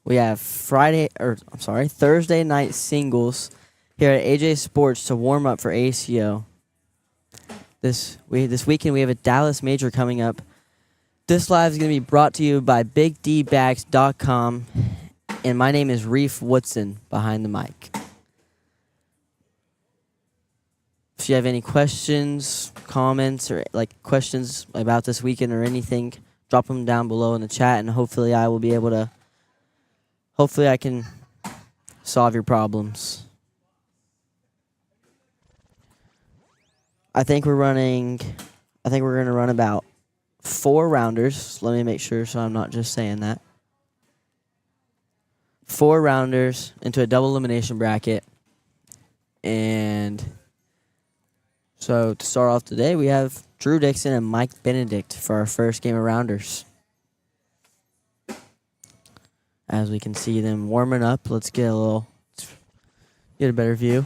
We have Thursday night singles here at AJ Sports to warm up for ACO. This weekend we have a Dallas Major coming up. This live is going to be brought to you by BigDbags.com, and my name is Reef Woodson behind the mic. If you have any questions, comments, or questions about this weekend or anything, drop them down below in the chat, and hopefully I can solve your problems. I think we're going to run about 4 rounders. Let me make sure so I'm not just saying that. 4 rounders into a double elimination bracket. And so to start off today, we have Drew Dixon and Mike Benedict for our first game of rounders. As we can see them warming up, let's get a better view.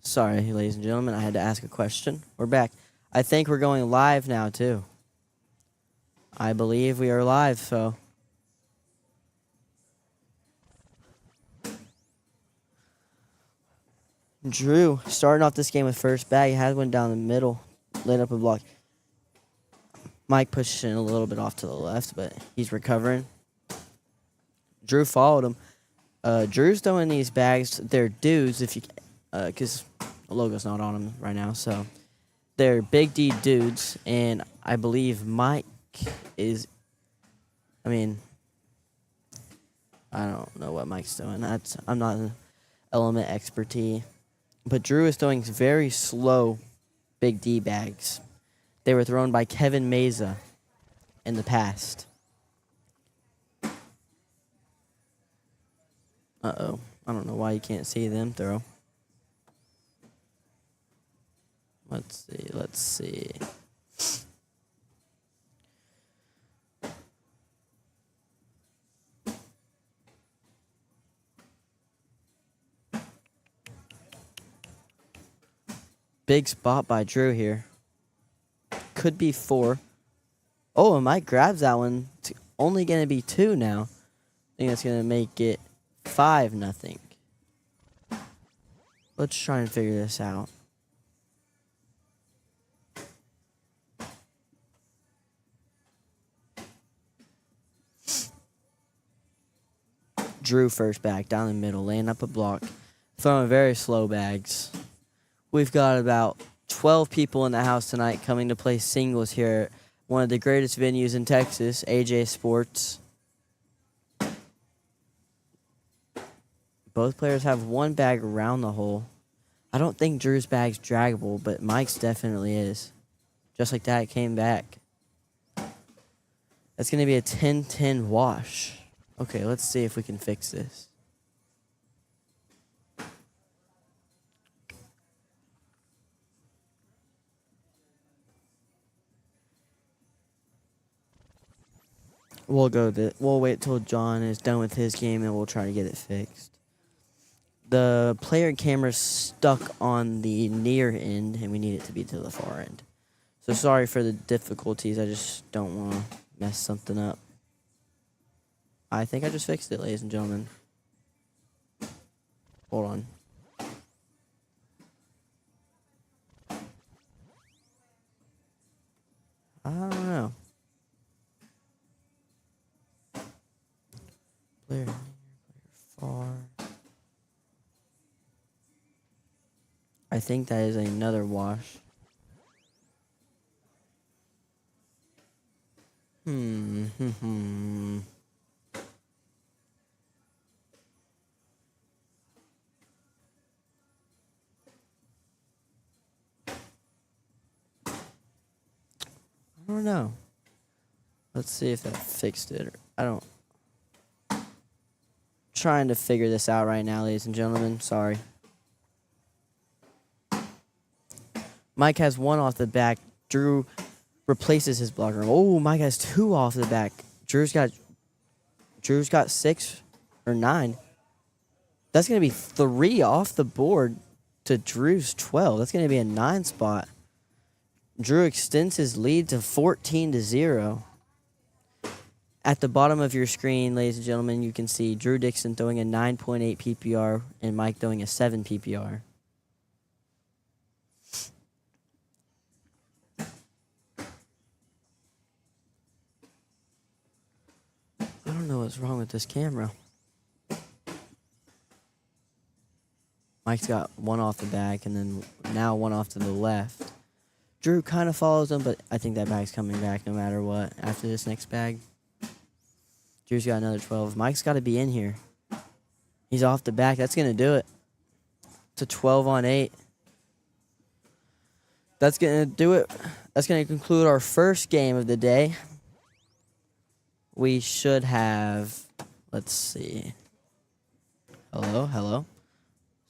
Sorry, ladies and gentlemen, I had to ask a question. We're back. I think we're going live now, too. I believe we are live, so. Drew starting off this game with first bag. He had one down the middle, lit up a block. Mike pushing a little bit off to the left, but he's recovering. Drew followed him. Drew's throwing these bags. They're dudes, because the logo's not on them right now, so they're Big D dudes, and I believe Mike is. I don't know what Mike's doing. I'm not an element expertise, but Drew is throwing very slow Big D bags. They were thrown by Kevin Meza in the past. Uh-oh. I don't know why you can't see them throw. Let's see. Big spot by Drew here. Could be 4. Oh, and Mike grabs that one. It's only going to be 2 now. I think that's going to make it 5-0. Let's try and figure this out. Drew first back down the middle, laying up a block, throwing very slow bags. We've got about 12 people in the house tonight coming to play singles here at one of the greatest venues in Texas, AJ Sports. Both players have one bag around the hole. I don't think Drew's bag's draggable, but Mike's definitely is. Just like that, it came back. That's going to be a 10-10 wash. Okay, let's see if we can fix this. We'll wait till John is done with his game and we'll try to get it fixed. The player camera's stuck on the near end and we need it to be to the far end. So sorry for the difficulties. I just don't want to mess something up. I think I just fixed it, ladies and gentlemen. Hold on. I don't know. Player far. I think that is another wash. don't know. Let's see if that fixed it. I don't. Trying to figure this out right now, ladies and gentlemen. Sorry. Mike has one off the back. Drew replaces his blocker. Oh, Mike has two off the back. Drew's got 6 or 9. That's going to be 3 off the board to Drew's 12. That's going to be a 9 spot. Drew extends his lead to 14-0. At the bottom of your screen, ladies and gentlemen, you can see Drew Dixon throwing a 9.8 PPR and Mike throwing a 7 PPR. I don't know what's wrong with this camera. Mike's got one off the back and then now one off to the left. Drew kind of follows him, but I think that bag's coming back no matter what after this next bag. Drew's got another 12. Mike's got to be in here. He's off the back. That's going to do it. It's a 12 on 8. That's going to do it. That's going to conclude our first game of the day. We should have, let's see. Hello.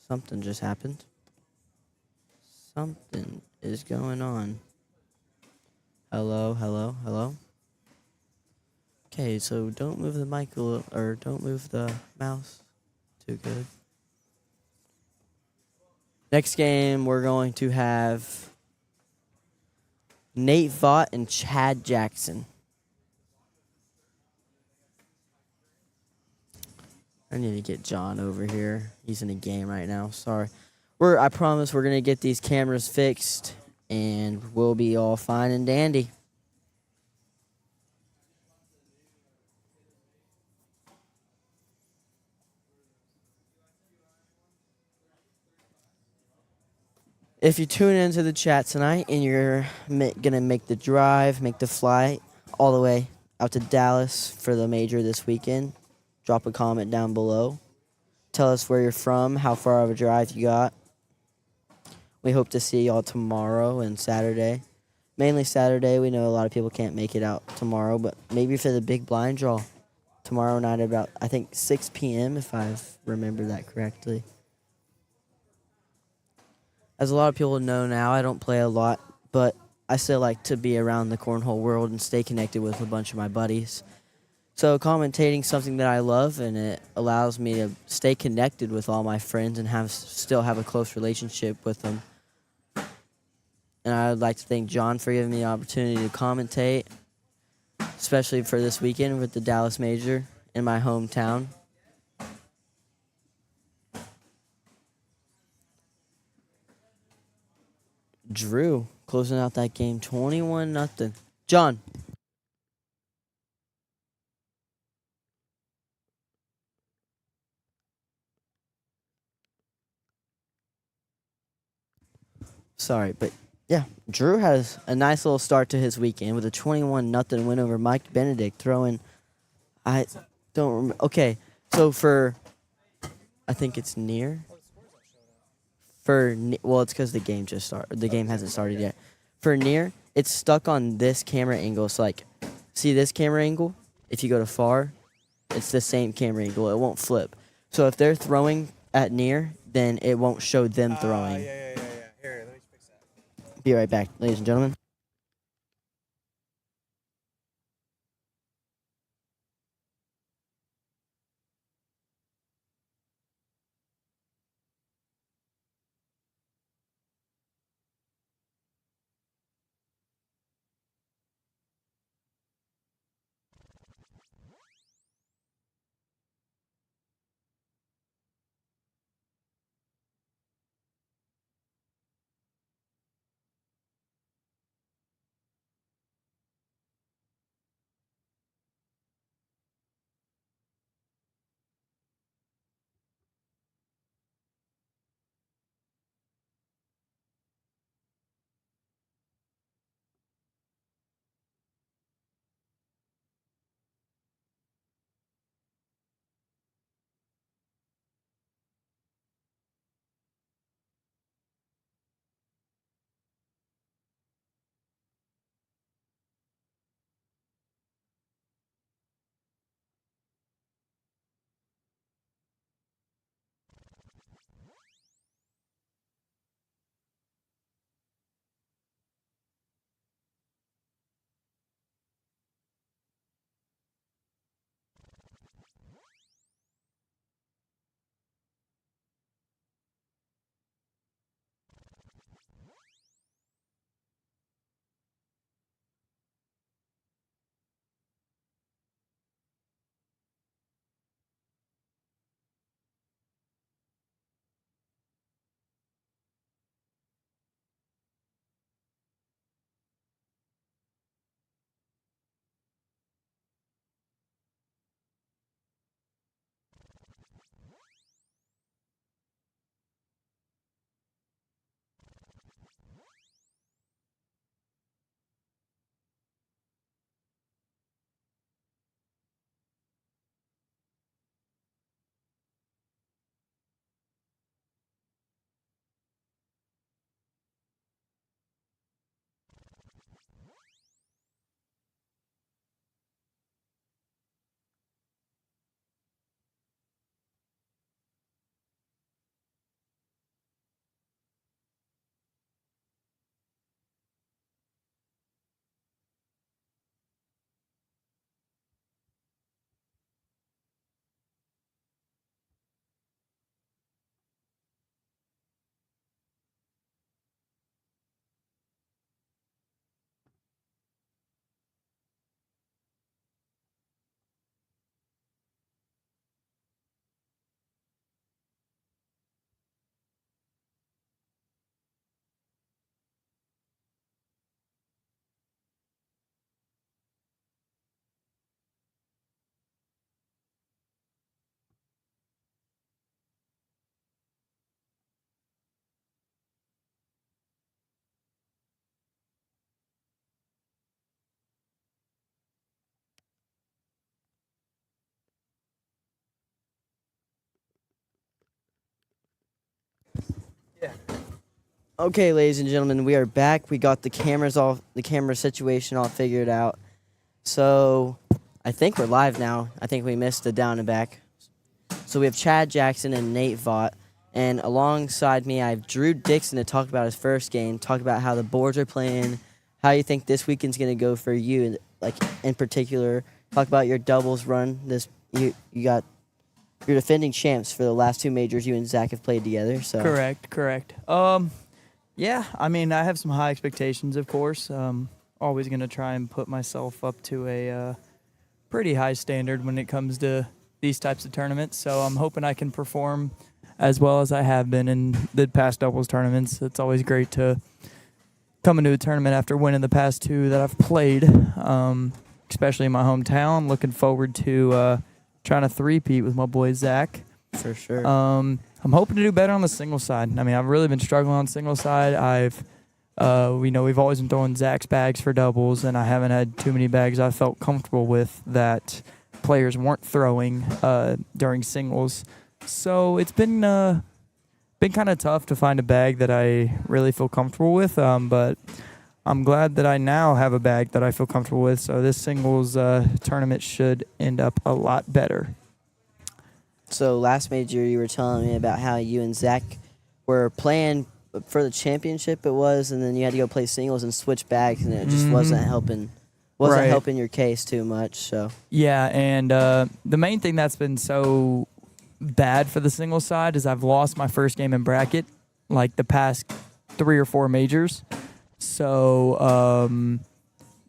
Something just happened. Something is going on. Hello. Okay, so don't move the mic or don't move the mouse too good. Next game, we're going to have Nate Vaught and Chad Jackson. I need to get John over here. He's in a game right now. Sorry. I promise we're going to get these cameras fixed, and we'll be all fine and dandy. If you tune into the chat tonight and you're going to make the drive, make the flight all the way out to Dallas for the major this weekend, drop a comment down below. Tell us where you're from, how far of a drive you got. We hope to see y'all tomorrow and Saturday. Mainly Saturday. We know a lot of people can't make it out tomorrow, but maybe for the big blind draw tomorrow night about, I think, 6 p.m. if I've remembered that correctly. As a lot of people know now, I don't play a lot, but I still like to be around the cornhole world and stay connected with a bunch of my buddies. So commentating is something that I love, and it allows me to stay connected with all my friends and still have a close relationship with them. And I would like to thank John for giving me the opportunity to commentate, especially for this weekend with the Dallas Major in my hometown. Drew closing out that game 21-0. John. Sorry, but yeah, Drew has a nice little start to his weekend with a 21-0 win over Mike Benedict throwing. I don't remember. Okay, so I think it's near. It's because the game just started. The game hasn't started yet. For near, it's stuck on this camera angle. So see this camera angle? If you go to far, it's the same camera angle. It won't flip. So if they're throwing at near, then it won't show them throwing. Yeah. Here, let me fix that. Be right back, ladies and gentlemen. Yeah. Okay, ladies and gentlemen, we are back. We got the camera situation all figured out. So, I think we're live now. I think we missed the down and back. So we have Chad Jackson and Nate Vaught, and alongside me, I have Drew Dixon to talk about his first game, talk about how the boards are playing, how you think this weekend's gonna go for you, like in particular. Talk about your doubles run. You got your defending champs for the last two majors you and Zach have played together. So Correct. Yeah, I mean, I have some high expectations, of course. Always going to try and put myself up to a pretty high standard when it comes to these types of tournaments. So I'm hoping I can perform as well as I have been in the past doubles tournaments. It's always great to come into a tournament after winning the past two that I've played, especially in my hometown. Looking forward to trying to three-peat with my boy Zach. for sure. I'm hoping to do better on the single side. I mean, I've really been struggling on single side. We've always been throwing Zach's bags for doubles, and I haven't had too many bags I felt comfortable with that players weren't throwing during singles. So it's been kind of tough to find a bag that I really feel comfortable with. But I'm glad that I now have a bag that I feel comfortable with. So this singles tournament should end up a lot better. So last major, you were telling me about how you and Zach were playing for the championship. It was, and then you had to go play singles and switch bags, and it just wasn't helping. Wasn't Right. helping your case too much. So Yeah, and the main thing that's been so bad for the single side is I've lost my first game in bracket, like the past 3 or 4 majors. So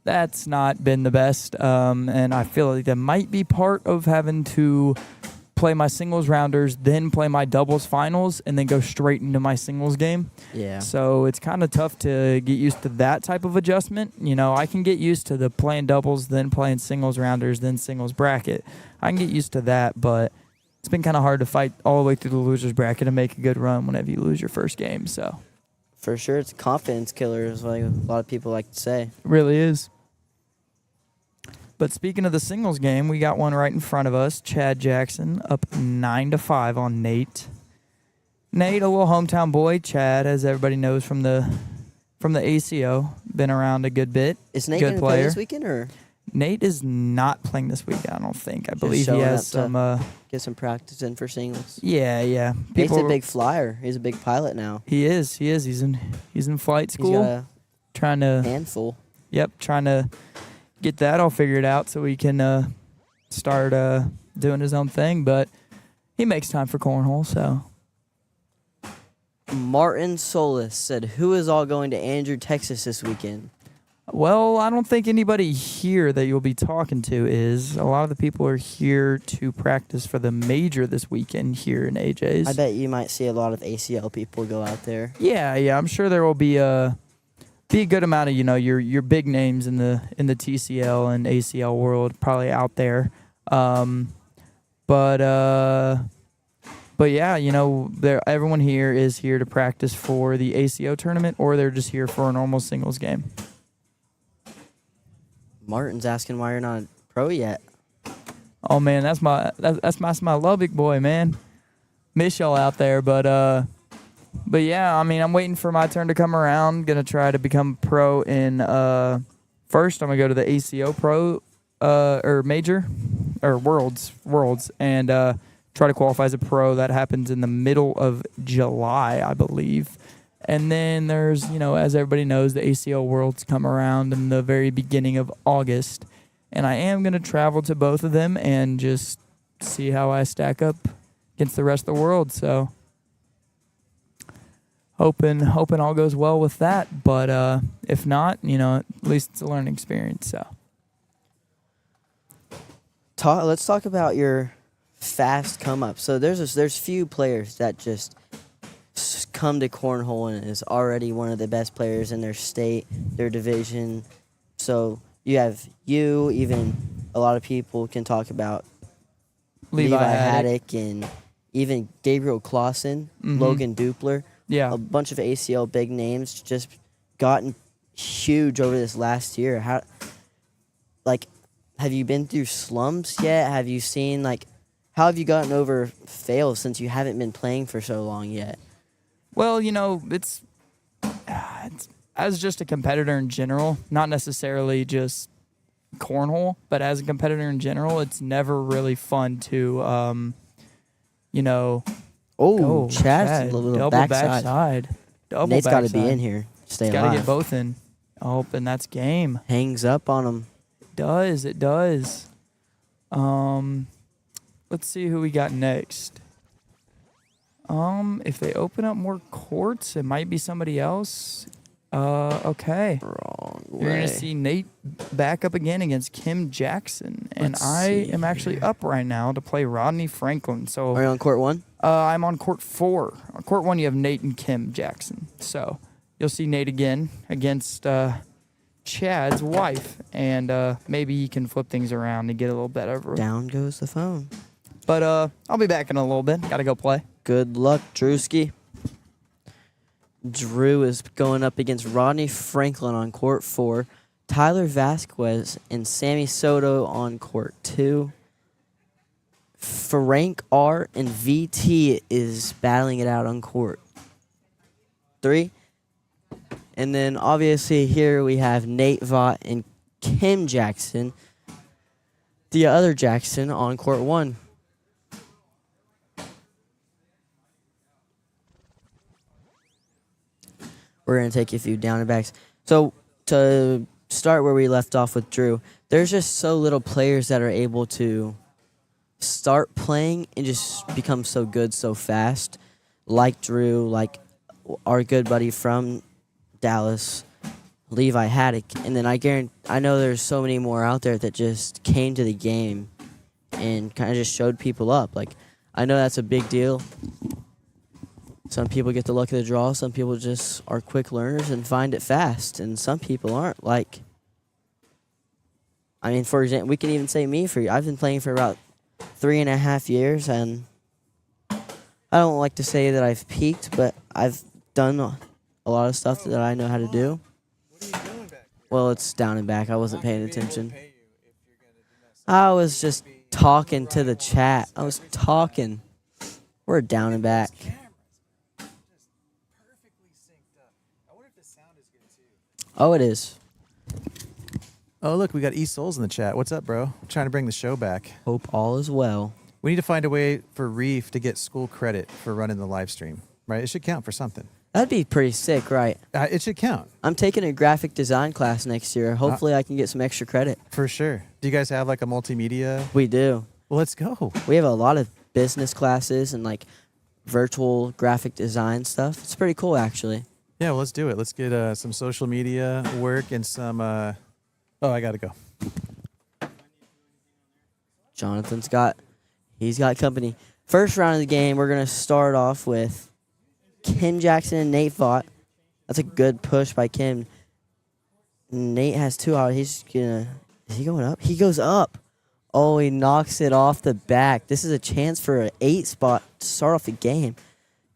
that's not been the best, and I feel like that might be part of having to play my singles rounders, then play my doubles finals, and then go straight into my singles game. yeah, So it's kind of tough to get used to that type of adjustment. You know, I can get used to the playing doubles, then playing singles rounders, then singles bracket. I can get used to that, but it's been kind of hard to fight all the way through the losers bracket and make a good run whenever you lose your first game. So for sure, it's a confidence killer, is what a lot of people like to say. it really is. But speaking of the singles game, we got one right in front of us. Chad Jackson up 9-5 on Nate. Nate, a little hometown boy. Chad, as everybody knows from the ACO, been around a good bit. Is Nate Good going to play player. this weekend, or Nate is not playing this week, I don't think. I believe he showing has up to some. get some practice in for singles? Yeah. Nate's a big flyer. He's a big pilot now. He is. He's in flight He's school, got a trying to. handful. Yep, trying to get that all figured out so he can start doing his own thing. But he makes time for cornhole, so. Martin Solis said, "Who is all going to Andrew, Texas this weekend?" Well, I don't think anybody here that you'll be talking to is. A lot of the people are here to practice for the major this weekend here in AJ's. I bet you might see a lot of ACL people go out there. Yeah. I'm sure there will be a good amount of your big names in the TCL and ACL world probably out there. But yeah, everyone here is here to practice for the ACO tournament, or they're just here for a normal singles game. Martin's asking why you're not a pro yet. Oh man, that's my Lubbock boy, man. Miss y'all out there, but yeah, I mean, I'm waiting for my turn to come around. Gonna try to become pro in first. I'm gonna go to the ACO pro or major or worlds, and try to qualify as a pro. That happens in the middle of July, I believe. And then there's, as everybody knows, the ACL Worlds come around in the very beginning of August. And I am going to travel to both of them and just see how I stack up against the rest of the world. So hoping all goes well with that. But if not, at least it's a learning experience. So Let's talk about your fast come up. So there's few players that just come to cornhole and is already one of the best players in their state, their division. So you have even a lot of people can talk about Levi Haddock and even Gabriel Clausen, Logan Dupler. Yeah. A bunch of ACL big names just gotten huge over this last year. Have you been through slumps yet? Have you seen how have you gotten over fails since you haven't been playing for so long yet? Well, it's as just a competitor in general, not necessarily just cornhole, but as a competitor in general, it's never really fun to, Oh, go. Chad's a little double backside. Double Nate's got to be backside. in here. Stay He's got to alive. get both in. Oh, and that's game. Hangs up on him. It does. Let's see who we got next. If they open up more courts, it might be somebody else. Okay. Wrong way. You're gonna see Nate back up again against Kim Jackson, and Let's I see am actually up right now to play Rodney Franklin. So Are you on court 1? I'm on court 4. On court 1, you have Nate and Kim Jackson. So you'll see Nate again against Chad's wife, and maybe he can flip things around and get a little better. Down goes the phone. But I'll be back in a little bit. Gotta go play. Good luck, Drewski. Drew is going up against Rodney Franklin on court 4. Tyler Vasquez and Sammy Soto on court 2. Frank R and VT is battling it out on court 3. And then obviously here we have Nate Vaught and Kim Jackson, the other Jackson, on court 1. We're going to take a few down and backs. So to start where we left off with Drew, there's just so little players that are able to start playing and just become so good so fast, like Drew, like our good buddy from Dallas, Levi Haddock. And then I know there's so many more out there that just came to the game and kind of just showed people up. Like, I know that's a big deal. Some people get the luck of the draw. Some people just are quick learners and find it fast. And some people aren't. Like, I mean, for example, we can even say me. I've been playing for about 3.5 years, and I don't like to say that I've peaked, but I've done a lot of stuff that I know how to do. What are you doing back here? Well, it's down and back. I wasn't paying attention. Pay you if you're gonna do that. I was just talking to the chat. I was talking. We're down and back. Cameras, just perfectly synced up. I wonder if the sound is good too. Oh, it is. Oh, look, we got E Souls in the chat. What's up, bro? Trying to bring the show back. Hope all is well. We need to find a way for Reef to get school credit for running the live stream, right? It should count for something. That'd be pretty sick, right? It should count. I'm taking a graphic design class next year. Hopefully, I can get some extra credit. For sure. Do you guys have like a multimedia? We do. Well, let's go. We have a lot of business classes and like virtual graphic design stuff. It's pretty cool, actually. Yeah, well, let's do it. Let's get some social media work and some. Oh, I got to go. He's got company. First round of the game, we're going to start off with Kim Jackson and Nate Vaught. That's a good push by Kim. Nate has 2 out. Is he going up? He goes up. Oh, he knocks it off the back. This is a chance for an 8 spot to start off the game.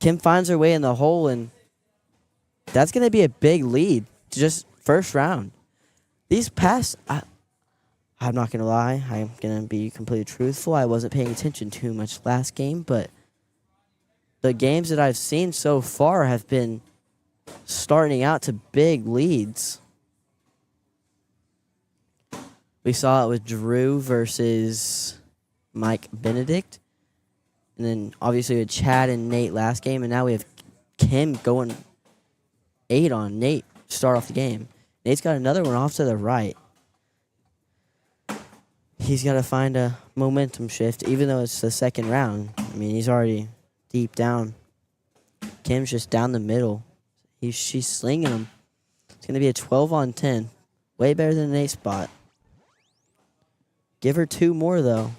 Kim finds her way in the hole, and that's going to be a big lead. Just first round. These past, I'm not going to lie. I'm going to be completely truthful. I wasn't paying attention too much last game, but the games that I've seen so far have been starting out to big leads. We saw it with Drew versus Mike Benedict. And then obviously with Chad and Nate last game. And now we have Kim going 8 on Nate to start off the game. Nate's got another one off to the right. He's got to find a momentum shift, even though it's the second round. I mean, he's already deep down. Kim's just down the middle. She's slinging him. It's going to be a 12 on 10. Way better than an 8 spot. Give her 2 more, though.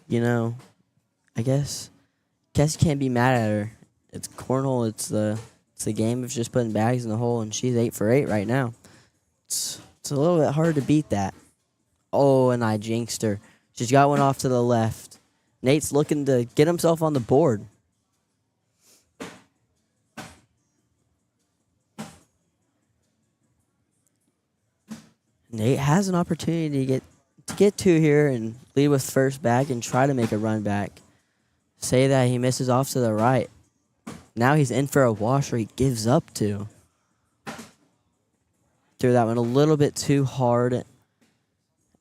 You know, I guess you can't be mad at her. It's cornhole. It's the game of just putting bags in the hole, and she's 8 for 8 right now. It's a little bit hard to beat that. Oh, and I jinxed her. She's got one off to the left. Nate's looking to get himself on the board. Nate has an opportunity to get two here and lead with first back and try to make a run back. Say that he misses off to the right. Now he's in for a wash where he gives up two. Threw that one a little bit too hard. A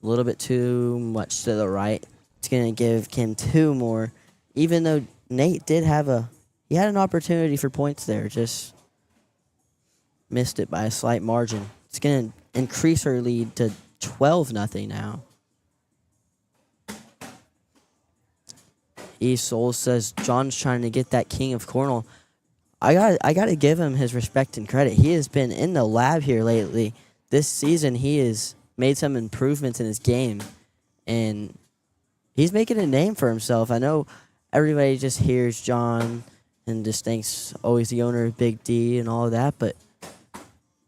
little bit too much to the right. It's going to give Kim two more. Even though Nate did have he had an opportunity for points there. Just missed it by a slight margin. It's going to increase her lead to 12-0 now. East Soul says John's trying to get that King of Cornwall. I got to give him his respect and credit. He has been in the lab here lately. This season, he has made some improvements in his game, and he's making a name for himself. I know everybody just hears John and just thinks, oh, he's the owner of Big D and all of that, but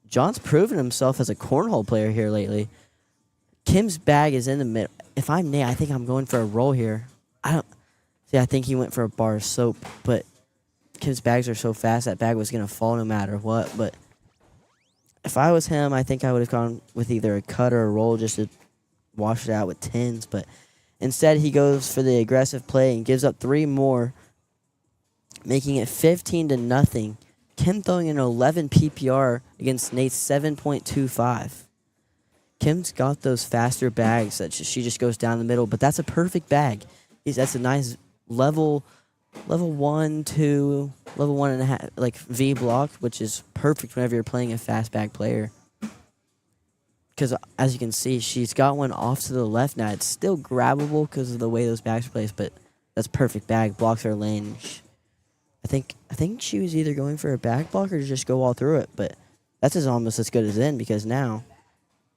John's proven himself as a cornhole player here lately. Kim's bag is in the middle. If I'm Nate, I think I'm going for a roll here. I think he went for a bar of soap, but Kim's bags are so fast that bag was going to fall no matter what. But if I was him, I think I would have gone with either a cut or a roll just to wash it out with tens. But instead, he goes for the aggressive play and gives up three more, making it 15-0. Kim throwing an 11 PPR against Nate's 7.25. Kim's got those faster bags that she just goes down the middle, but that's a perfect bag. That's a nice level 1, 2, level 1.5, like V block, which is perfect whenever you're playing a fast bag player. Because as you can see, she's got one off to the left now. It's still grabbable because of the way those bags are placed, but that's perfect bag. Blocks her lane. I think she was either going for a back block or to just go all through it, but that's almost as good as in because now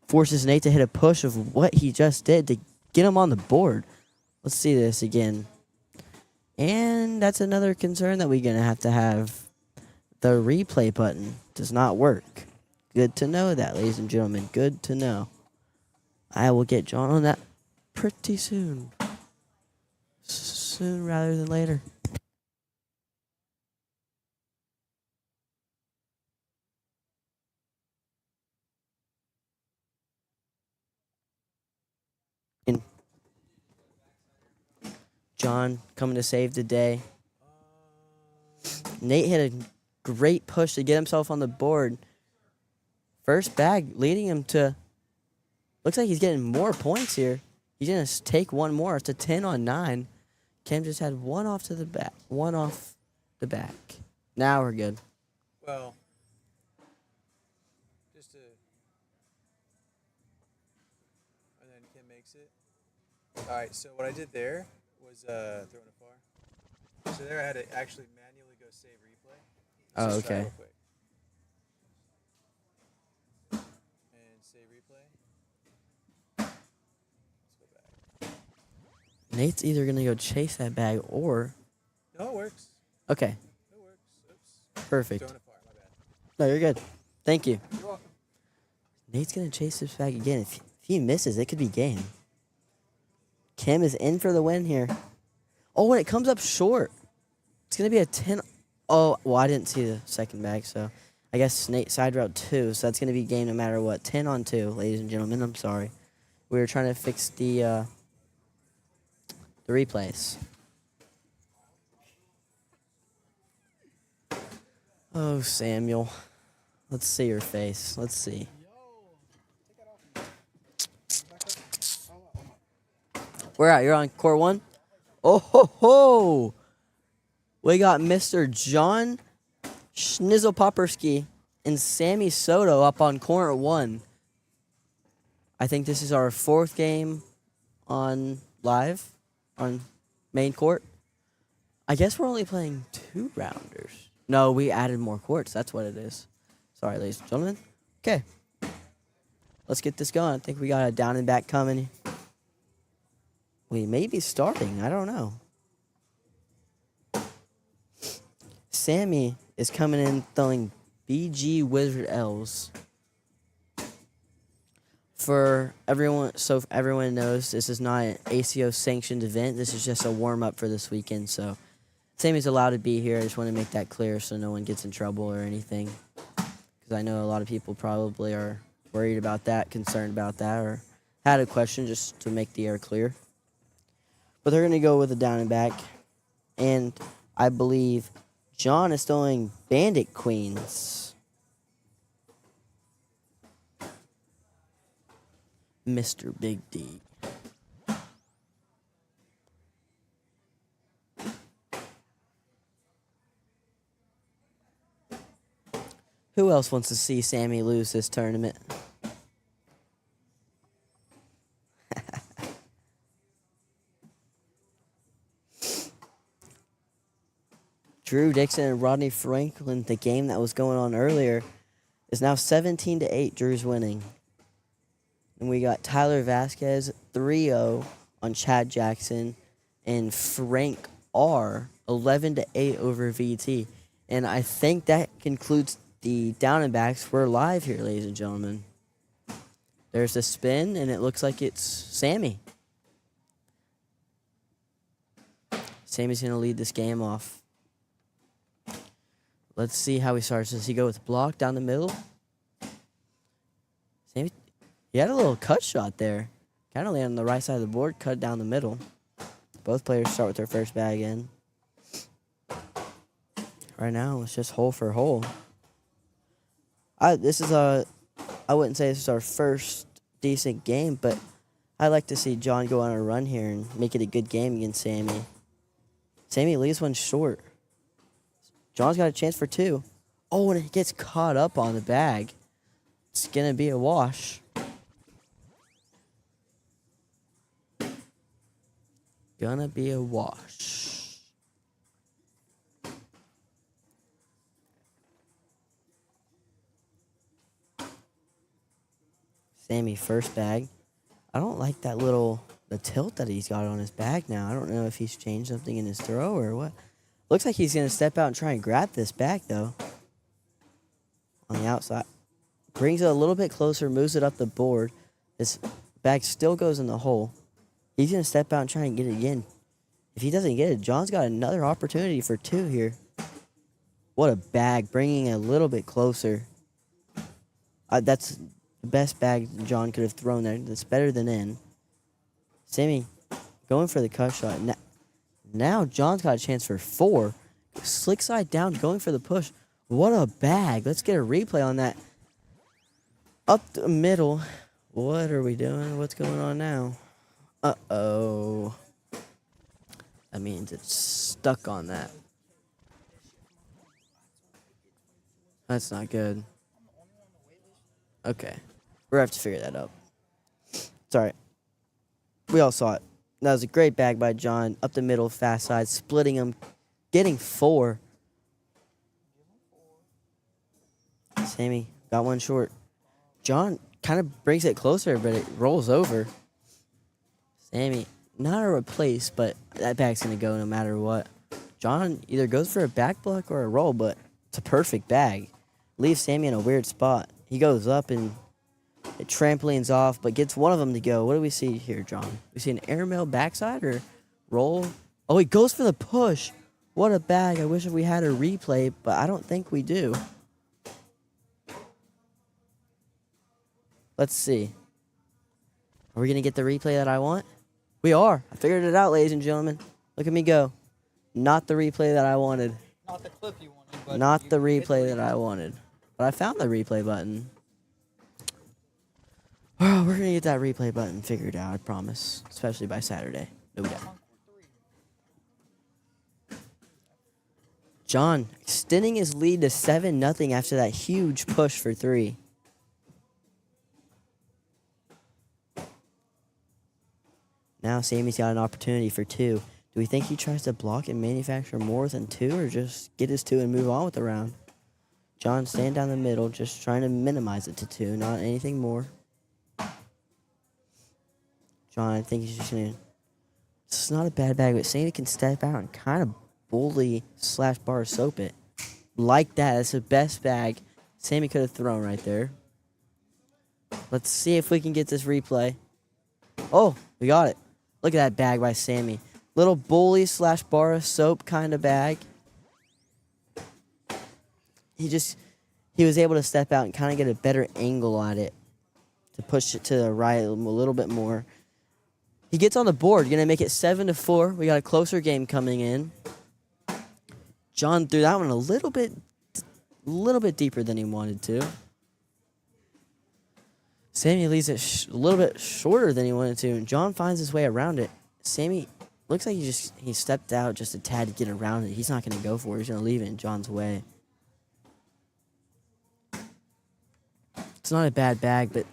forces Nate to hit a push of what he just did to get him on the board. Let's see this again. And that's another concern that we're going to have. The replay button does not work. Good to know that, ladies and gentlemen. Good to know. I will get John on that pretty soon. Soon rather than later. John coming to save the day. Nate hit a great push to get himself on the board. First bag leading him to... Looks like he's getting more points here. He's going to take one more. It's a 10-9. Kim just had one off to the back. One off the back. Now we're good. Well, just to... And then Kim makes it. All right, so what I did there was throwing a far. So there I had to actually manually go save replay. Oh, Let's just try okay. real quick. And save replay. Let's go back. Nate's either going to go chase that bag or... No, it works. Okay, It works. Oops. perfect. Throwing a far, my bad. No, you're good. Thank you. You're welcome. Nate's going to chase this bag again. If he misses, it could be game. Kim is in for the win here. Oh, and it comes up short. It's going to be a 10. Oh, well, I didn't see the second bag, so I guess Nate side route 2, so that's going to be game no matter what. 10-2, ladies and gentlemen. I'm sorry. We were trying to fix the replays. Oh, Samuel. Let's see your face. Let's see. Where at? You're on court 1? Oh, ho, ho. We got Mr. John Schnizzle-Popersky and Sammy Soto up on court 1. I think this is our 4th game on live on main court. I guess we're only playing 2 rounders. No, we added more courts. That's what it is. Sorry, ladies and gentlemen. Okay. Let's get this going. I think we got a down and back coming. We may be starting. I don't know. Sammy is coming in throwing BG Wizard L's. For everyone, so if everyone knows, this is not an ACO sanctioned event. This is just a warm up for this weekend. So Sammy's allowed to be here. I just want to make that clear so no one gets in trouble or anything. Because I know a lot of people probably are worried about that, concerned about that, or Had a question just to make the air clear. But they're going to go with a down and back. And I believe John is throwing Bandit Queens. Mr. Big D. Who else wants to see Sammy lose this tournament? Drew Dixon and Rodney Franklin, the game that was going on earlier, is now 17-8. Drew's winning. And we got Tyler Vasquez 3-0 on Chad Jackson and Frank R 11-8 over VT. And I think that concludes the down and backs. We're live here, ladies and gentlemen. There's a spin, and it looks like it's Sammy. Sammy's going to lead this game off. Let's see how he starts. Does he go with block down the middle? Sammy, he had a little cut shot there. Kind of landed on the right side of the board, cut down the middle. Both players start with their first bag in. Right now, it's just hole for hole. I wouldn't say this is our first decent game, but I'd like to see John go on a run here and make it a good game against Sammy. Sammy leaves one short. John's got a chance for two. Oh, and it gets caught up on the bag. It's going to be a wash. Gonna be a wash. Sammy, first bag. I don't like that the tilt that he's got on his bag now. I don't know if he's changed something in his throw or what. Looks like he's going to step out and try and grab this bag, though. On the outside. Brings it a little bit closer, moves it up the board. This bag still goes in the hole. He's going to step out and try and get it again. If he doesn't get it, John's got another opportunity for two here. What a bag, bringing it a little bit closer. That's the best bag John could have thrown there. That's better than in. Sammy going for the cut shot. Now John's got a chance for four. Slick side down, going for the push. What a bag. Let's get a replay on that. Up the middle. What are we doing? What's going on now? Uh-oh. That means it's stuck on that. That's not good. Okay. We're going to have to figure that out. It's all right. We all saw it. That was a great bag by John. Up the middle, fast side, splitting them, getting four. Sammy got one short. John kind of brings it closer, but it rolls over. Sammy, not a replace, but that bag's going to go no matter what. John either goes for a back block or a roll, but it's a perfect bag. Leaves Sammy in a weird spot. He goes up and it trampolines off, but gets one of them to go. What do we see here, John? We see an airmail backside or roll? Oh, he goes for the push. What a bag. I wish we had a replay, but I don't think we do. Let's see. Are we going to get the replay that I want? We are. I figured it out, ladies and gentlemen. Look at me go. Not the replay that I wanted. Not the clip you wanted, but Not the replay that I wanted. But I found the replay button. Oh, we're going to get that replay button figured out, I promise. Especially by Saturday. No doubt. John extending his lead to 7-0 after that huge push for three. Now Sammy's got an opportunity for two. Do we think he tries to block and manufacture more than two, or just get his two and move on with the round? John staying down the middle, just trying to minimize it to two, not anything more. John, I think he's just going to... It's not a bad bag, but Sammy can step out and kind of bully / bar soap it. Like that. That's the best bag Sammy could have thrown right there. Let's see if we can get this replay. Oh, we got it. Look at that bag by Sammy. Little bully / bar soap kind of bag. He was able to step out and kind of get a better angle on it. to push it to the right a little bit more. He gets on the board, going to make it 7-4. We got a closer game coming in. John threw that one a little bit deeper than he wanted to. Sammy leaves it a little bit shorter than he wanted to, and John finds his way around it. Sammy looks like he stepped out just a tad to get around it. He's not going to go for it. He's going to leave it in John's way. It's not a bad bag, but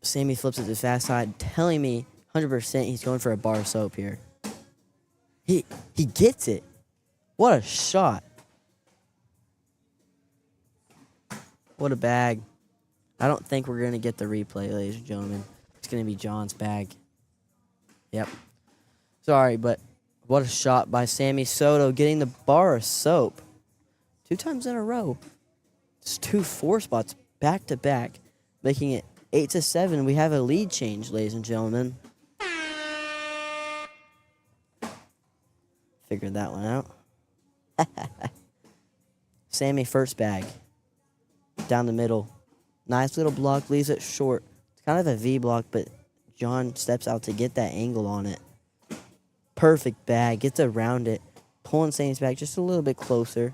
Sammy flips it to the fast side, telling me 100% he's going for a bar of soap here. He gets it. What a shot. What a bag. I don't think we're going to get the replay, ladies and gentlemen. It's going to be John's bag. Yep. Sorry, but what a shot by Sammy Soto, getting the bar of soap 2 times in a row. It's 2 4 spots back to back, making it 8-7. We have a lead change, ladies and gentlemen. Figured that one out. Sammy first bag. Down the middle. Nice little block, leaves it short. It's kind of a V block, but John steps out to get that angle on it. Perfect bag, gets around it. Pulling Sammy's back just a little bit closer.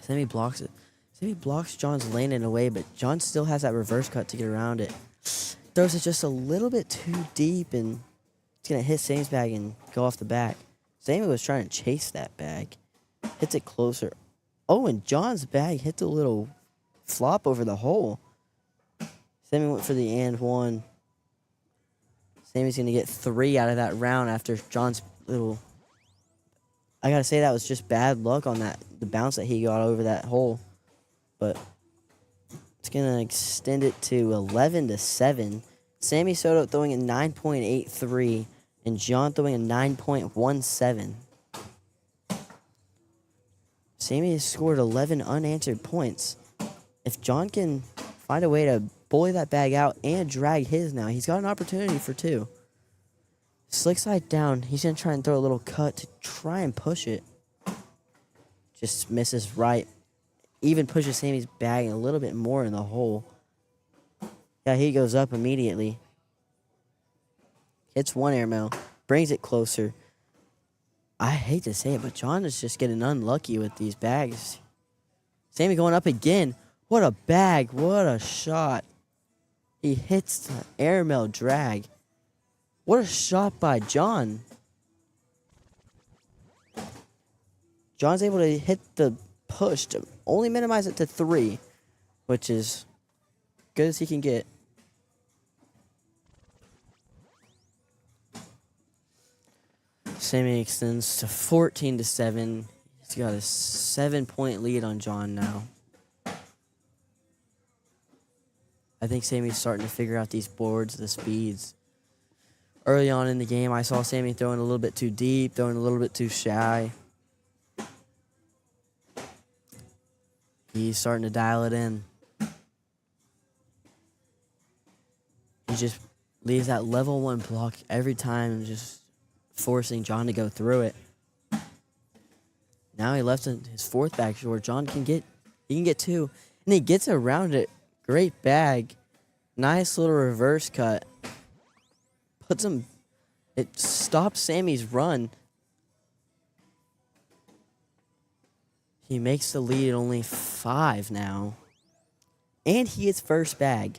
Sammy blocks it. Sammy blocks John's lane in a way, but John still has that reverse cut to get around it. Throws it just a little bit too deep, and it's going to hit Sammy's bag and go off the back. Sammy was trying to chase that bag. Hits it closer. Oh, and John's bag hits a little flop over the hole. Sammy went for the and one. Sammy's going to get 3 out of that round after John's little... I got to say, that was just bad luck on the bounce that he got over that hole. But it's going to extend it to 11-7. Sammy Soto throwing a 9.83 and John throwing a 9.17. Sammy has scored 11 unanswered points. If John can find a way to bully that bag out and drag his now, he's got an opportunity for 2. Slick side down. He's going to try and throw a little cut to try and push it. Just misses right. Even pushes Sammy's bag a little bit more in the hole. Yeah, he goes up immediately. Hits one airmail. Brings it closer. I hate to say it, but John is just getting unlucky with these bags. Sammy going up again. What a bag. What a shot. He hits the airmail drag. What a shot by John. John's able to hit the push to only minimize it to 3, which is good as he can get. Sammy extends to 14-7. He's got a 7-point lead on John now. I think Sammy's starting to figure out these boards, the speeds. Early on in the game, I saw Sammy throwing a little bit too deep, throwing a little bit too shy. He's starting to dial it in. He just leaves that level 1 block every time and just forcing John to go through it. Now he left his 4th bag short. John can get 2, and he gets around it. Great bag. Nice little reverse cut. It stops Sammy's run. He makes the lead at only 5 now. And he gets first bag.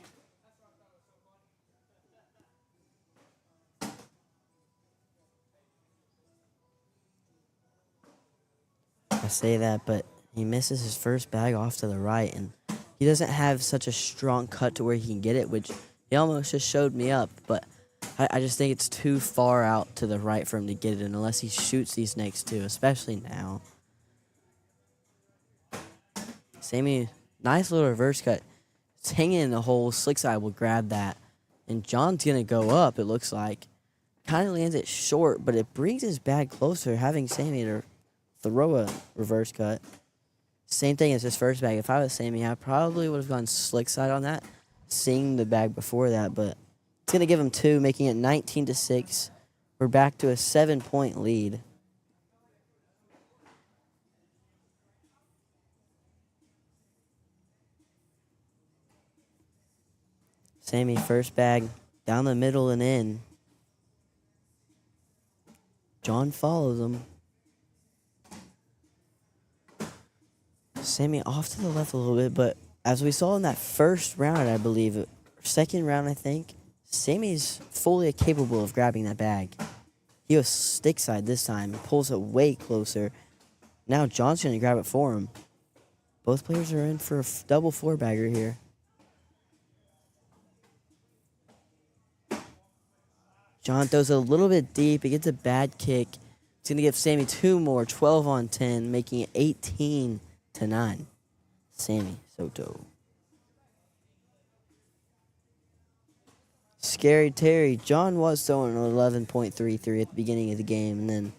I say that, but he misses his first bag off to the right, and he doesn't have such a strong cut to where he can get it, which he almost just showed me up, but I just think it's too far out to the right for him to get it, unless he shoots these next 2, especially now. Sammy, nice little reverse cut. It's hanging in the hole. Slick side will grab that, and John's going to go up, it looks like. Kind of lands it short, but it brings his bag closer, having Sammy to throw a reverse cut. Same thing as his first bag. If I was Sammy, I probably would have gone slick side on that, seeing the bag before that, but it's going to give him 2, making it 19-6. We're back to a 7-point lead. Sammy first bag down the middle and in. John follows him. Sammy off to the left a little bit, but as we saw in that first round, I believe, second round, I think, Sammy's fully capable of grabbing that bag. He was stick side this time, pulls it way closer. Now John's going to grab it for him. Both players are in for a double four bagger here. John throws it a little bit deep. He gets a bad kick. It's going to give Sammy two more, 12 on 10, making it 18-9. Sammy Soto. Scary Terry. John was throwing an 11.33 at the beginning of the game, and then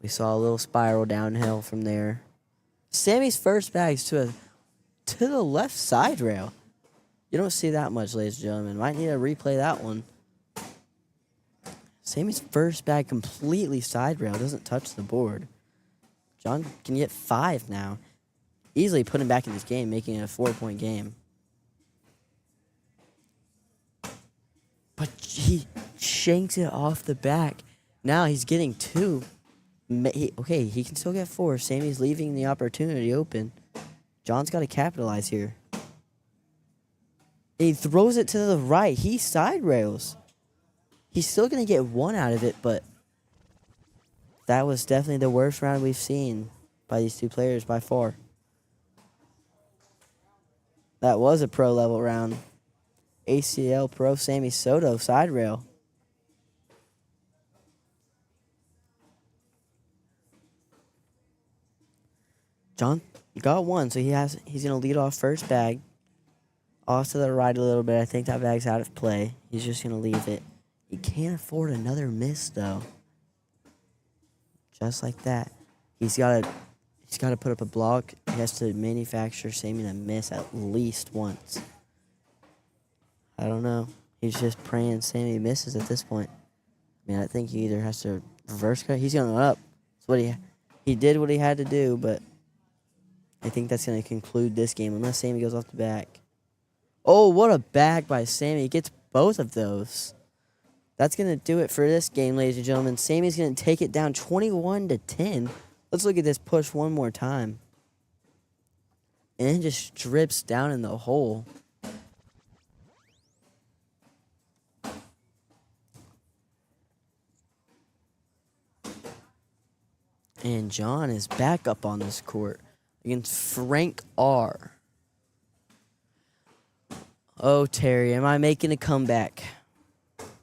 we saw a little spiral downhill from there. Sammy's first bag's to the left side rail. You don't see that much, ladies and gentlemen. Might need to replay that one. Sammy's first bag completely side rail. Doesn't touch the board. John can get 5 now. Easily put him back in this game, making it a 4-point game. But he shanks it off the back. Now he's getting 2. Okay, he can still get 4. Sammy's leaving the opportunity open. John's got to capitalize here. He throws it to the right. He side rails. He's still going to get 1 out of it, but that was definitely the worst round we've seen by these two players by far. That was a pro level round. ACL Pro Sammy Soto side rail. John got 1, so he's gonna lead off first bag. Off to the right a little bit. I think that bag's out of play. He's just gonna leave it. He can't afford another miss though. Just like that. He's gotta put up a block. He has to manufacture Sammy to miss at least once. I don't know. He's just praying Sammy misses at this point. I mean, I think he either has to reverse cut. He's going up. That's what he did what he had to do, but I think that's going to conclude this game unless Sammy goes off the back. Oh, what a bag by Sammy. He gets both of those. That's going to do it for this game, ladies and gentlemen. Sammy's going to take it down 21-10. Let's look at this push one more time. And it just drips down in the hole. And John is back up on this court against Frank R. Oh, Terry, am I making a comeback?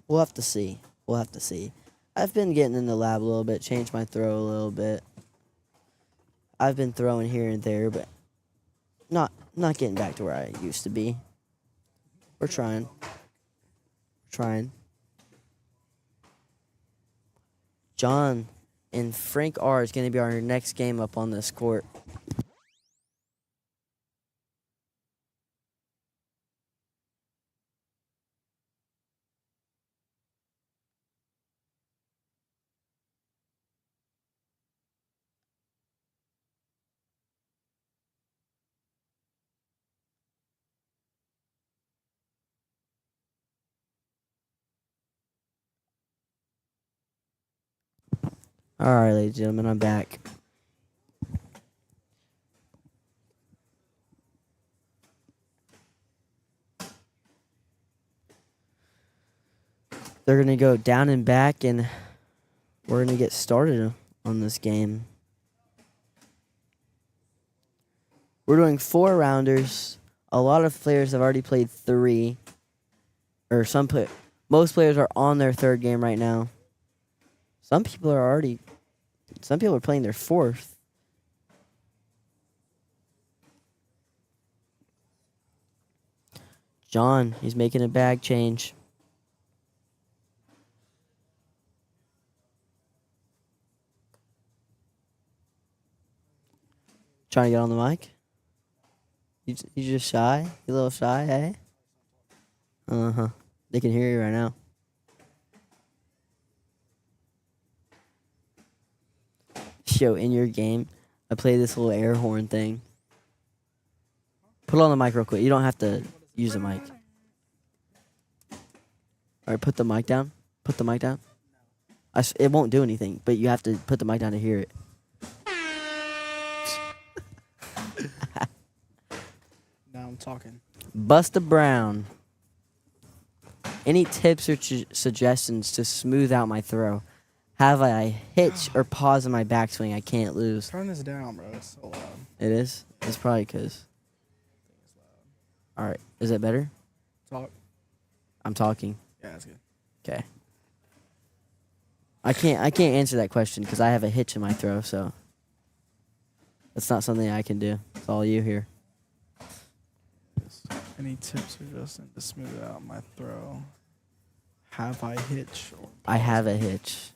We'll have to see. We'll have to see. I've been getting in the lab a little bit, changed my throw a little bit. I've been throwing here and there, but not getting back to where I used to be. We're trying. We're trying. John and Frank R is going to be our next game up on this court. All right, ladies and gentlemen, I'm back. They're going to go down and back, and we're going to get started on this game. We're doing 4 rounders. A lot of players have already played 3. Or most players are on their 3rd game right now. Some people are playing their 4th. John, he's making a bag change. Trying to get on the mic? You just shy? You a little shy, hey? Uh-huh. They can hear you right now. Show in your game, I play this little air horn thing. Put it on the mic real quick. You don't have to use the mic. All right, put the mic down. Put the mic down. It won't do anything, but you have to put the mic down to hear it. Now I'm talking. Busta Brown. Any tips or suggestions to smooth out my throw? Have I a hitch or pause in my backswing I can't lose? Turn this down, bro. It's so loud. It is? It's probably because. All right. Is it better? Talk. I'm talking. Yeah, that's good. Okay. I can't answer that question because I have a hitch in my throw, so that's not something I can do. It's all you here. Any tips or suggestions to smooth out my throw? Have I hitch? Or I have a hitch.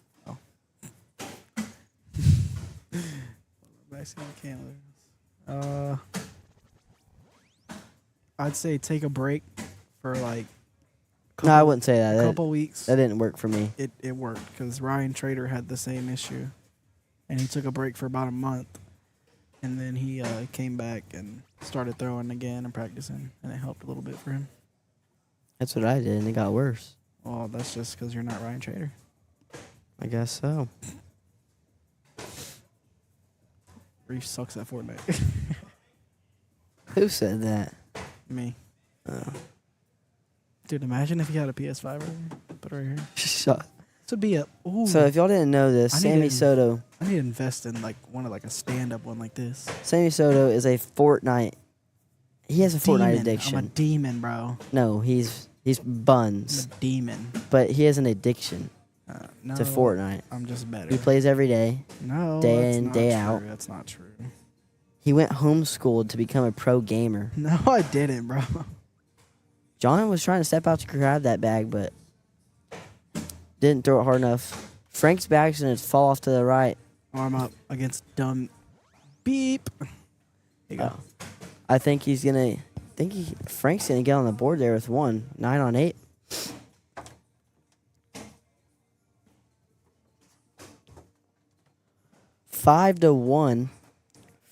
Vaccine can't lose. I'd say take a break for like. No, I wouldn't say that. A That, couple weeks. that didn't work for me. It worked because Ryan Trader had the same issue, and he took a break for about a month, and then he came back and started throwing again and practicing, and it helped a little bit for him. That's what I did, and it got worse. Well, that's just because you're not Ryan Trader. I guess so. Reef sucks at Fortnite. Who said that? Me. Oh. Dude, imagine if you had a PS5 right here. Put it right here. Shut. This would be a. Ooh. So if y'all didn't know this, I need Sammy to- Soto. I need to invest in like a stand-up one like this. Sammy Soto is a Fortnite. He has a Fortnite Demon. addiction. I'm a demon, bro. No, he's I'm buns, a demon. but he has an addiction No, to Fortnite. I'm just better. He plays every day. No, day that's in, not day true. out. That's not true. He went homeschooled to become a pro gamer. No, I didn't, bro. John was trying to step out to grab that bag, but didn't throw it hard enough. Frank's back's gonna fall off to the right. Arm up against dumb beep. There you go. I think he's gonna. Frank's gonna get on the board there with 9 on 8. Five to 1.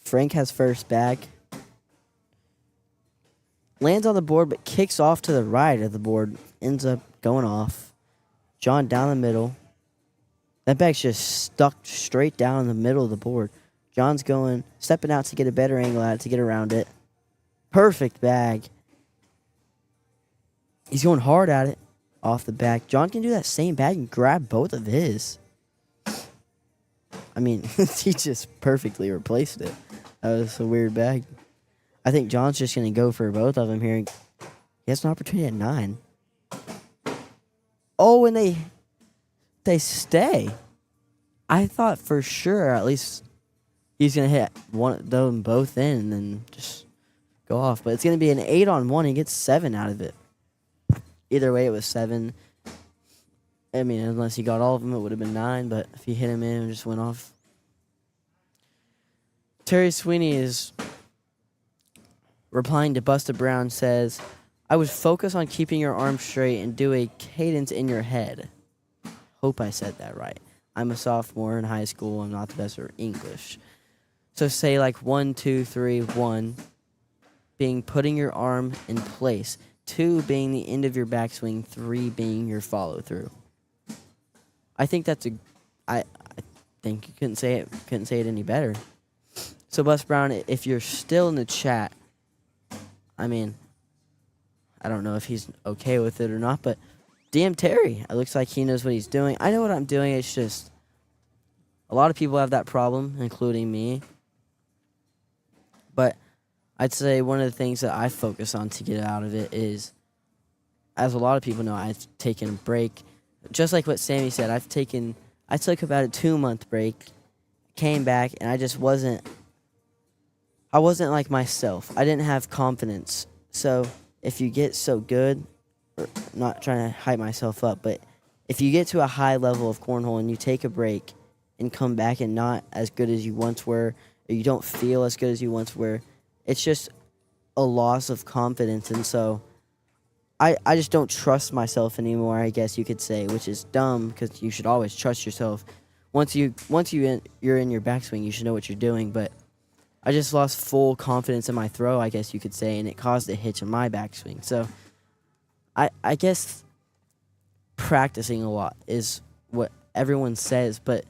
Frank has first bag. Lands on the board, but kicks off to the right of the board. Ends up going off. John down the middle. That bag's just stuck straight down in the middle of the board. John's stepping out to get a better angle at it, to get around it. Perfect bag. He's going hard at it off the back. John can do that same bag and grab both of his. I mean, he just perfectly replaced it. That was a weird bag. I think John's just going to go for both of them here. He has an opportunity at 9. Oh, and they stay. I thought for sure at least he's going to hit one of them both in and then just go off. But it's going to be an 8 on 1. He gets 7 out of it. Either way, it was 7. I mean, unless he got all of them, it would have been 9. But if he hit him in and just went off. Terry Sweeney is replying to Busta Brown, says, I would focus on keeping your arms straight and do a cadence in your head. Hope I said that right. I'm a sophomore in high school. I'm not the best at English. So say like 1, 2, 3, 1 being putting your arm in place. 2 being the end of your backswing. 3 being your follow through. I think that's I think you couldn't say it any better. So Busta Brown, if you're still in the chat, I mean, I don't know if he's okay with it or not, but DM Terry, it looks like he knows what he's doing. I know what I'm doing. It's just a lot of people have that problem, including me. But I'd say one of the things that I focus on to get out of it is, as a lot of people know, I've taken a break. Just like what Sammy said, I took about a 2-month break, came back, and I wasn't like myself. I didn't have confidence. So if you get so good, or not trying to hype myself up, but if you get to a high level of cornhole and you take a break and come back and not as good as you once were, or you don't feel as good as you once were, it's just a loss of confidence. And so I just don't trust myself anymore, I guess you could say, which is dumb because you should always trust yourself. Once you're in your backswing, you should know what you're doing. But I just lost full confidence in my throw, I guess you could say, and it caused a hitch in my backswing. So I guess practicing a lot is what everyone says, but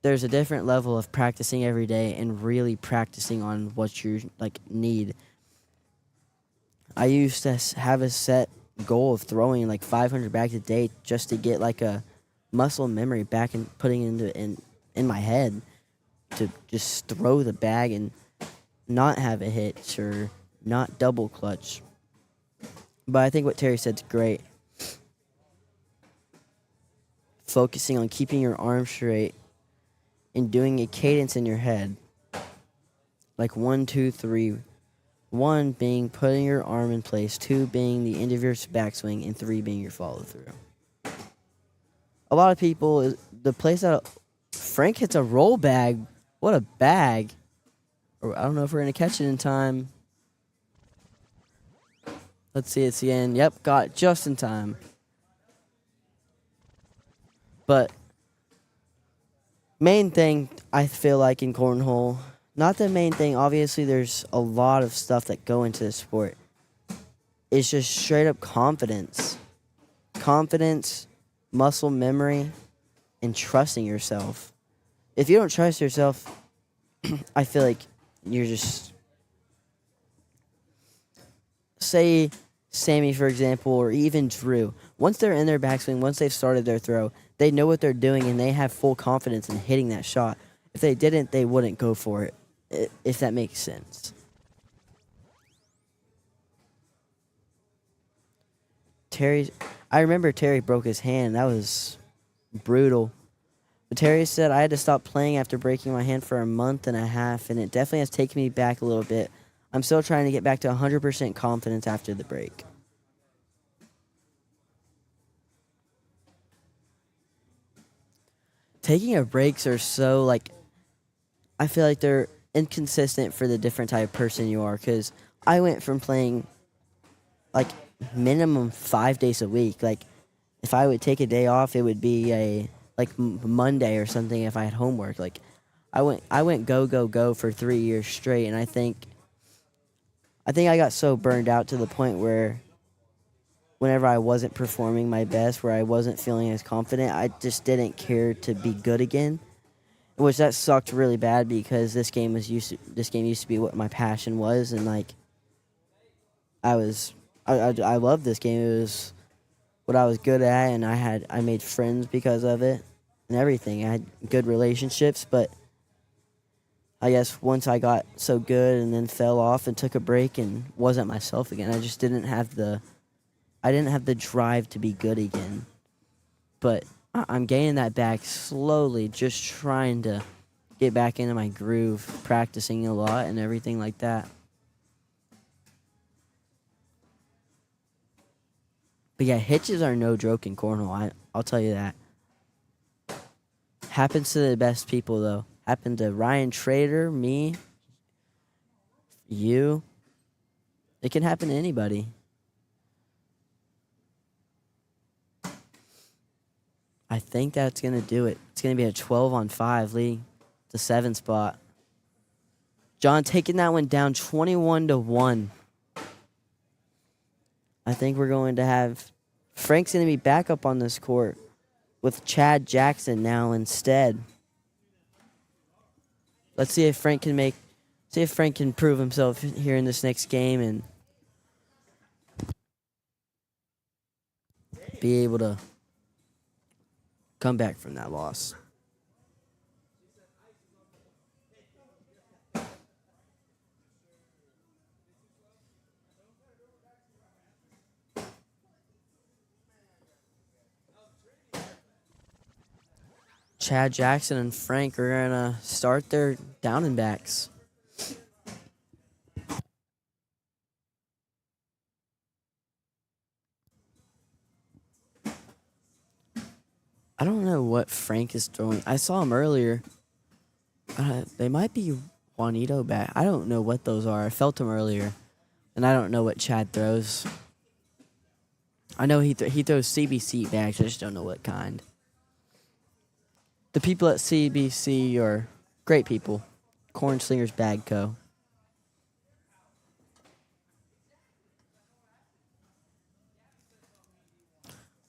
there's a different level of practicing every day and really practicing on what you need. I used to have a set goal of throwing like 500 bags a day just to get like a muscle memory back and putting it in my head to just throw the bag and not have a hitch or not double clutch. But I think what Terry said's great. Focusing on keeping your arm straight and doing a cadence in your head. Like 1, 2, 3. 1 being putting your arm in place, 2 being the end of your backswing, and 3 being your follow through. A lot of people, the place that Frank hits a roll bag. What a bag. Or I don't know if we're going to catch it in time. Let's see, it's the end. Yep, got it just in time. But main thing I feel like in cornhole, not the main thing, obviously there's a lot of stuff that go into the sport. It's just straight up confidence. Confidence, muscle memory, and trusting yourself. If you don't trust yourself, I feel like you're just... Say Sammy, for example, or even Drew. Once they're in their backswing, once they've started their throw, they know what they're doing and they have full confidence in hitting that shot. If they didn't, they wouldn't go for it, if that makes sense. I remember Terry broke his hand. That was brutal. But Terry said I had to stop playing after breaking my hand for a month and a half, and it definitely has taken me back a little bit. I'm still trying to get back to 100% confidence after the break. Taking a breaks are so, I feel like they're inconsistent for the different type of person you are, because I went from playing, minimum 5 days a week. If I would take a day off, it would be Monday or something if I had homework. I went go for 3 years straight, and I think I got so burned out to the point where whenever I wasn't performing my best, where I wasn't feeling as confident, I just didn't care to be good again. Which that sucked really bad because this game used to be what my passion was, and I loved this game. It was what I was good at, and I made friends because of it and everything. I had good relationships, but I guess once I got so good and then fell off and took a break and wasn't myself again, I just didn't have the drive to be good again. But I'm gaining that back slowly, just trying to get back into my groove, practicing a lot and everything like that. But yeah, hitches are no joke in cornhole. I'll tell you that. Happens to the best people, though. Happened to Ryan Trader, me, you. It can happen to anybody. I think that's going to do it. It's going to be a 12-on-5 leading the 7th spot. John taking that one down 21-1. I think we're going to have... Frank's going to be back up on this court with Chad Jackson now instead. Let's see if Frank can prove himself here in this next game and be able to come back from that loss. Chad Jackson and Frank are going to start their down and backs. I don't know what Frank is throwing. I saw him earlier. They might be Juanito back. I don't know what those are. I felt him earlier. And I don't know what Chad throws. I know he throws CBC bags. I just don't know what kind. The people at CBC are great people. Corn Slingers Bag Co.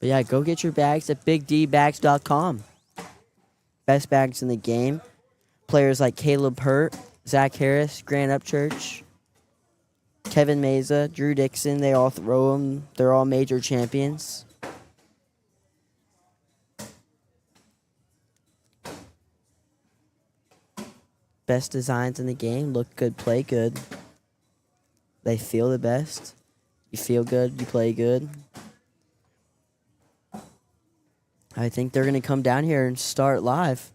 But yeah, go get your bags at BigDbags.com. Best bags in the game. Players like Caleb Hurt, Zach Harris, Grant Upchurch, Kevin Meza, Drew Dixon, they all throw them. They're all major champions. Best designs in the game. Look good, play good. They feel the best. You feel good, you play good. I think they're going to come down here and start live.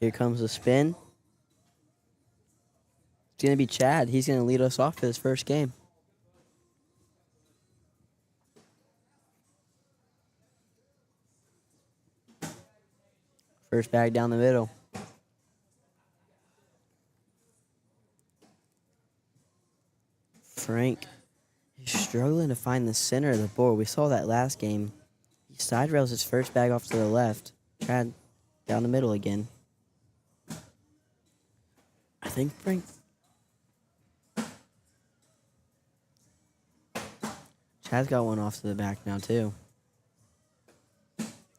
Here comes the spin. It's going to be Chad. He's going to lead us off for this first game. First bag down the middle. Frank, he's struggling to find the center of the board. We saw that last game. He side rails his first bag off to the left. Chad down the middle again. I think Frank... Chad's got one off to the back now, too.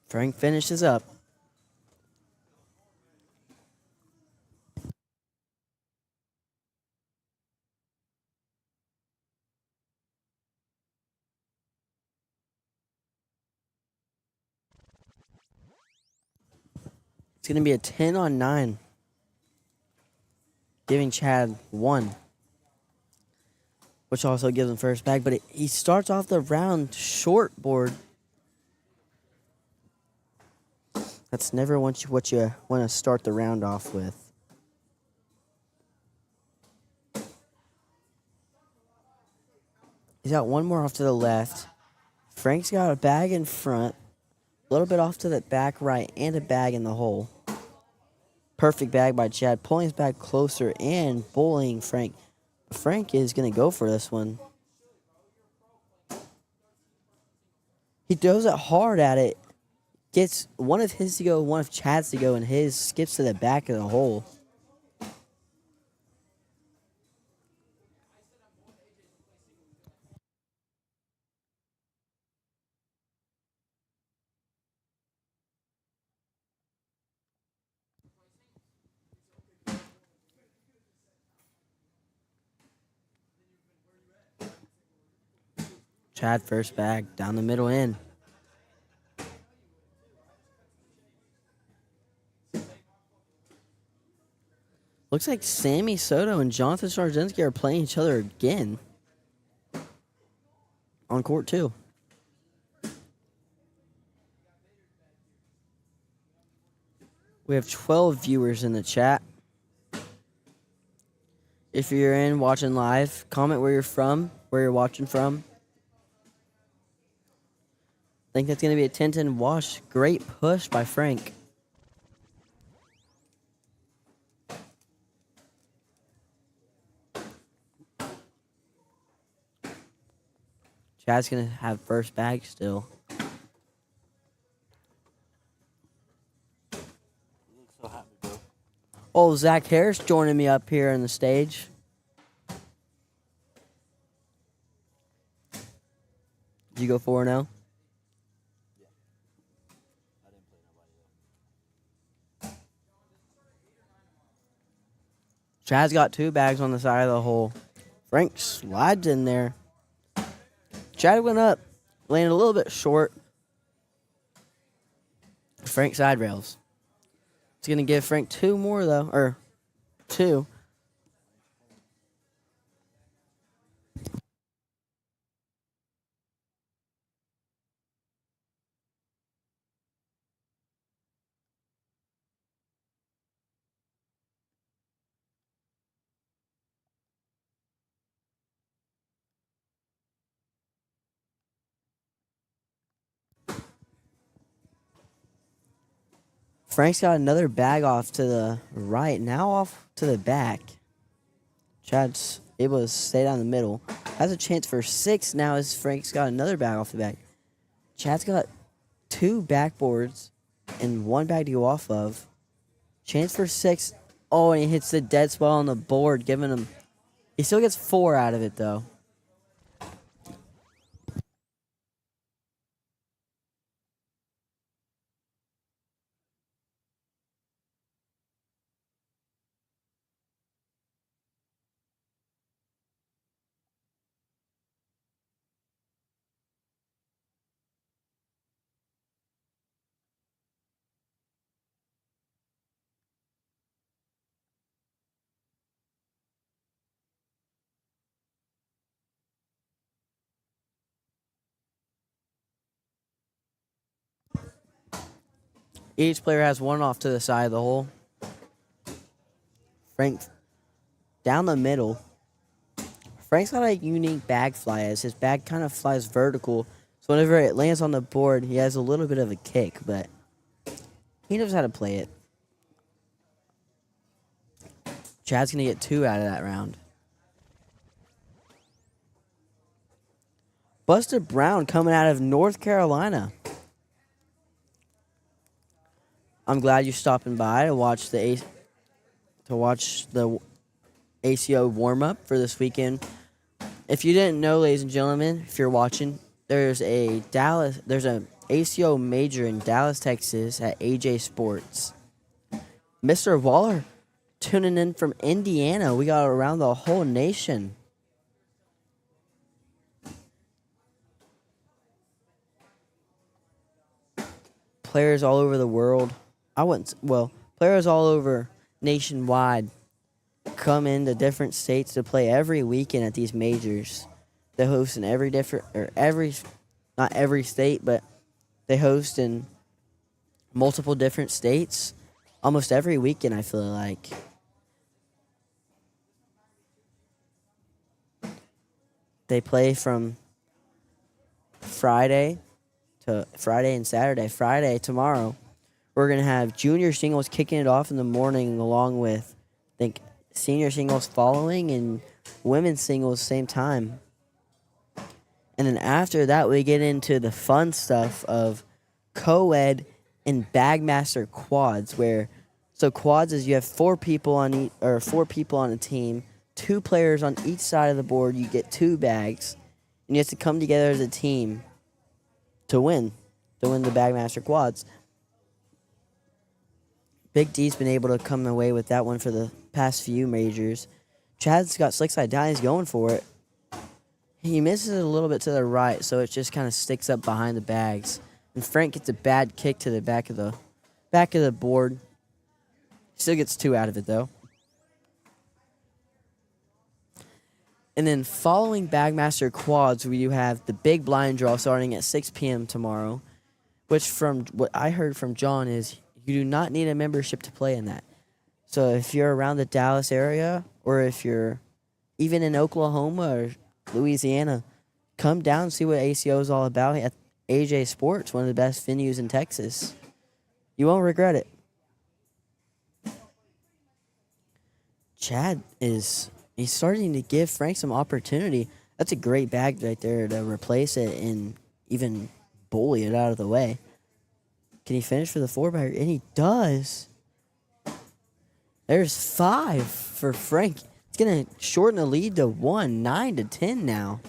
Frank finishes up. It's going to be a 10-on-9. Giving Chad 1. Which also gives him first bag. But he starts off the round short board. That's never what you want to start the round off with. He's got one more off to the left. Frank's got a bag in front. A little bit off to the back right and a bag in the hole. Perfect bag by Chad. Pulling his bag closer and bullying Frank. Frank is going to go for this one. He throws it hard at it. Gets one of his to go, one of Chad's to go, and his skips to the back of the hole. Chad first bag, down the middle in. Looks like Sammy Soto and Jonathan Starzinski are playing each other again. On court 2. We have 12 viewers in the chat. If you're in watching live, comment where you're from, where you're watching from. I think that's going to be a 10-10 wash. Great push by Frank. Chad's going to have first bag still. Oh, Zach Harris joining me up here on the stage. Did you go 4-0? Chad's got 2 bags on the side of the hole. Frank slides in there. Chad went up, landed a little bit short. Frank side rails. It's going to give Frank 2 more, though. Or 2. Frank's got another bag off to the right, now off to the back. Chad's able to stay down the middle. Has a chance for 6 now as Frank's got another bag off the back. Chad's got 2 backboards and one bag to go off of. Chance for 6. Oh, and he hits the dead spot on the board, giving him. He still gets 4 out of it, though. Each player has one off to the side of the hole. Frank down the middle. Frank's got a unique bag fly as his bag kind of flies vertical. So whenever it lands on the board, he has a little bit of a kick, but he knows how to play it. Chad's going to get 2 out of that round. Buster Brown coming out of North Carolina. I'm glad you're stopping by to watch the ACO warm up for this weekend. If you didn't know, ladies and gentlemen, if you're watching, there's a ACO major in Dallas, Texas at AJ Sports. Mr. Waller tuning in from Indiana. We got around the whole nation. Players all over the world. Players all over nationwide come into different states to play every weekend at these majors. They host in not every state, but they host in multiple different states almost every weekend, I feel like. They play from Friday and Saturday. Friday, tomorrow, we're going to have junior singles kicking it off in the morning along with, I think, senior singles following and women's singles same time. And then after that, we get into the fun stuff of co-ed and Bagmaster quads, quads is you have 4 people on a team, 2 players on each side of the board. You get 2 bags, and you have to come together as a team to win the Bagmaster quads. Big D's been able to come away with that one for the past few majors. Chad's got slick side down. He's going for it. He misses it a little bit to the right, so it just kind of sticks up behind the bags. And Frank gets a bad kick to the back of the board. Still gets 2 out of it, though. And then following Bagmaster quads, we have the big blind draw starting at 6 p.m. tomorrow, which from what I heard from John is you do not need a membership to play in that. So if you're around the Dallas area, or if you're even in Oklahoma or Louisiana, come down and see what ACO is all about at AJ Sports, one of the best venues in Texas. You won't regret it. He's starting to give Frank some opportunity. That's a great bag right there to replace it and even bully it out of the way. Can he finish for the 4-bagger? And he does. There's 5 for Frank. It's going to shorten the lead to 1, 9-10 now.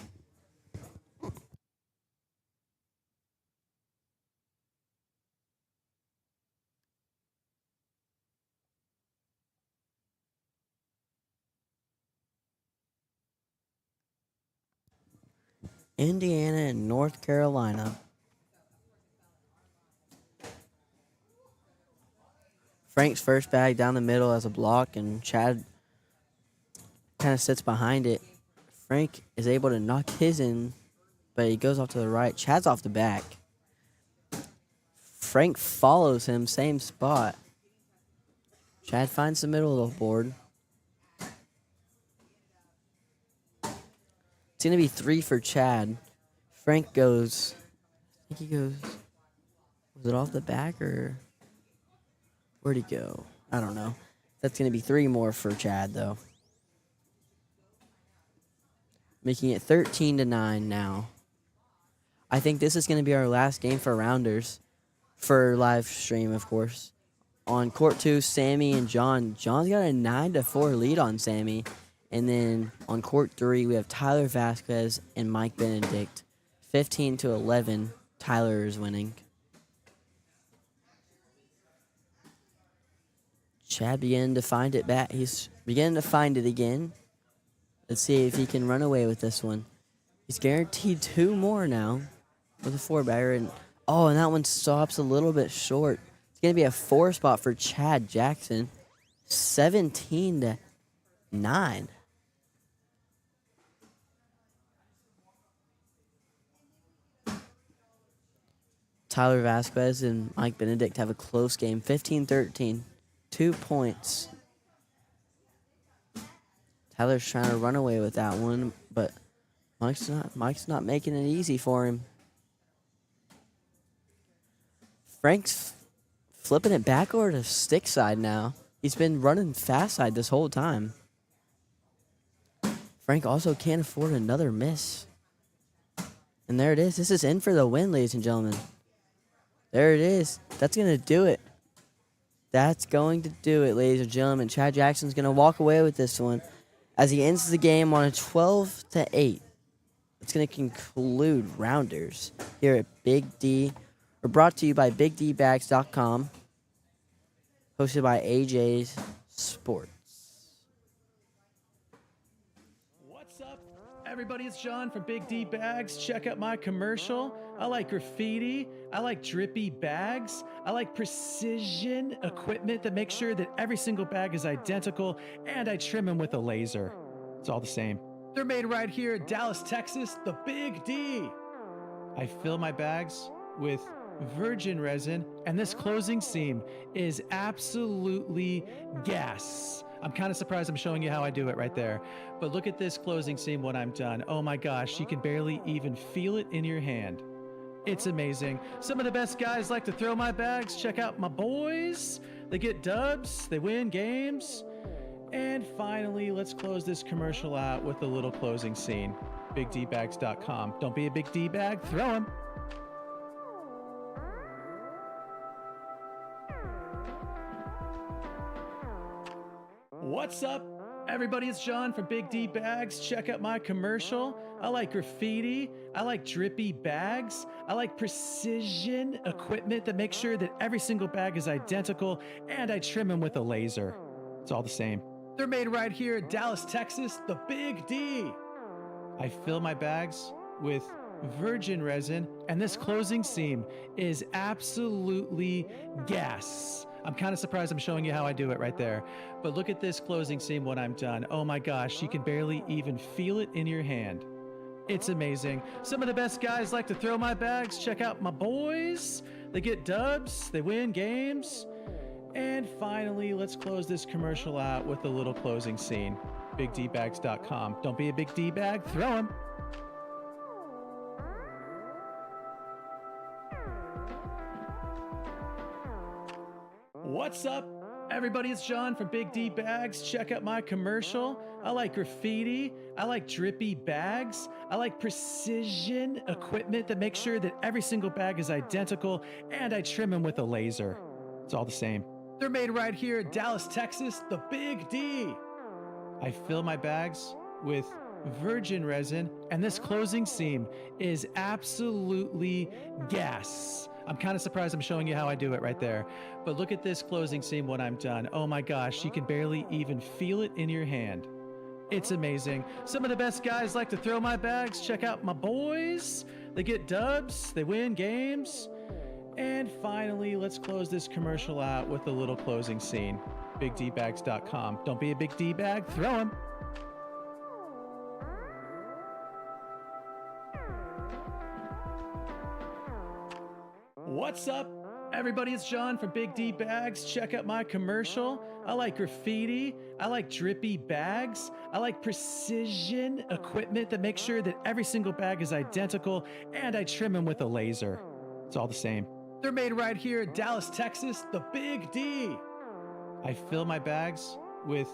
Indiana and North Carolina. Frank's first bag down the middle as a block, and Chad kind of sits behind it. Frank is able to knock his in, but he goes off to the right. Chad's off the back. Frank follows him, same spot. Chad finds the middle of the board. It's going to be 3 for Chad. Frank goes, I think he goes, was it off the back or where'd he go? I don't know. That's going to be 3 more for Chad, though. Making it 13-9 now. I think this is going to be our last game for Rounders. for live stream, of course. On court 2, Sammy and John. John's got a 9-4 lead on Sammy. And then on court 3, we have Tyler Vasquez and Mike Benedict. 15-11, Tyler is winning. Chad beginning to find it back. He's beginning to find it again. Let's see if he can run away with this one. He's guaranteed 2 more now with a 4-bagger. And that one stops a little bit short. It's going to be a 4 spot for Chad Jackson. 17-9. Tyler Vasquez and Mike Benedict have a close game. 15-13. 2 points. Tyler's trying to run away with that one, but Mike's not making it easy for him. Frank's flipping it back over to stick side now. He's been running fast side this whole time. Frank also can't afford another miss. And there it is. This is in for the win, ladies and gentlemen. There it is. That's going to do it. That's going to do it, ladies and gentlemen. Chad Jackson's going to walk away with this one as he ends the game on a 12-8. It's going to conclude Rounders here at Big D. We're brought to you by BigDBags.com, hosted by AJ's Sports. What's up, everybody? It's John from Big D Bags. Check out my commercial. I like graffiti. I like drippy bags. I like precision equipment that makes sure that every single bag is identical, and I trim them with a laser. It's all the same. They're made right here in Dallas, Texas, the Big D. I fill my bags with virgin resin, and this closing seam is absolutely gas. I'm kind of surprised I'm showing you how I do it right there. But look at this closing seam when I'm done. Oh my gosh, you can barely even feel it in your hand. It's amazing. Some of the best guys like to throw my bags. Check out my boys. They get dubs, they win games. And finally, let's close this commercial out with a little closing scene. BigDBags.com. Don't be a big D bag, throw them. What's up, everybody? It's John from Big D Bags. Check out my commercial. I like graffiti. I like drippy bags. I like precision equipment that makes sure that every single bag is identical, and I trim them with a laser. It's all the same. They're made right here in Dallas, Texas, the Big D. I fill my bags with virgin resin, and this closing seam is absolutely gas. I'm kind of surprised I'm showing you how I do it right there. But look at this closing seam when I'm done. Oh my gosh, you can barely even feel it in your hand. It's amazing. Some of the best guys like to throw my bags. Check out my boys. They get dubs, they win games. And finally, let's close this commercial out with a little closing scene. BigDBags.com. Don't be a big D bag, throw them. What's up, everybody? It's John from Big D Bags. Check out my commercial. I like graffiti. I like drippy bags. I like precision equipment that makes sure that every single bag is identical, and I trim them with a laser. It's all the same. They're made right here in Dallas, Texas, the Big D. I fill my bags with virgin resin, and this closing seam is absolutely gas. I'm kind of surprised I'm showing you how I do it right there. But look at this closing seam when I'm done. Oh my gosh, you can barely even feel it in your hand. It's amazing. Some of the best guys like to throw my bags. Check out my boys. They get dubs, they win games. And finally, let's close this commercial out with a little closing scene. BigDBags.com. Don't be a big D bag, throw them. What's up, everybody? It's John from Big D Bags. Check out my commercial. I like graffiti. I like drippy bags. I like precision equipment that makes sure that every single bag is identical, and I trim them with a laser. It's all the same. They're made right here in Dallas, Texas, the Big D. I fill my bags with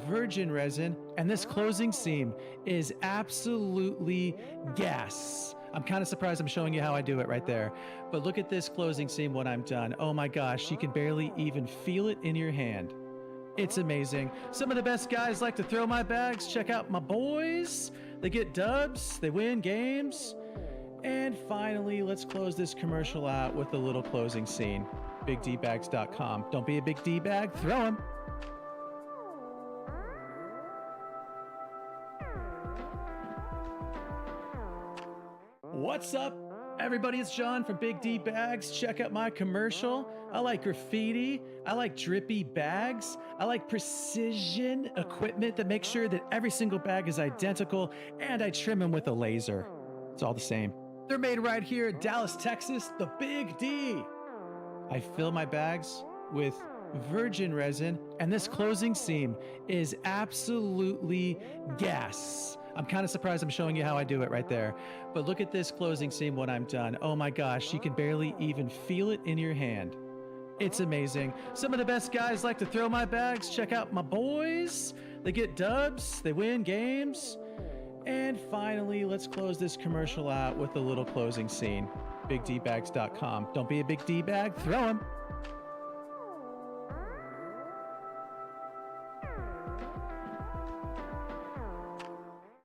virgin resin, and this closing seam is absolutely gas. I'm kind of surprised I'm showing you how I do it right there. But look at this closing seam when I'm done. Oh my gosh, you can barely even feel it in your hand. It's amazing. Some of the best guys like to throw my bags. Check out my boys. They get dubs, they win games. And finally, let's close this commercial out with a little closing scene. BigDbags.com. Don't be a big D bag, throw 'em. What's up, everybody? It's John from Big D Bags. Check out my commercial. I like graffiti. I like drippy bags. I like precision equipment that makes sure that every single bag is identical, and I trim them with a laser. It's all the same. They're made right here in Dallas, Texas, the Big D. I fill my bags with virgin resin, and this closing seam is absolutely gas. I'm kind of surprised I'm showing you how I do it right there. But look at this closing seam when I'm done. Oh my gosh, you can barely even feel it in your hand. It's amazing. Some of the best guys like to throw my bags. Check out my boys. They get dubs, they win games. And finally, let's close this commercial out with a little closing scene. BigDbags.com. Don't be a big D bag, throw 'em.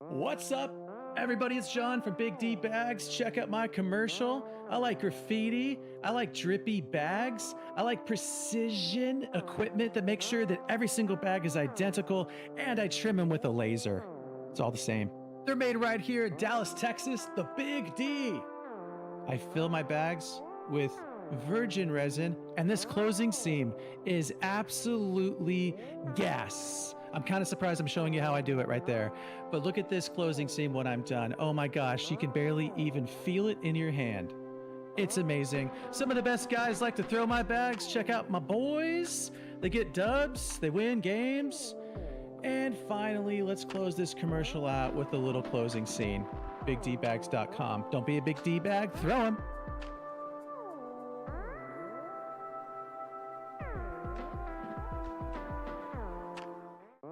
What's up, everybody? It's John from Big D Bags. Check out my commercial. I like graffiti. I like drippy bags. I like precision equipment that makes sure that every single bag is identical, and I trim them with a laser. It's all the same. They're made right here in Dallas, Texas, the Big D. I fill my bags with virgin resin, and this closing seam is absolutely gas. I'm kind of surprised I'm showing you how I do it right there. But look at this closing seam when I'm done. Oh my gosh, you can barely even feel it in your hand. It's amazing. Some of the best guys like to throw my bags. Check out my boys. They get dubs, they win games. And finally, let's close this commercial out with a little closing scene. BigDbags.com. Don't be a big D bag, throw 'em.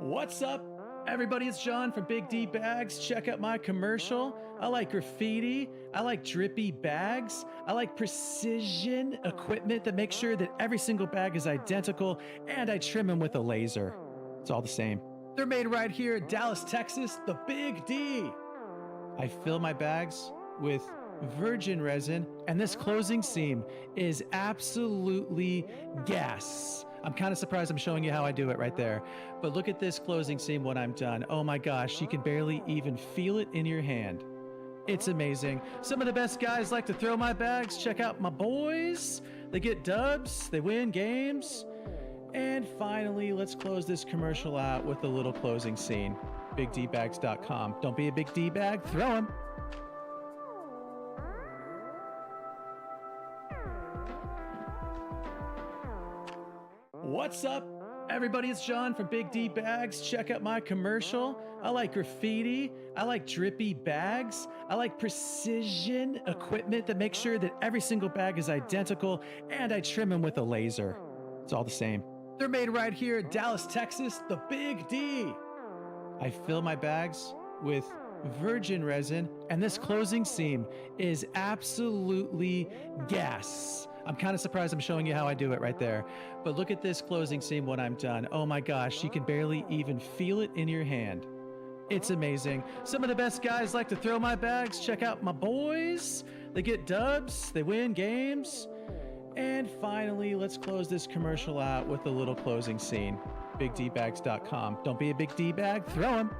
What's up, everybody? It's John from Big D Bags. Check out my commercial. I like graffiti. I like drippy bags. I like precision equipment that makes sure that every single bag is identical, and I trim them with a laser. It's all the same. They're made right here in Dallas, Texas, the Big D. I fill my bags with virgin resin, and this closing seam is absolutely gas. I'm kind of surprised I'm showing you how I do it right there. But look at this closing seam when I'm done. Oh my gosh, you can barely even feel it in your hand. It's amazing. Some of the best guys like to throw my bags. Check out my boys. They get dubs, they win games. And finally, let's close this commercial out with a little closing scene. BigDbags.com. Don't be a big D bag, throw 'em. What's up, everybody? It's John from Big D Bags. Check out my commercial. I like graffiti. I like drippy bags. I like precision equipment that makes sure that every single bag is identical, and I trim them with a laser. It's all the same. They're made right here in Dallas, Texas, the Big D. I fill my bags with virgin resin, and this closing seam is absolutely gas. I'm kind of surprised I'm showing you how I do it right there. But look at this closing seam when I'm done. Oh my gosh, you can barely even feel it in your hand. It's amazing. Some of the best guys like to throw my bags. Check out my boys. They get dubs, they win games. And finally, let's close this commercial out with a little closing scene. BigDbags.com. Don't be a big D bag, throw 'em.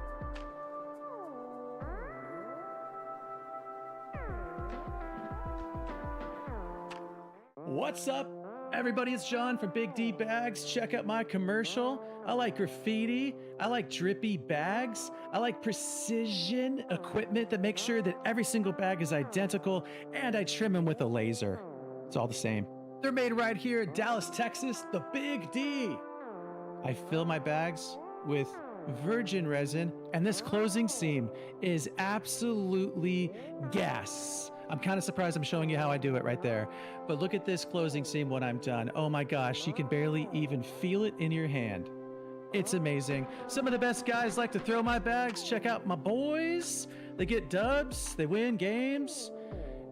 What's up, everybody? It's John from Big D Bags. Check out my commercial. I like graffiti. I like drippy bags. I like precision equipment that makes sure that every single bag is identical, and I trim them with a laser. It's all the same. They're made right here in Dallas, Texas, the Big D. I fill my bags with virgin resin, and this closing seam is absolutely gas. I'm kind of surprised I'm showing you how I do it right there. But look at this closing seam when I'm done. Oh my gosh, you can barely even feel it in your hand. It's amazing. Some of the best guys like to throw my bags. Check out my boys. They get dubs, they win games.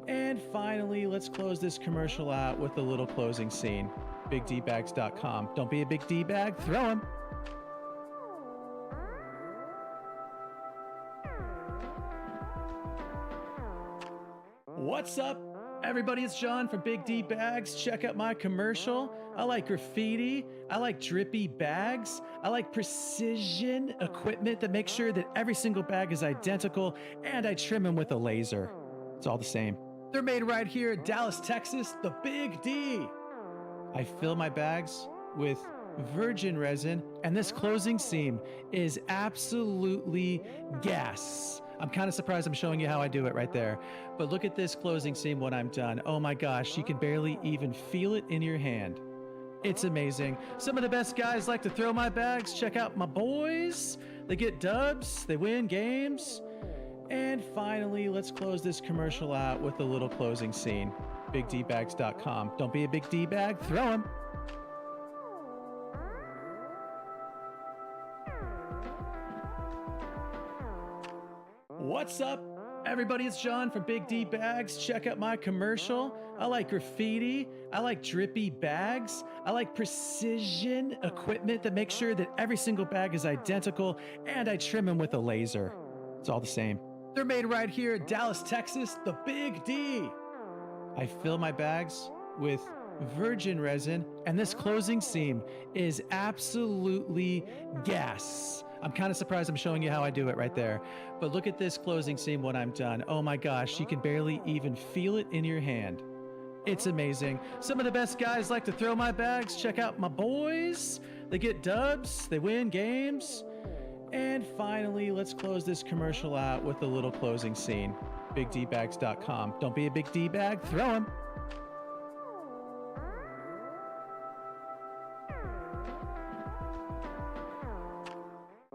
And finally, let's close this commercial out with a little closing scene. BigDbags.com. Don't be a big D bag, throw 'em. What's up, everybody? It's John from Big D Bags. Check out my commercial. I like graffiti. I like drippy bags. I like precision equipment that makes sure that every single bag is identical, and I trim them with a laser. It's all the same. They're made right here in Dallas, Texas, the Big D. I fill my bags with virgin resin, and this closing seam is absolutely gas. I'm kind of surprised I'm showing you how I do it right there. But look at this closing seam when I'm done. Oh my gosh, you can barely even feel it in your hand. It's amazing. Some of the best guys like to throw my bags. Check out my boys. They get dubs, they win games. And finally, let's close this commercial out with a little closing scene. BigDbags.com. Don't be a big D bag, throw 'em. What's up, everybody? It's John from Big D Bags. Check out my commercial. I like graffiti. I like drippy bags. I like precision equipment that makes sure that every single bag is identical, and I trim them with a laser. It's all the same. They're made right here in Dallas, Texas, the Big D. I fill my bags with virgin resin, and this closing seam is absolutely gas. I'm kind of surprised I'm showing you how I do it right there. But look at this closing seam when I'm done. Oh my gosh, you can barely even feel it in your hand. It's amazing. Some of the best guys like to throw my bags. Check out my boys. They get dubs, they win games. And finally, let's close this commercial out with a little closing scene. BigDbags.com. Don't be a big D bag, throw 'em.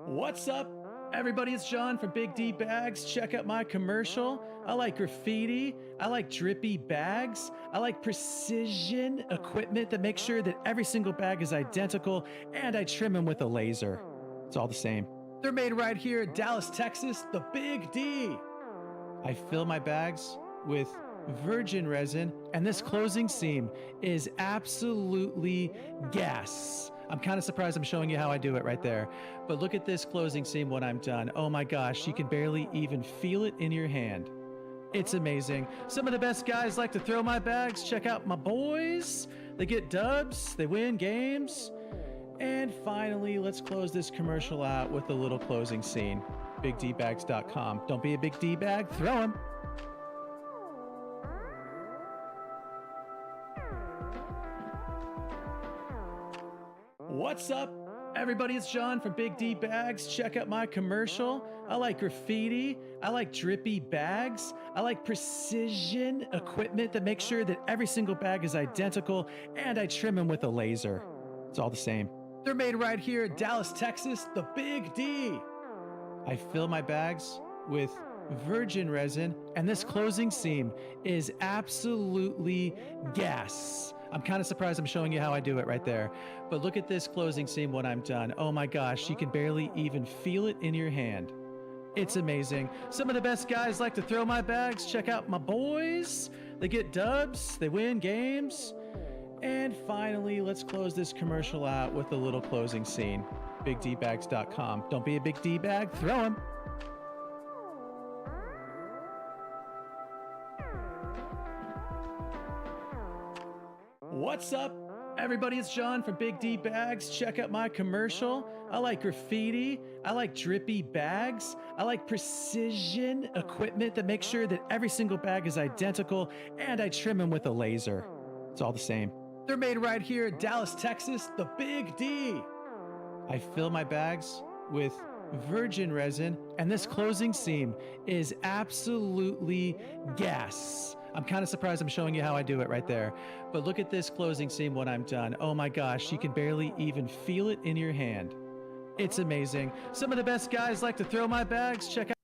What's up, everybody? It's John from Big D Bags. Check out my commercial. I like graffiti. I like drippy bags. I like precision equipment that makes sure that every single bag is identical, and I trim them with a laser. It's all the same. They're made right here in Dallas, Texas, the Big D. I fill my bags with virgin resin, and this closing seam is absolutely gas. I'm kind of surprised I'm showing you how I do it right there. But look at this closing seam when I'm done. Oh my gosh, you can barely even feel it in your hand. It's amazing. Some of the best guys like to throw my bags. Check out my boys. They get dubs, they win games. And finally, let's close this commercial out with a little closing scene. BigDbags.com. Don't be a big D bag, throw 'em. What's up, everybody? It's John from Big D Bags. Check out my commercial. I like graffiti. I like drippy bags. I like precision equipment that makes sure that every single bag is identical, and I trim them with a laser. It's all the same. They're made right here in Dallas, Texas, the Big D. I fill my bags with virgin resin, and this closing seam is absolutely gas. I'm kind of surprised I'm showing you how I do it right there. But look at this closing seam when I'm done. Oh my gosh, you can barely even feel it in your hand. It's amazing. Some of the best guys like to throw my bags. Check out my boys. They get dubs, they win games. And finally, let's close this commercial out with a little closing scene. BigDbags.com. Don't be a big D bag, throw 'em. What's up, everybody? It's John from Big D Bags. Check out my commercial. I like graffiti. I like drippy bags. I like precision equipment that makes sure that every single bag is identical, and I trim them with a laser. It's all the same. They're made right here in Dallas, Texas, the Big D. I fill my bags with virgin resin, and this closing seam is absolutely gas. I'm kind of surprised I'm showing you how I do it right there. But look at this closing seam when I'm done. Oh my gosh, you can barely even feel it in your hand. It's amazing. Some of the best guys like to throw my bags. Check out.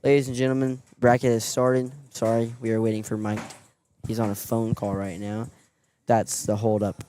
Ladies and gentlemen, bracket has started. Sorry, we are waiting for Mike. He's on a phone call right now. That's the holdup.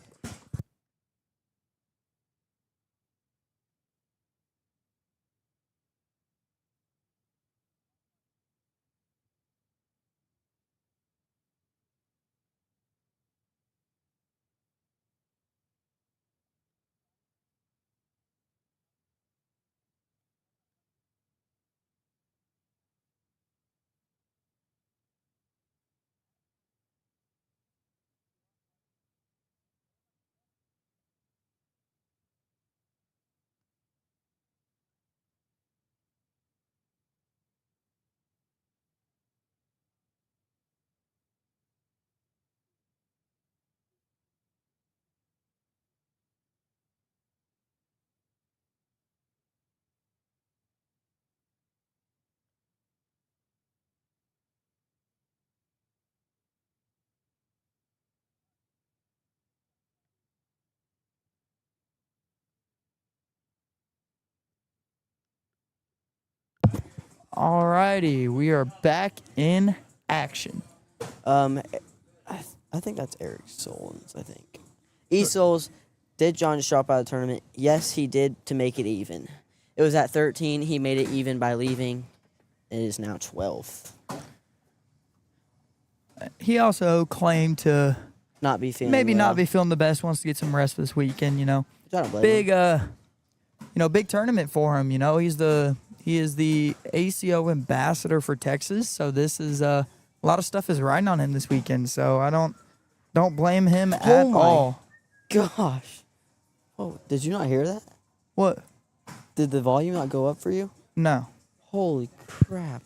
Alrighty, we are back in action. I think that's Eric Solons, I think. E-Souls, did John just drop out of the tournament? Yes, he did, to make it even. It was at 13. He made it even by leaving. It is now 12. He also claimed to Not be feeling maybe well. not be feeling the best, wants to get some rest this weekend, you know. I don't blame Big him. big tournament for him, you know. He is the ACO ambassador for Texas, so this is a lot of stuff is riding on him this weekend, so I don't blame him at my all. Gosh. Oh, did you not hear that? What? Did the volume not go up for you? No. Holy crap.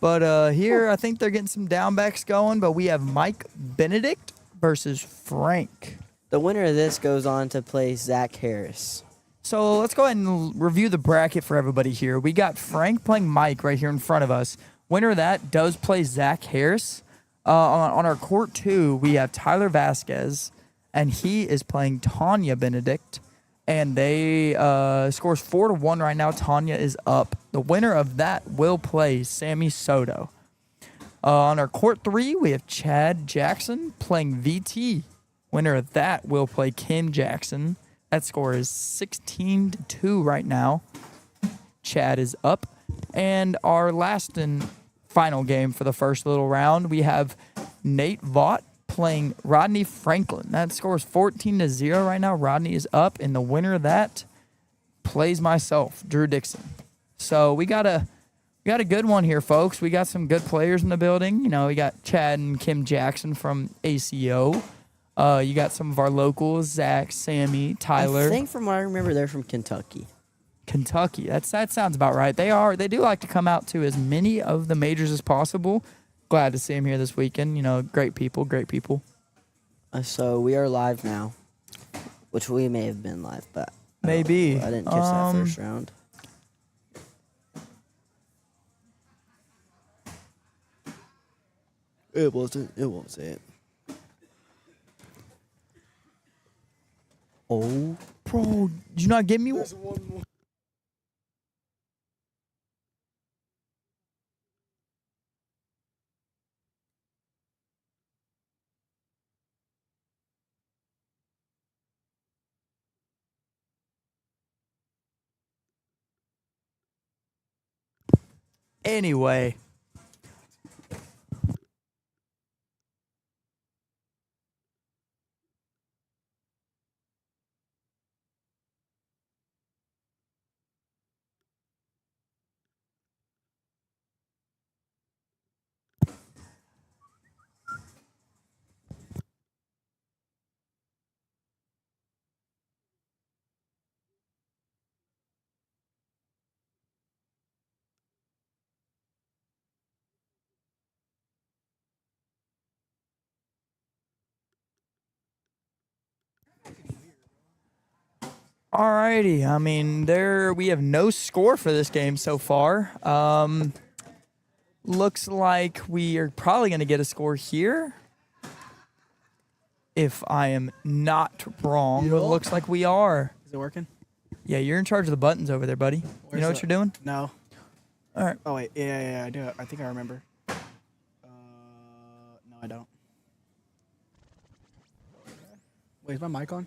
But here, I think they're getting some downbacks going, but we have Mike Benedict versus Frank. The winner of this goes on to play Zach Harris. So let's go ahead and review the bracket for everybody here. We got Frank playing Mike right here in front of us. Winner of that does play Zach Harris. On our court 2, we have Tyler Vasquez, and he is playing Tanya Benedict. And they scores 4-1 right now. Tanya is up. The winner of that will play Sammy Soto. On our court 3, we have Chad Jackson playing VT. Winner of that will play Kim Jackson. That score is 16-2 right now. Chad is up. And our last and final game for the first little round, we have Nate Vaught playing Rodney Franklin. That scores 14-0 right now. Rodney is up, and the winner of that plays myself, Drew Dixon. So we got a good one here, folks. We got some good players in the building. You know, we got Chad and Kim Jackson from ACO. You got some of our locals, Zach, Sammy, Tyler. I think from what I remember, they're from Kentucky. Kentucky. That sounds about right. They do like to come out to as many of the majors as possible. Glad to see him here this weekend. You know, great people. So we are live now, which we may have been live, but Maybe. I didn't catch that first round. It wasn't. It won't say it. Oh, bro, did you not give me one? Anyway. Alrighty. I mean, we have no score for this game so far. Looks like we are probably going to get a score here. If I am not wrong, it looks like we are. Is it working? Yeah, you're in charge of the buttons over there, buddy. You Where's know what the- you're doing? No. All right. Oh wait, yeah, I do. I think I remember. No, I don't. Wait, is my mic on?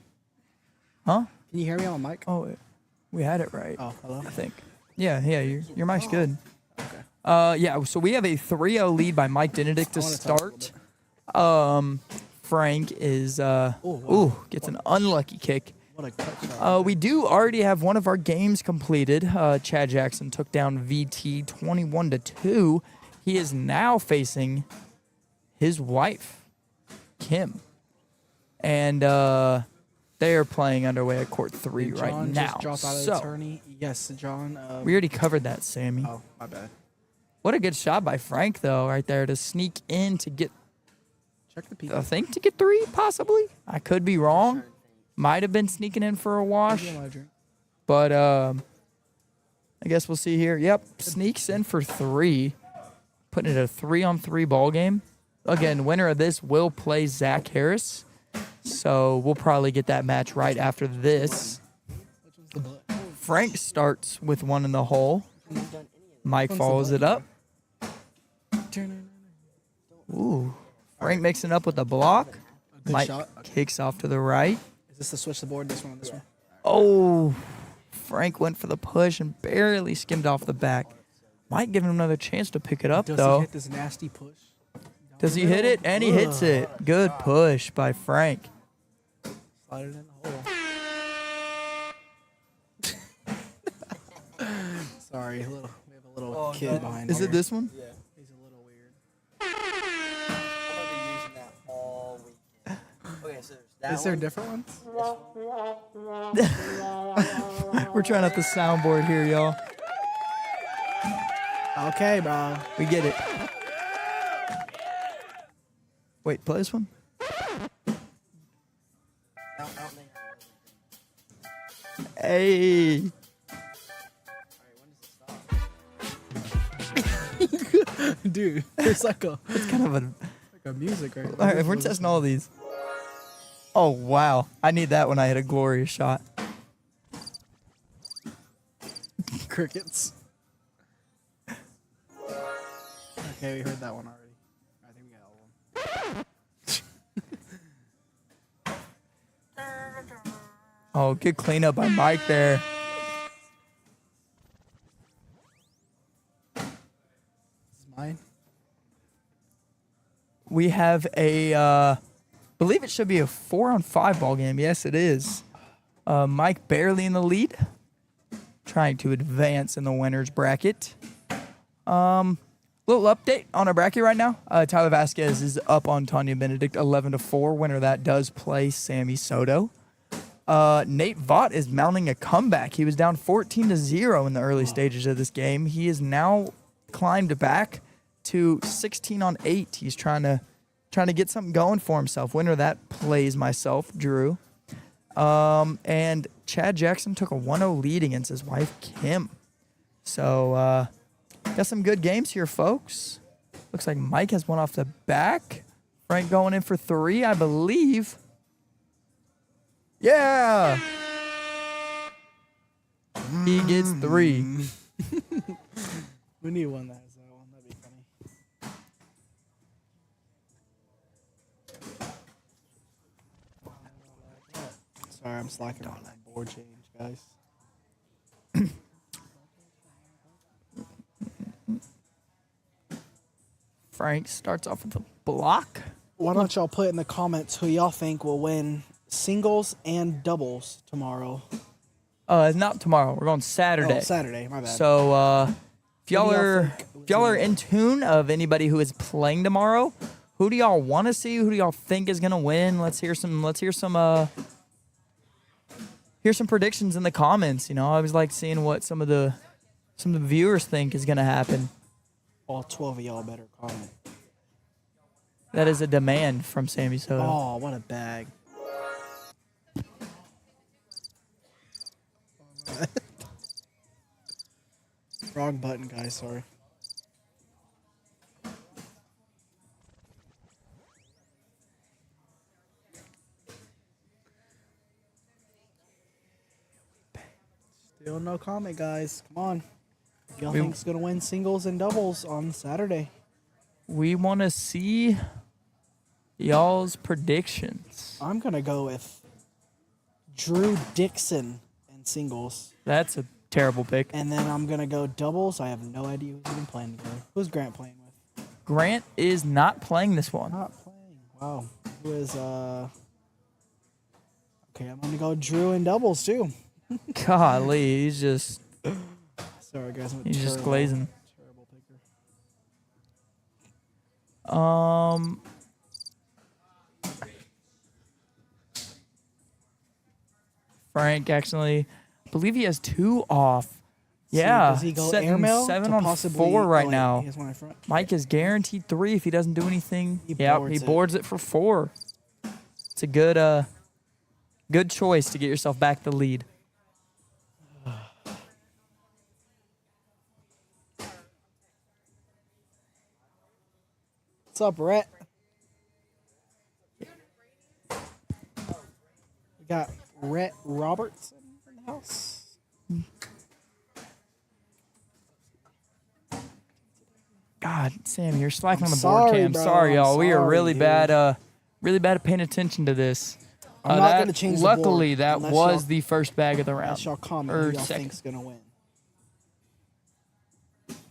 Huh? Can you hear me on my mic? Oh, we had it right. Oh, hello. I think. Yeah, your mic's good. Okay. Yeah, so we have a 3-0 lead by Mike Denedict to I wanna talk a little start. Frank is wow. gets an unlucky kick. What a cut shot. We do already have one of our games completed. Chad Jackson took down VT 21-2. He is now facing his wife, Kim. And they are playing underway at court 3 Did right John now. just drop out of the So, attorney? Yes, John. we already covered that, Sammy. Oh, my bad. What a good shot by Frank, though, right there to sneak in to get, Check the people. I think, to get 3, possibly. I could be wrong. Might have been sneaking in for a wash. Give me my drink. But I guess we'll see here. Yep, sneaks in for 3, putting it a 3-on-3 ball game. Again, winner of this will play Zach Harris. So we'll probably get that match right after this. Frank starts with 1 in the hole. Mike follows it up. Ooh. Frank mixing up with the block. Good Mike shot. kicks off to the right. Is this the switch the board? This one or this one? Oh, Frank went for the push and barely skimmed off the back. Might give him another chance to pick it up, Does though. he hit this nasty push? Does he hit it? And he hits it. Good push by Frank. Slide it in the hole. Sorry, we have a little kid behind Is here. it this one? Yeah. He's a little weird. I'm gonna be using that all weekend. Okay, so there's that Is there one. different ones? We're trying out the soundboard here, y'all. Okay, bro. We get it. Wait, play this one? Hey. Dude, it's like a It's kind of a... like a music right All right, we're testing all these. Oh, wow. I need that when I hit a glorious shot. crickets. Okay, we heard that one already. I think we got all of them. Oh, good cleanup by Mike there. This is mine. We have a, believe it should be a 4-on-5 ball game. Yes, it is. Mike barely in the lead, trying to advance in the winners bracket. Little update on our bracket right now. Tyler Vasquez is up on Tanya Benedict, 11-4. Winner that does play Sammy Soto. Nate Vaught is mounting a comeback. He was down 14-0 in the early stages of this game. He is now climbed back to 16-8. He's trying to get something going for himself. Winner that plays myself, Drew. And Chad Jackson took a 1-0 lead against his wife, Kim. So, got some good games here, folks. Looks like Mike has one off the back. Frank going in for 3, I believe. Yeah! He gets 3. We need one that has that one. That'd be funny. Sorry, I'm slacking on that board change, guys. Frank starts off with a block. Why don't y'all put in the comments who y'all think will win singles and doubles tomorrow? It's not tomorrow. We're going Saturday. Oh, Saturday. My bad. So, if y'all Who do y'all are think if y'all are in tune of anybody who is playing tomorrow, who do y'all want to see? Who do y'all think is gonna win? Let's hear some predictions in the comments. You know, I always like seeing what some of the viewers think is gonna happen. all 12 of y'all better comment. That is a demand from Sammy Soto. Oh, what a bag. Wrong button, guys. Sorry. Still no comment, guys. Come on. Y'all We- think's gonna win singles and doubles on Saturday? We want to see y'all's predictions. I'm gonna go with Drew Dixon in singles, That's a terrible pick. and then I'm gonna go doubles. I have no idea who's even playing together. Who's Grant playing with? Grant is not playing this one. Not playing. Wow. Who is Okay, I'm gonna go Drew in doubles too. Golly, he's just Sorry, guys. I'm a he's just terrible- glazing. Terrible picker. Frank actually, I believe he has 2 off. See, Yeah, does he go setting airmail 7 to on possibly- 4 right oh, wait, now. he has one in front. Mike is guaranteed 3 if he doesn't do anything. He Yep, boards he it. boards it for 4. It's a good choice to get yourself back the lead. What's up, Rhett? We got Rhett Robertson in the house. God, Sam, you're slacking on the sorry, board cam. bro. Sorry, I'm y'all. We are sorry, really dude. bad. Really bad at paying attention to this. I'm not that- gonna change the board Luckily, that unless was y'all- the first bag of the round. Unless y'all comment Or who y'all second. think's gonna win.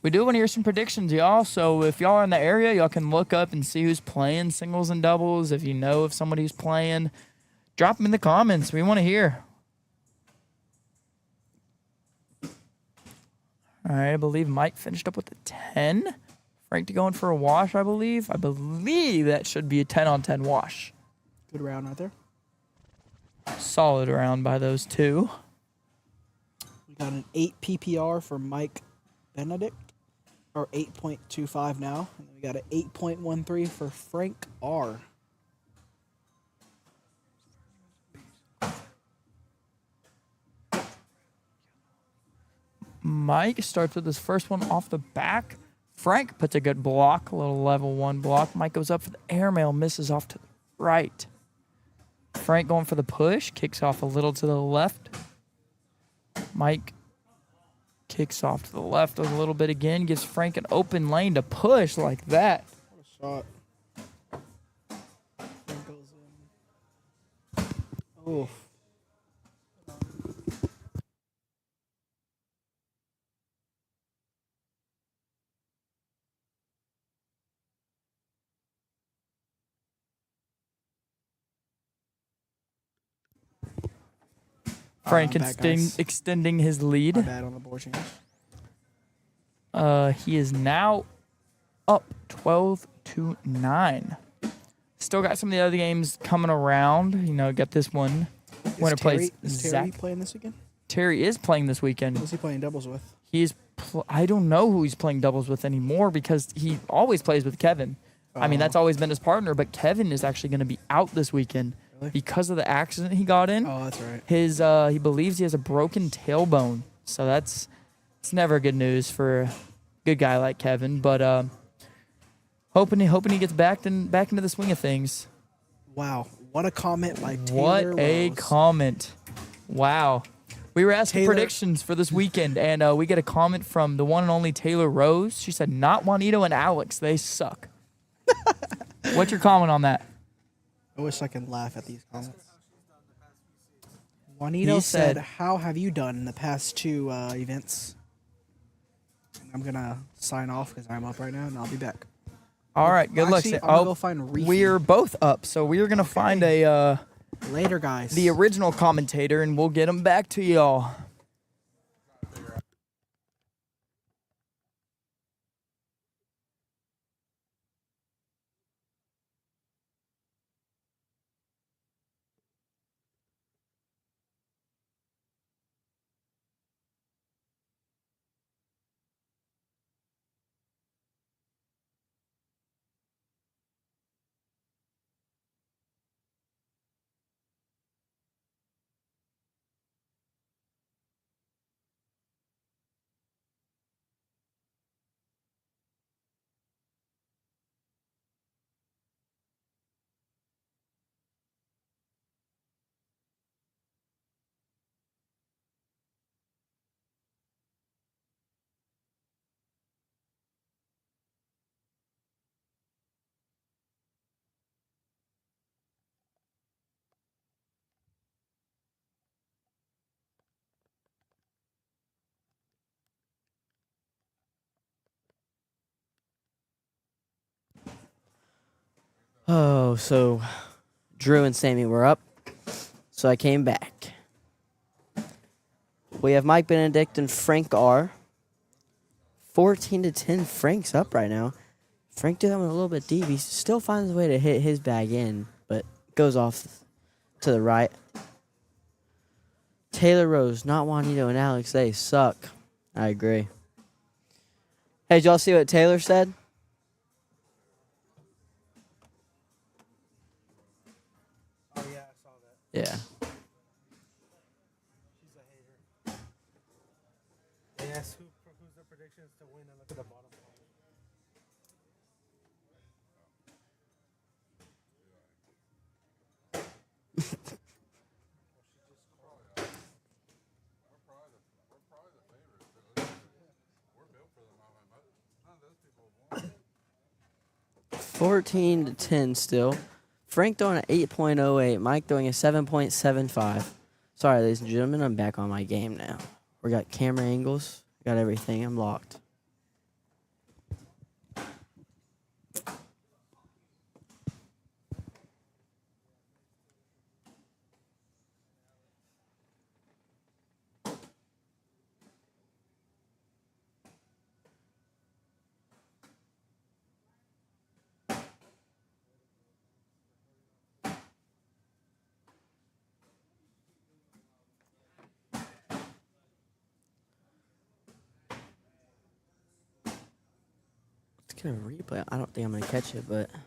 We do want to hear some predictions, y'all. So if y'all are in the area, y'all can look up and see who's playing singles and doubles. If you know of somebody who's playing, drop them in the comments. We want to hear. All right, I believe Mike finished up with a 10. Frank to going for a wash, I believe. I believe that should be a 10 on 10 wash. Good round right there. Solid round by those two. We got an 8 PPR for Mike Benedict, or 8.25 now. And then we got an 8.13 for Frank R. Mike starts with his first one off the back. Frank puts a good block, a little level 1 block. Mike goes up for the airmail, misses off to the right. Frank going for the push, kicks off a little to the left. Mike kicks off to the left a little bit again, gives Frank an open lane to push like that. What a shot. Frank goes in. Oof. Frank I'm back, guys. extending his lead. My bad on the board change. He is now up 12-9. Still got some of the other games coming around. You know, got this one. Winner plays Is Terry Zach. playing this weekend? Terry is playing this weekend. Who's he playing doubles with? I don't know who he's playing doubles with anymore because he always plays with Kevin. I mean, Oh. that's always been his partner, but Kevin is actually going to be out this weekend Really? because of the accident he got in. Oh, that's right. His he believes he has a broken tailbone, so it's never good news for a good guy like Kevin. But hoping he gets back into the swing of things. Wow. What a comment by Taylor What a Rose. comment! Wow. We were asking Taylor- predictions for this weekend, and we get a comment from the one and only Taylor Rose. She said, "Not Juanito and Alex. They suck." What's your comment on that? I wish I could laugh at these comments. Juanito He said, said- "How have you done in the past 2 events?" I'm gonna sign off because I'm up right now, and I'll be back. All right, good luck. Actually, Sam. I'm gonna go find Reefy. We're both up, so we're gonna find a Later, guys. the original commentator, and we'll get him back to y'all. Oh, so Drew and Sammy were up. So I came back. We have Mike Benedict and Frank R. 14-10. Frank's up right now. Frank did that one a little bit deep. He still finds a way to hit his bag in, but goes off to the right. Taylor Rose, not Juanito and Alex, they suck. I agree. Hey, did y'all see what Taylor said? Oh yeah, I saw that. Yeah. She's a hater. They asked who's the predictions to win and look at the bottom. We're 14-10 still. Frank throwing an 8.08. Mike throwing a 7.75. Sorry, ladies and gentlemen, I'm back on my game now. We got camera angles, got everything. I'm locked. Let's get a replay. I don't think I'm going to catch it, but that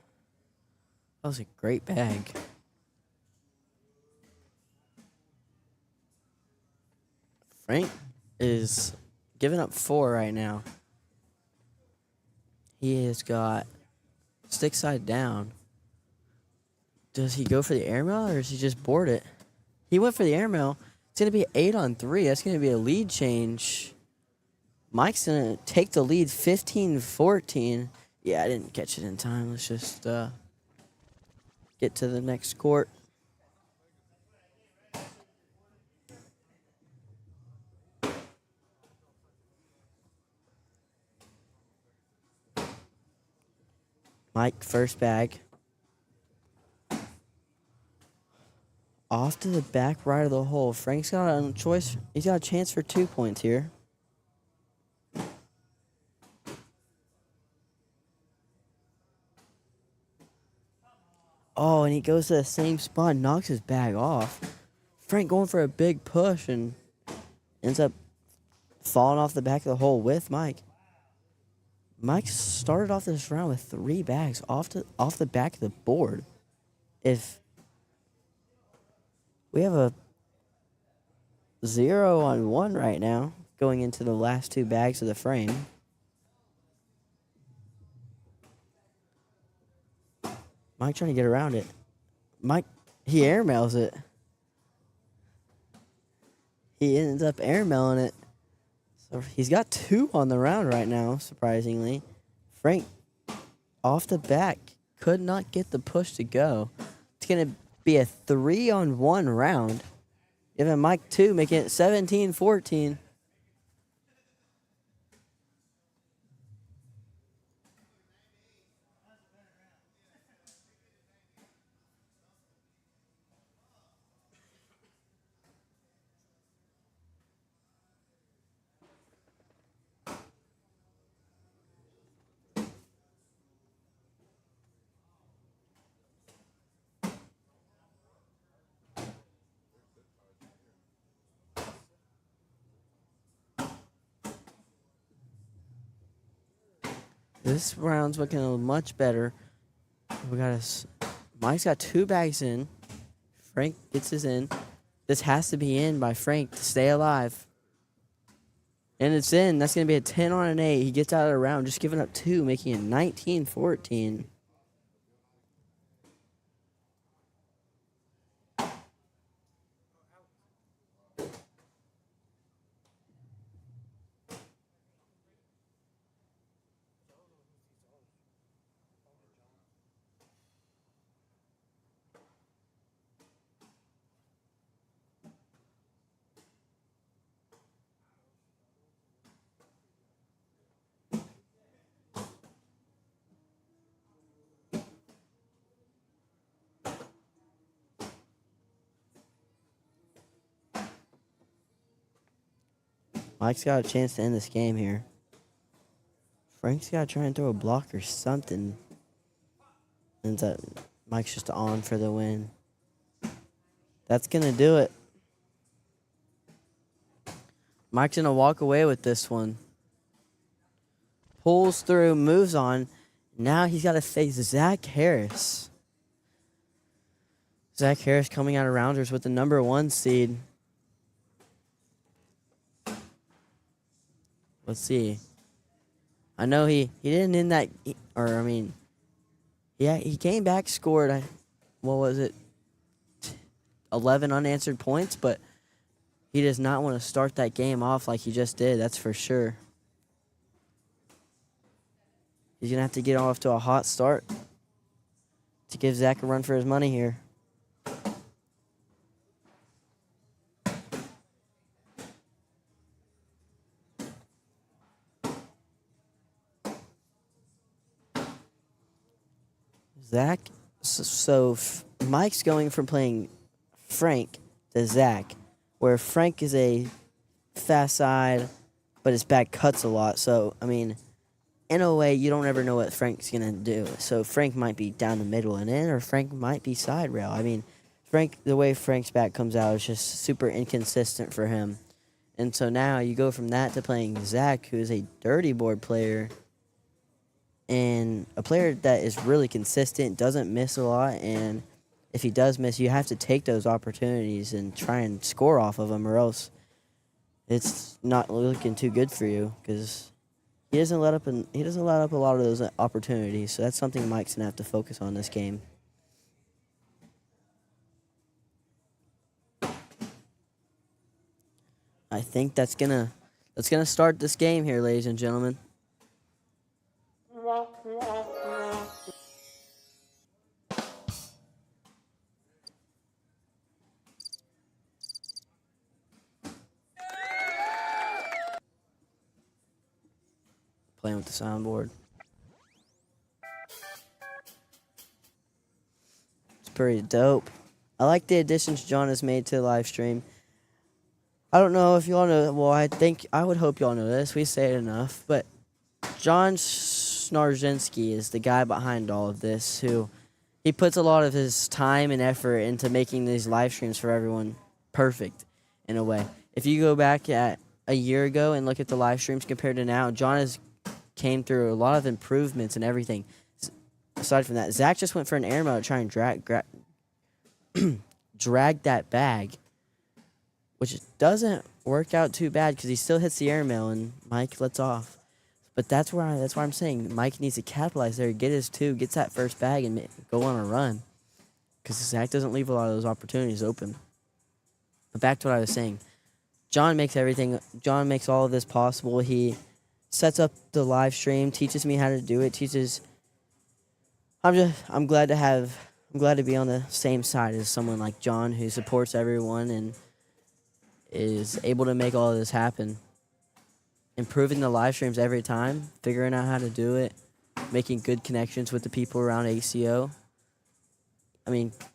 was a great bag. Frank is giving up 4 right now. He has got stick side down. Does he go for the airmail or does he just board it? He went for the airmail. It's going to be 8 on 3. That's going to be a lead change. Mike's going to take the lead 15-14. Yeah, I didn't catch it in time. Let's just get to the next court. Mike, first bag. Off to the back right of the hole. Frank's got a choice. He's got a chance for 2 points here. Oh, and he goes to the same spot, knocks his bag off. Frank going for a big push and ends up falling off the back of the hole with Mike. Mike started off this round with 3 bags off the back of the board. If we have a 0 on 1 right now, going into the last 2 bags of the frame. Mike trying to get around it. Mike, he airmails it. He ends up airmailing it. So he's got 2 on the round right now, surprisingly. Frank, off the back, could not get the push to go. It's going to be a 3 on 1 round. Giving Mike 2, making it 17-14. This round's looking much better. We got Mike's got 2 bags in. Frank gets his in. This has to be in by Frank to stay alive. And it's in. That's going to be a 10 on an 8. He gets out of the round, just giving up 2, making it 19-14. Mike's got a chance to end this game here. Frank's got to try and throw a block or something. Ends up Mike's just on for the win. That's going to do it. Mike's going to walk away with this one. Pulls through, moves on. Now he's got to face Zach Harris. Zach Harris coming out of Rounders with the number 1 seed. Let's see. I know he didn't end that, he came back, scored, 11 unanswered points, but he does not want to start that game off like he just did, that's for sure. He's going to have to get off to a hot start to give Zach a run for his money here. Zach, Mike's going from playing Frank to Zach, where Frank is a fast side, but his back cuts a lot. So, in a way, you don't ever know what Frank's going to do. So, Frank might be down the middle and in, or Frank might be side rail. The way Frank's back comes out is just super inconsistent for him. And so now you go from that to playing Zach, who is a dirty board player, and a player that is really consistent, doesn't miss a lot, and if he does miss, you have to take those opportunities and try and score off of them, or else it's not looking too good for you, because he doesn't let up a lot of those opportunities. So that's something Mike's gonna have to focus on this game. I think that's gonna start this game here, ladies and gentlemen. Playing with the soundboard. It's pretty dope. I like the additions John has made to the live stream. I don't know if y'all know, I would hope y'all know this. We say it enough, but John Snarzinski is the guy behind all of this, who he puts a lot of his time and effort into making these live streams for everyone perfect in a way. If you go back at a year ago and look at the live streams compared to now, John has came through a lot of improvements and everything. Aside from that, Zach just went for an air mail to try and drag that bag, which doesn't work out too bad because he still hits the air mail and Mike lets off. But that's why I'm saying Mike needs to capitalize there, get his 2, gets that first bag, and go on a run, because Zach doesn't leave a lot of those opportunities open. But back to what I was saying, John makes all of this possible. He sets up the live stream, teaches me how to do it, I'm glad to be on the same side as someone like John, who supports everyone and is able to make all of this happen. Improving the live streams every time, figuring out how to do it, making good connections with the people around ACO.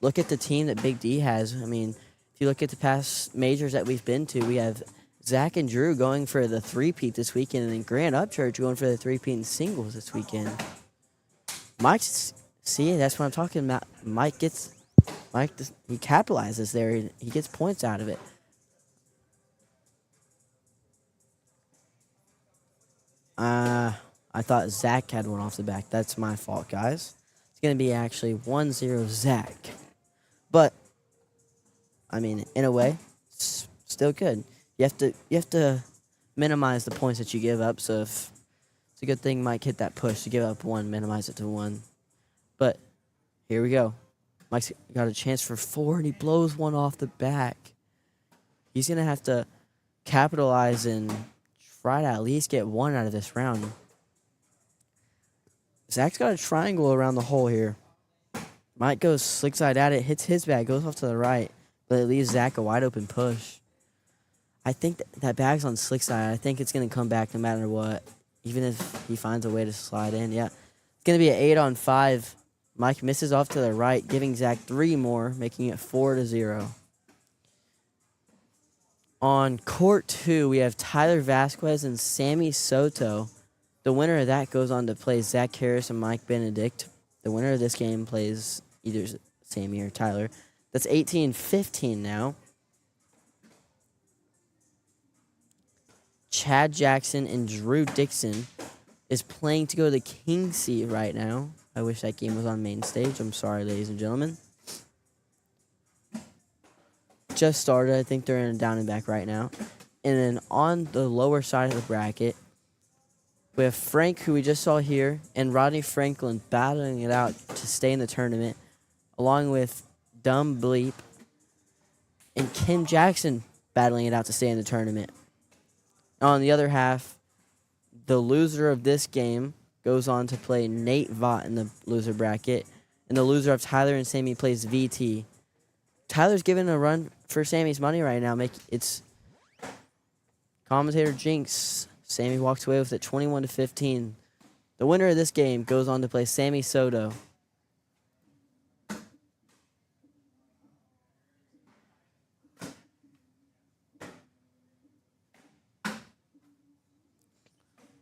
Look at the team that Big D has. If you look at the past majors that we've been to, we have Zach and Drew going for the 3-peat this weekend, and then Grant Upchurch going for the 3-peat in singles this weekend. That's what I'm talking about. He capitalizes there. He gets points out of it. I thought Zach had one off the back. That's my fault, guys. It's going to be actually 1-0 Zach. But, in a way, it's still good. You have to minimize the points that you give up. So if it's a good thing Mike hit that push to give up 1, minimize it to 1. But here we go. Mike's got a chance for 4, and he blows one off the back. He's going to have to capitalize and try to at least get 1 out of this round. Zach's got a triangle around the hole here. Mike goes slick side at it, hits his bag, goes off to the right, but it leaves Zach a wide open push. I think that bag's on slick side. I think it's going to come back no matter what, even if he finds a way to slide in. Yeah, it's going to be an 8-on-5. Mike misses off to the right, giving Zach 3 more, making it 4-0. On court 2, we have Tyler Vasquez and Sammy Soto. The winner of that goes on to play Zach Harris and Mike Benedict. The winner of this game plays either Sammy or Tyler. That's 18-15 now. Chad Jackson and Drew Dixon is playing to go to the king seat right now. I wish that game was on main stage. I'm sorry, ladies and gentlemen. Just started. I think they're in a down and back right now. And then on the lower side of the bracket, we have Frank, who we just saw here, and Rodney Franklin battling it out to stay in the tournament, along with Dumb Bleep and Kim Jackson battling it out to stay in the tournament. On the other half, the loser of this game goes on to play Nate Vaught in the loser bracket, and the loser of Tyler and Sammy plays VT. Tyler's giving a run for Sammy's money right now. It's commentator Jinx. Sammy walks away with it 21-15. The winner of this game goes on to play Sammy Soto.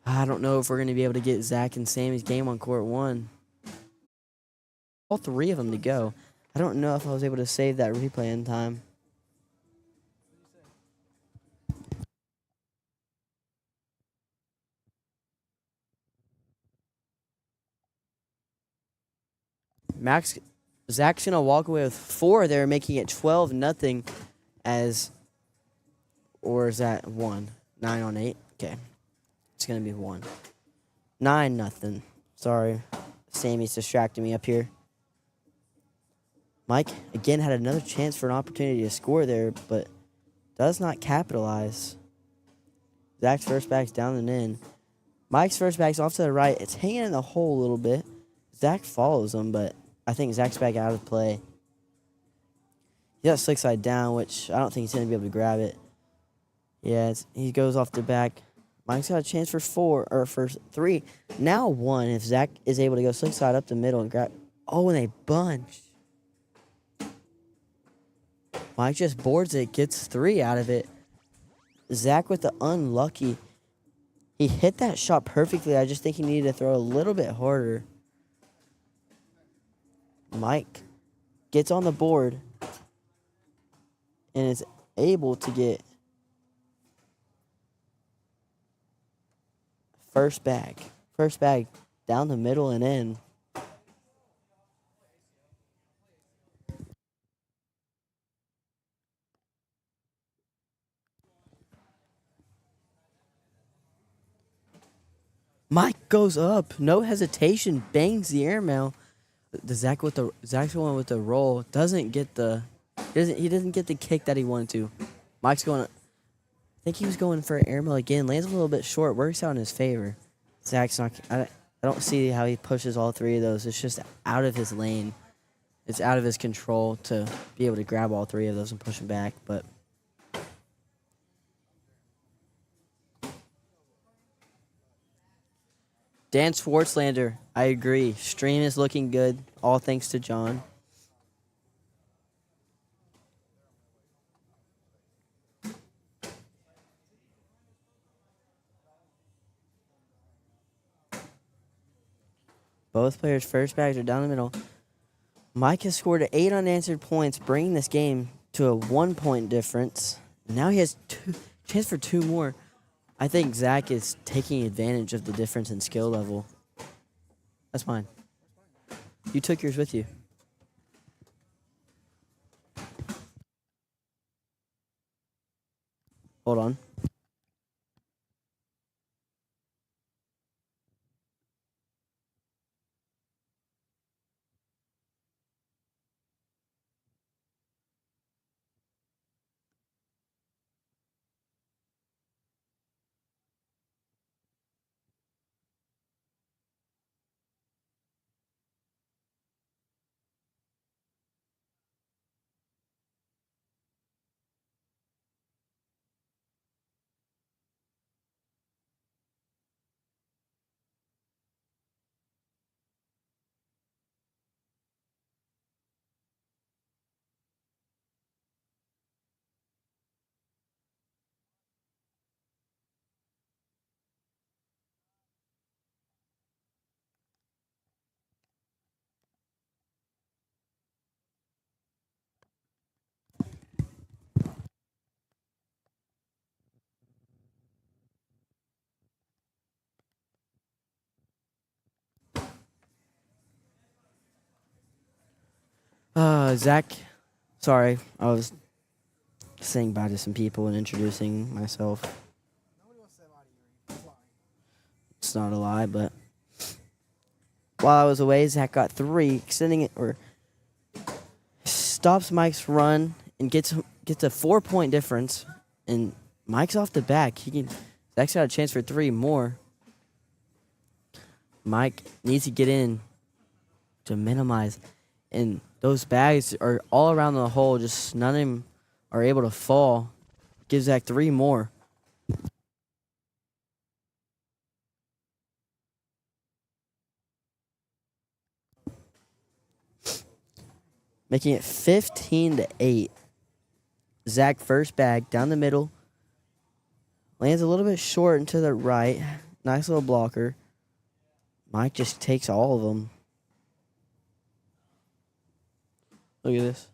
I don't know if we're going to be able to get Zach and Sammy's game on court 1. All 3 of them to go. I don't know if I was able to save that replay in time. Zach's going to walk away with 4 there, making it 12-0 or is that 1? 9 on 8? Okay. It's going to be 1. 9-0. Sorry. Sammy's distracting me up here. Mike, again, had another chance for an opportunity to score there, but does not capitalize. Zach's first back's down and in. Mike's first back's off to the right. It's hanging in the hole a little bit. Zach follows him, but I think Zach's back out of play. He got slick side down, which I don't think he's going to be able to grab it. Yeah, he goes off the back. Mike's got a chance for 3. Now 1 if Zach is able to go slick side up the middle and grab. Oh, and they bunch. Mike just boards it, gets 3 out of it. Zach with the unlucky. He hit that shot perfectly. I just think he needed to throw a little bit harder. Mike gets on the board and is able to get first bag. First bag down the middle and in. Mike goes up, no hesitation, bangs the airmail. Zach's one with the roll doesn't get the kick that he wanted to. Mike's going. I think he was going for an airmail again. Lands a little bit short. Works out in his favor. Zach's not. I don't see how he pushes all 3 of those. It's just out of his lane. It's out of his control to be able to grab all 3 of those and push them back. But Dan Schwartzlander, I agree. Stream is looking good. All thanks to John. Both players' first bags are down the middle. Mike has scored 8 unanswered points, bringing this game to a 1-point difference. Now he has chance for 2 more. I think Zach is taking advantage of the difference in skill level. That's mine. You took yours with you. Hold on. Zach. Sorry, I was saying bye to some people and introducing myself. It's not a lie, but while I was away, Zach got 3, extending it or stops Mike's run and gets a 4-point difference. And Mike's off the back. Zach's got a chance for 3 more. Mike needs to get in to minimize. And those bags are all around the hole. Just none of them are able to fall. Gives Zach 3 more. Making it 15-8. Zach first bag down the middle. Lands a little bit short and to the right. Nice little blocker. Mike just takes all of them. Look at this.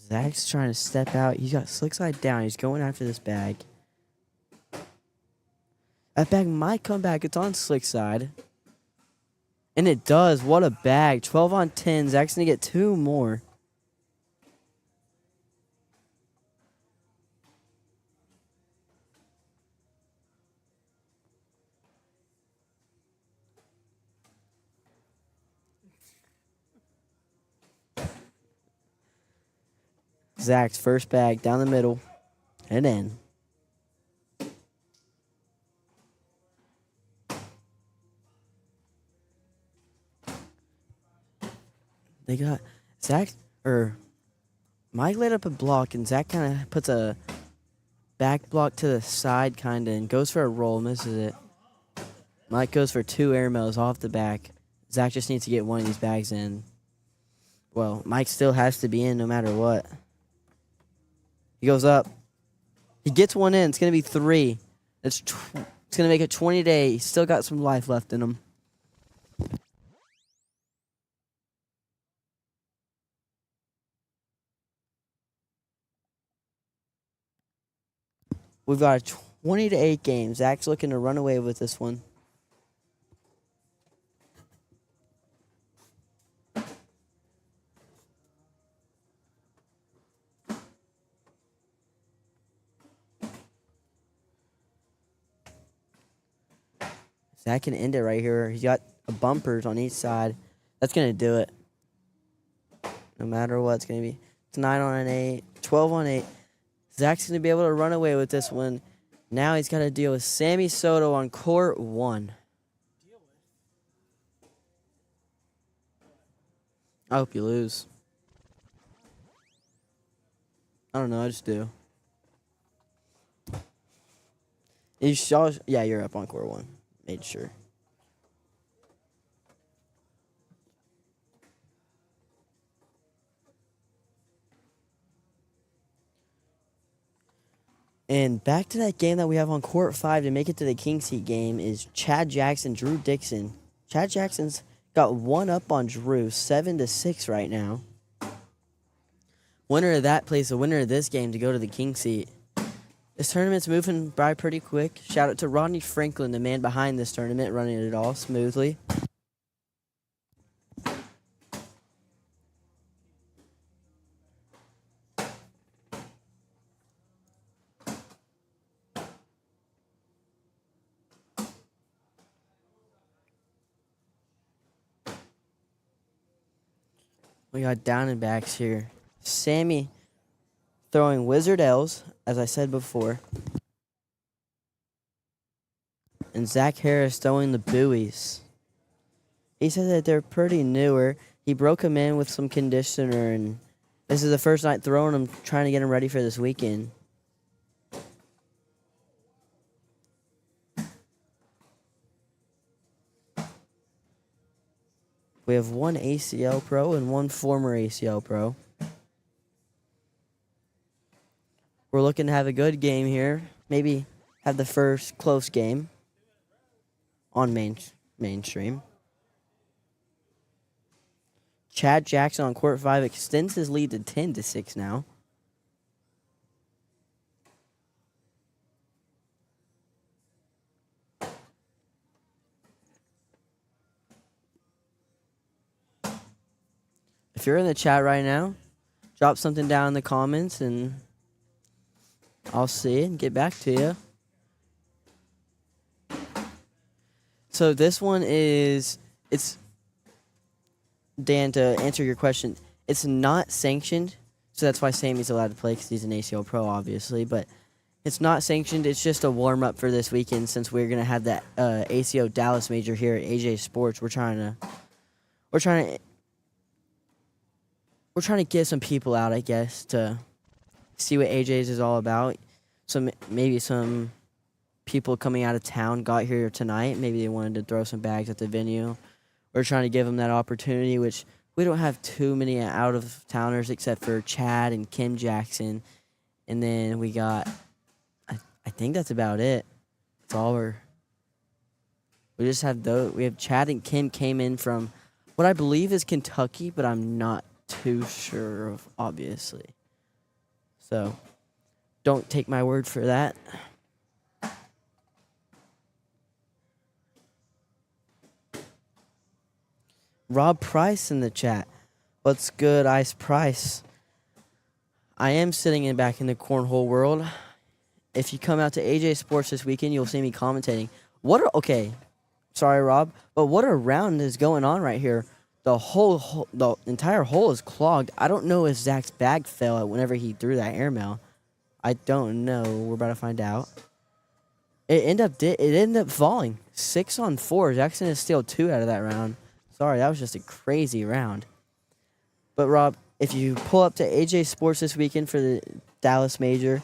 Zach's trying to step out. He's got slick side down. He's going after this bag. That bag might come back. It's on slick side. And it does. What a bag. 12 on 10. Zach's going to get 2 more. Zach's first bag down the middle and in. They got Zach or Mike laid up a block and Zach kind of puts a back block to the side kind of and goes for a roll, misses it. Mike goes for 2 airmails off the back. Zach just needs to get one of these bags in. Well, Mike still has to be in no matter what. He goes up. He gets one in. It's going to be 3. It's going to make it 20-8. He's still got some life left in him. We've got a 20-8 game. Zach's looking to run away with this one. Zach can end it right here. He's got bumpers on each side. That's going to do it. No matter what, it's going to be. It's 9 on an 8, 12 on 8. Zach's going to be able to run away with this one. Now he's got to deal with Sammy Soto on court 1. I hope you lose. I don't know. I just do. Yeah, you're up on court 1. Made sure. And back to that game that we have on court 5 to make it to the King's Heat game is Chad Jackson, Drew Dixon. Chad Jackson's got 1 up on Drew, 7-6 right now. Winner of that plays the winner of this game to go to the King's Heat. This tournament's moving by pretty quick. Shout out to Rodney Franklin, the man behind this tournament, running it all smoothly. We got down and backs here. Sammy throwing Wizard L's, as I said before. And Zach Harris throwing the buoys. He said that they're pretty newer. He broke them in with some conditioner, and this is the first night throwing them, trying to get them ready for this weekend. We have 1 ACL pro and 1 former ACL pro. We're looking to have a good game here. Maybe have the first close game on mainstream. Chad Jackson on court 5 extends his lead to 10-6 now. if you're in the chat right now, drop something down in the comments and I'll see it and get back to you. So this one it's Dan, to answer your question, it's not sanctioned, so that's why Sammy's allowed to play because he's an ACL pro, obviously, but it's not sanctioned. It's just a warm-up for this weekend since we're going to have that ACO Dallas major here at AJ Sports. We're trying to get some people out, I guess, to see what AJ's is all about. Maybe some people coming out of town got here tonight. Maybe they wanted to throw some bags at the venue. We're trying to give them that opportunity, which we don't have too many out-of-towners except for Chad and Kim Jackson. And then we got, I think that's about it. That's all we just have those. We have Chad and Kim came in from what I believe is Kentucky, but I'm not too sure of, obviously. So don't take my word for that. Rob Price in the chat. What's good, Ice Price? I am sitting back in the cornhole world. If you come out to AJ Sports this weekend, you'll see me commentating. Okay, sorry, Rob, but what a round is going on right here. The entire hole is clogged. I don't know if Zach's bag fell whenever he threw that airmail. I don't know. We're about to find out. It ended up falling 6-on-4. Zach's gonna steal 2 out of that round. Sorry, that was just a crazy round. But Rob, if you pull up to AJ Sports this weekend for the Dallas Major,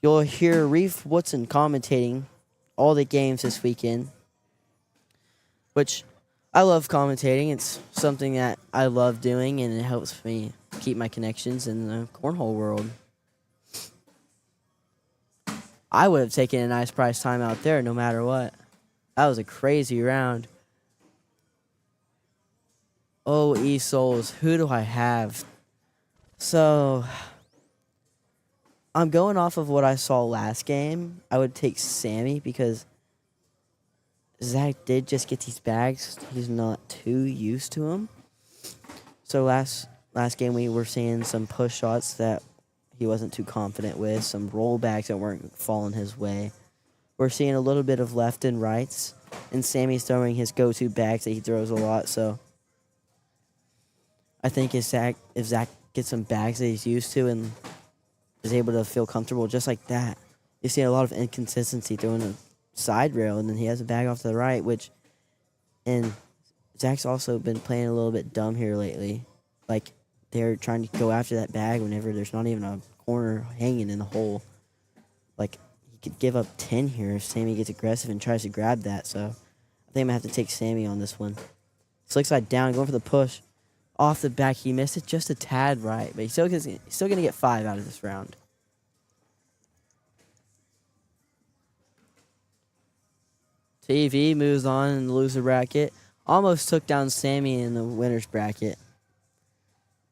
you'll hear Reef Woodson commentating all the games this weekend, which I love commentating. It's something that I love doing, and it helps me keep my connections in the cornhole world. I would have taken a nice price time out there no matter what. That was a crazy round. Oh, E-Souls, who do I have? So, I'm going off of what I saw last game. I would take Sammy because Zach did just get these bags. He's not too used to them. So last game we were seeing some push shots that he wasn't too confident with, some roll bags that weren't falling his way. We're seeing a little bit of left and rights, and Sammy's throwing his go-to bags that he throws a lot, so I think if Zach gets some bags that he's used to and is able to feel comfortable just like that, you see a lot of inconsistency throwing a side rail, and then he has a bag off to the right, and Zach's also been playing a little bit dumb here lately. Like, they're trying to go after that bag whenever there's not even a corner hanging in the hole. Like, he could give up 10 here if Sammy gets aggressive and tries to grab that, so I think I'm going to have to take Sammy on this one. Slick side down, going for the push. Off the back, he missed it just a tad right, but he's still going to get 5 out of this round. TV moves on in the loser bracket. Almost took down Sammy in the winner's bracket.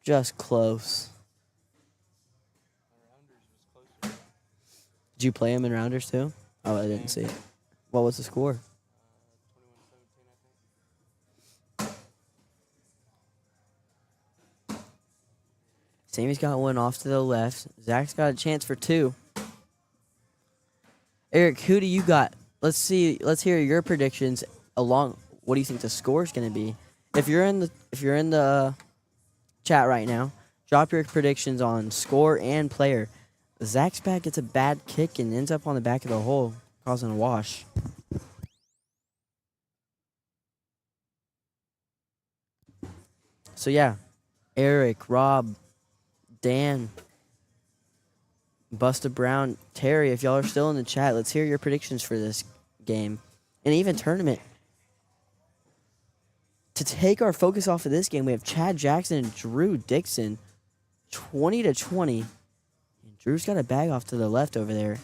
Just close. Did you play him in rounders too? Oh, I didn't see it. What was the score? 21-17, I think. Sammy's got one off to the left. Zach's got a chance for 2. Eric, who do you got? Let's hear your predictions along. What do you think the score is going to be? If you're in the chat right now, drop your predictions on score and player. Zach's bag gets a bad kick and ends up on the back of the hole, causing a wash. So yeah, Eric, Rob, Dan, Busta Brown, Terry, if y'all are still in the chat, let's hear your predictions for this game and even tournament. To take our focus off of this game, we have Chad Jackson and Drew Dixon, 20-20. And Drew's got a bag off to the left over there.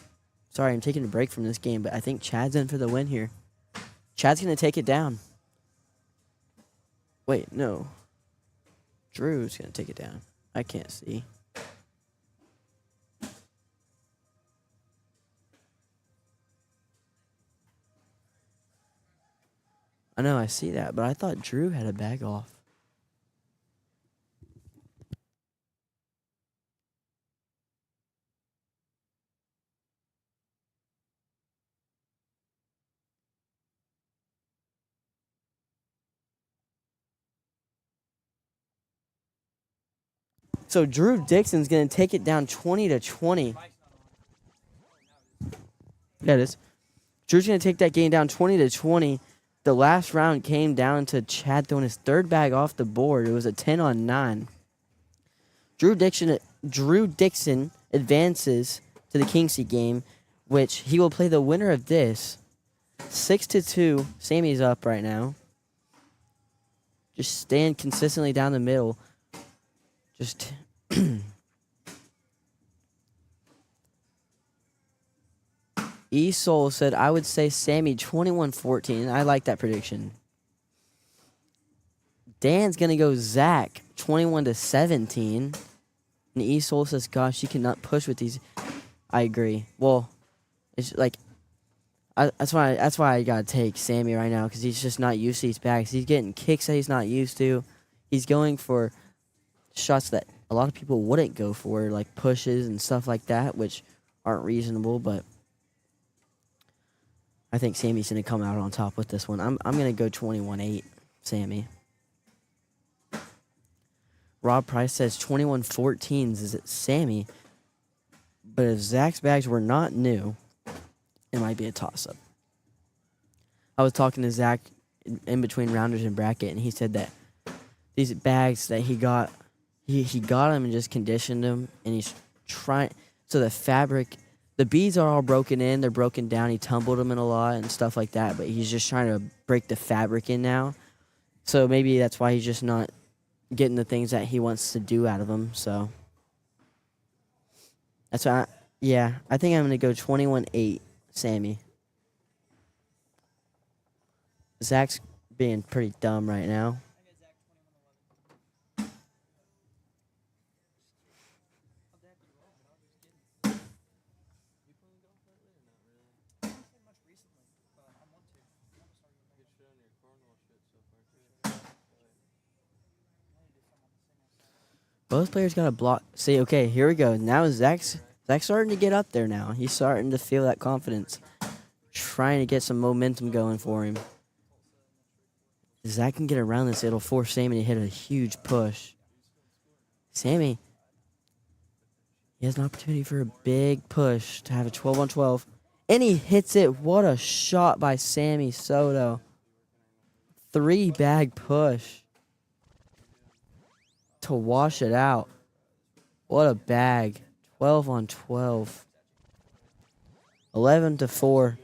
Sorry, I'm taking a break from this game, but I think Chad's in for the win here. Chad's going to take it down. Wait, no. Drew's going to take it down. I can't see. I know, I see that, but I thought Drew had a bag off. So Drew Dixon's going to take it down 20-20. Yeah, it is. Drew's going to take that game down 20-20. The last round came down to Chad throwing his third bag off the board. It was a 10-9. Drew Dixon advances to the Kingsley game, which he will play the winner of this. 6-2. Sammy's up right now. Just stand consistently down the middle. Just E-Soul said, I would say Sammy 21-14. I like that prediction. Dan's going to go Zach 21-17. And E-Soul says, gosh, you cannot push with these. I agree. Well, it's like, that's why I got to take Sammy right now, because he's just not used to these bags. He's getting kicks that he's not used to. He's going for shots that a lot of people wouldn't go for, like pushes and stuff like that, which aren't reasonable, but I think Sammy's going to come out on top with this one. I'm going to go 21-8, Sammy. Rob Price says 21-14 is it Sammy, but if Zach's bags were not new, it might be a toss-up. I was talking to Zach in between rounders and bracket, and he said that these bags that he got, he got them and just conditioned them, and he's trying. So the fabric, the beads are all broken in, they're broken down. He tumbled them in a lot and stuff like that, but he's just trying to break the fabric in now. So maybe that's why he's just not getting the things that he wants to do out of them. So that's why, I think I'm going to go 21-8, Sammy. Zach's being pretty dumb right now. Both players got a block. See, okay, here we go. Now Zach's starting to get up there now. He's starting to feel that confidence. Trying to get some momentum going for him. If Zach can get around this, it'll force Sammy to hit a huge push. Sammy, he has an opportunity for a big push to have a 12-on-12. And he hits it. What a shot by Sammy Soto. 3-bag push to wash it out. What a bag. 12-on-12. 11-4.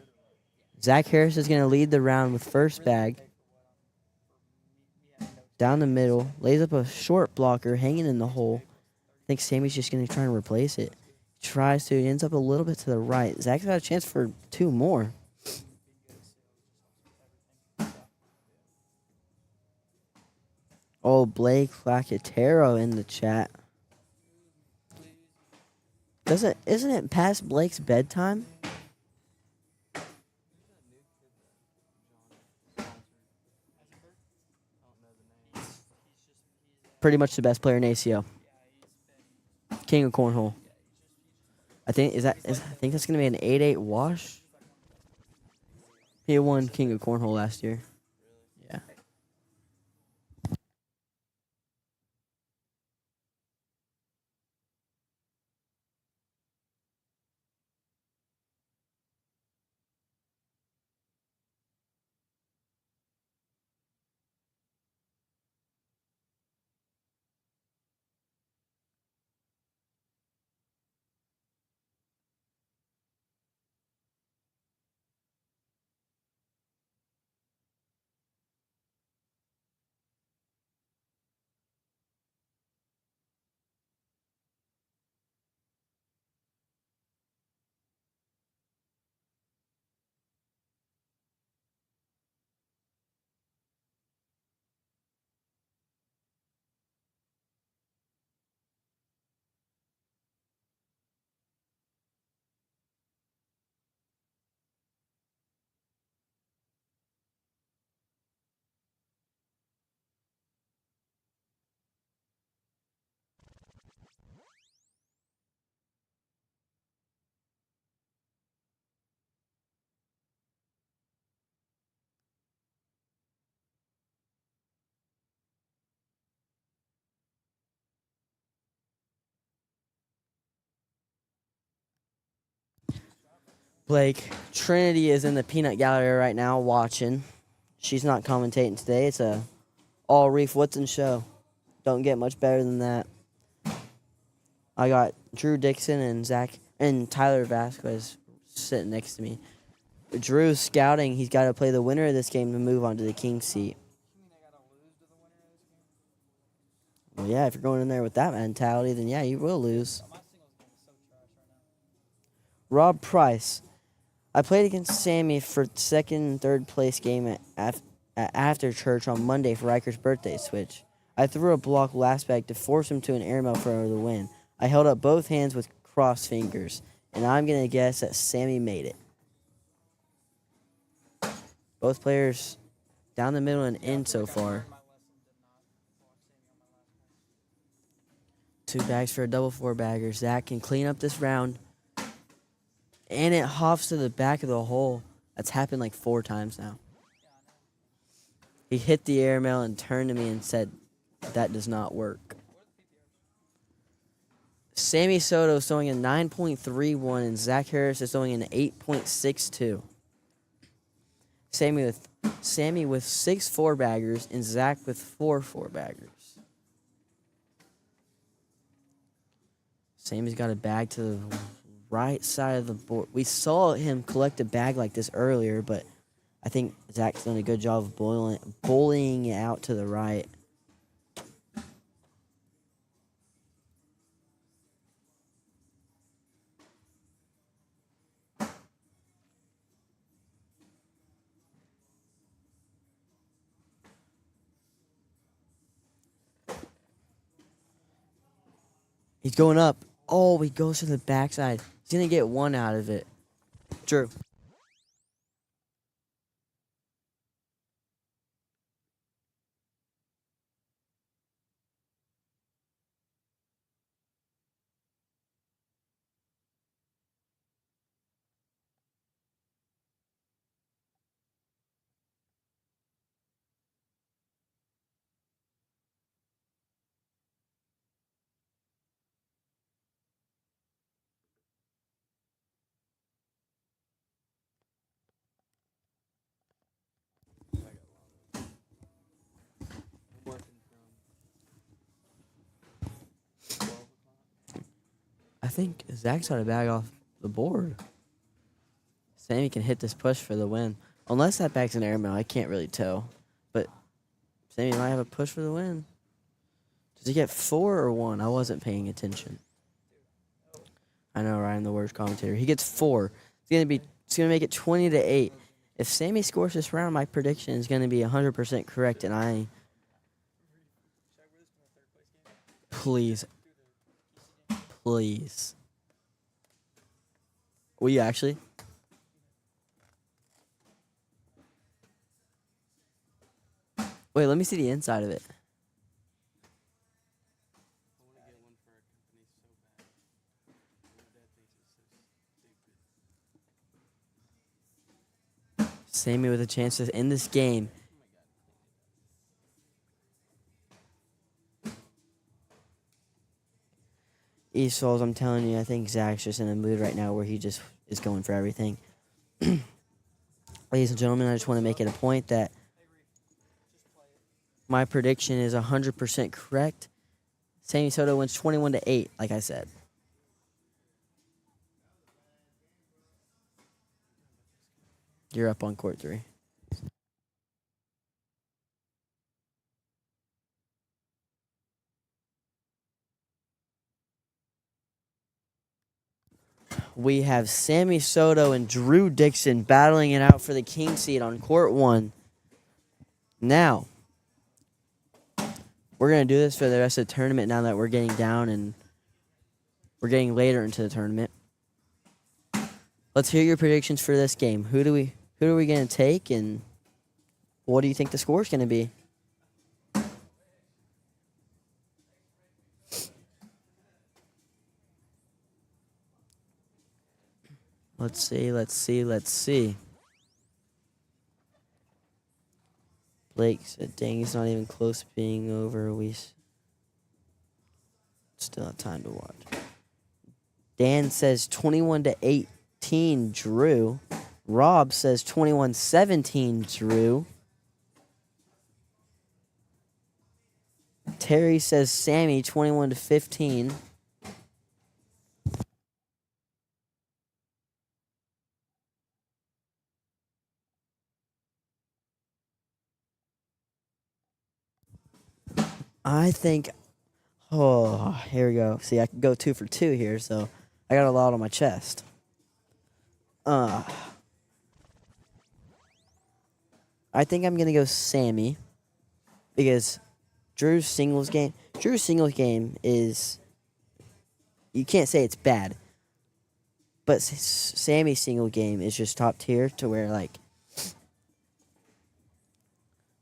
Zach Harris is going to lead the round with first bag. Down the middle. Lays up a short blocker hanging in the hole. I think Sammy's just going to try and replace it. Tries to. He ends up a little bit to the right. Zach's got a chance for 2 more. Oh, Blake Lacatero in the chat. Isn't it past Blake's bedtime? Pretty much the best player in ACO. King of Cornhole. I think that's gonna be an 8-8 wash. He won King of Cornhole last year. Yeah. Blake. Trinity is in the peanut gallery right now watching. She's not commentating today. It's a all Reef Woodson show. Don't get much better than that. I got Drew Dixon and Zach and Tyler Vasquez sitting next to me. Drew's scouting. He's got to play the winner of this game to move on to the king seat. Well, yeah, if you're going in there with that mentality, then yeah, you will lose. Rob Price. I played against Sammy for second and third place game at after church on Monday for Riker's birthday switch. I threw a block last bag to force him to an airmail for the win. I held up both hands with crossed fingers, and I'm going to guess that Sammy made it. Both players down the middle and in so far. 2 bags for a double 4-bagger. Zach can clean up this round. And it hops to the back of the hole. That's happened like 4 times now. He hit the airmail and turned to me and said, that does not work. Sammy Soto is throwing a 9.31 and Zach Harris is throwing an 8.62. Sammy with 6 4-baggers and Zach with 4 4-baggers. Sammy's got a bag to the right side of the board. We saw him collect a bag like this earlier, but I think Zach's done a good job of bullying it out to the right. He's going up. Oh, he goes to the backside. He's going to get 1 out of it. Drew. I think Zach's got a bag off the board. Sammy can hit this push for the win. Unless that bag's an airmail, I can't really tell. But Sammy might have a push for the win. Does he get 4 or 1? I wasn't paying attention. I know, Ryan, the worst commentator. He gets 4. It's gonna make it 20-8. If Sammy scores this round, my prediction is gonna be 100% correct, and please. Will you actually? Wait, let me see the inside of it. Sammy with a chance to end this game. East Falls, I'm telling you, I think Zach's just in a mood right now where he just is going for everything. Ladies and gentlemen, I just want to make it a point that my prediction is 100% correct. Sammy Soto wins 21-8, like I said. You're up on court 3. We have Sammy Soto and Drew Dixon battling it out for the king seat on court 1. Now, we're going to do this for the rest of the tournament now that we're getting down and we're getting later into the tournament. Let's hear your predictions for this game. Who are we going to take, and what do you think the score is going to be? Let's see. Blake said, dang, he's not even close to being over. We still have time to watch. Dan says 21-18 21-15 Drew. Rob says 21-17 Drew. Terry says Sammy 21-15. I think, oh, here we go. See, I can go 2 for 2 here, so I got a lot on my chest. I think I'm going to go Sammy because Drew's singles game is, you can't say it's bad, but Sammy's single game is just top tier to where, like,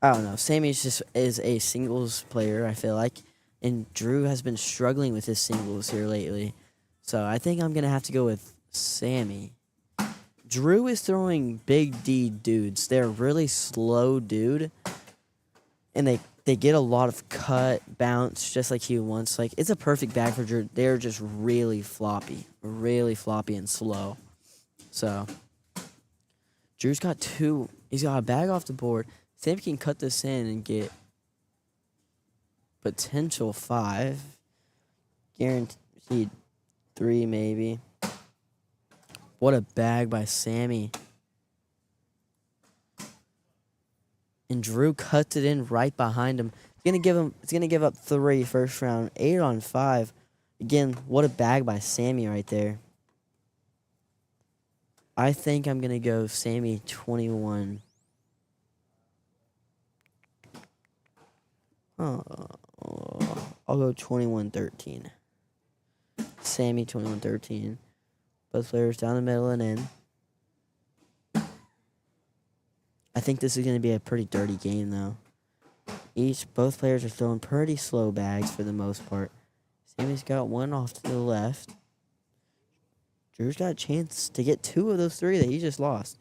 I don't know. Sammy is a singles player, I feel like. And Drew has been struggling with his singles here lately. So I think I'm going to have to go with Sammy. Drew is throwing big D dudes. They're really slow dude. And they get a lot of cut, bounce, just like he wants. Like, it's a perfect bag for Drew. They're just really floppy and slow. So Drew's got 2. He's got a bag off the board. Sammy can cut this in and get potential 5. Guaranteed 3, maybe. What a bag by Sammy. And Drew cuts it in right behind him. It's gonna give up 3 first round. 8 on 5. Again, what a bag by Sammy right there. I think I'm gonna go Sammy 21. I'll go 21-13. Sammy 21-13. Both players down the middle and in. I think this is going to be a pretty dirty game, though. Both players are throwing pretty slow bags for the most part. Sammy's got 1 off to the left. Drew's got a chance to get 2 of those 3 that he just lost.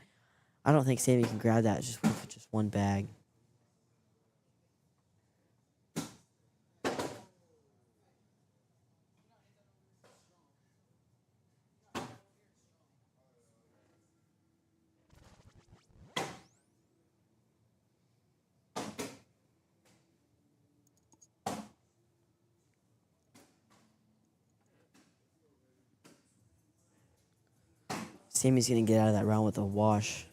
I don't think Sammy can grab that with just 1 bag. Sammy's going to get out of that round with a wash.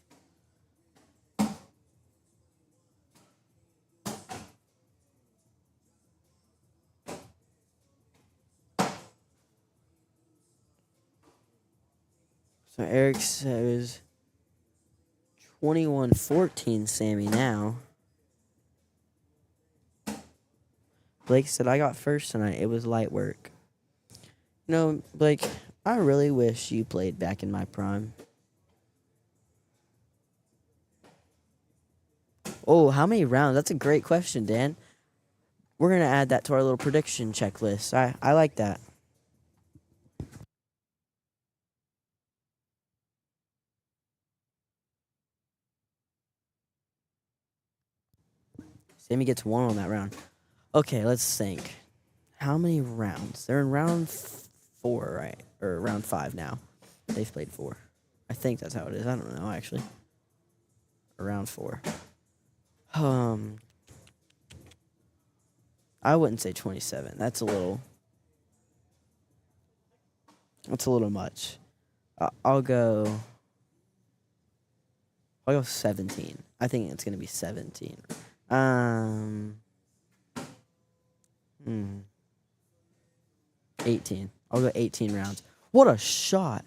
So Eric says 21-14 Sammy now. Blake said, I got first tonight. It was light work. You know, Blake, I really wish you played back in my prime. Oh, how many rounds? That's a great question, Dan. We're going to add that to our little prediction checklist. I like that. Sammy gets 1 on that round. Okay, let's think. How many rounds? They're in round 4, right? Or round 5 now. They've played 4. I think that's how it is. I don't know, actually. Round 4. I wouldn't say 27. That's a little much. I'll go 17. I think it's going to be 17. 18. I'll go 18 rounds. What a shot.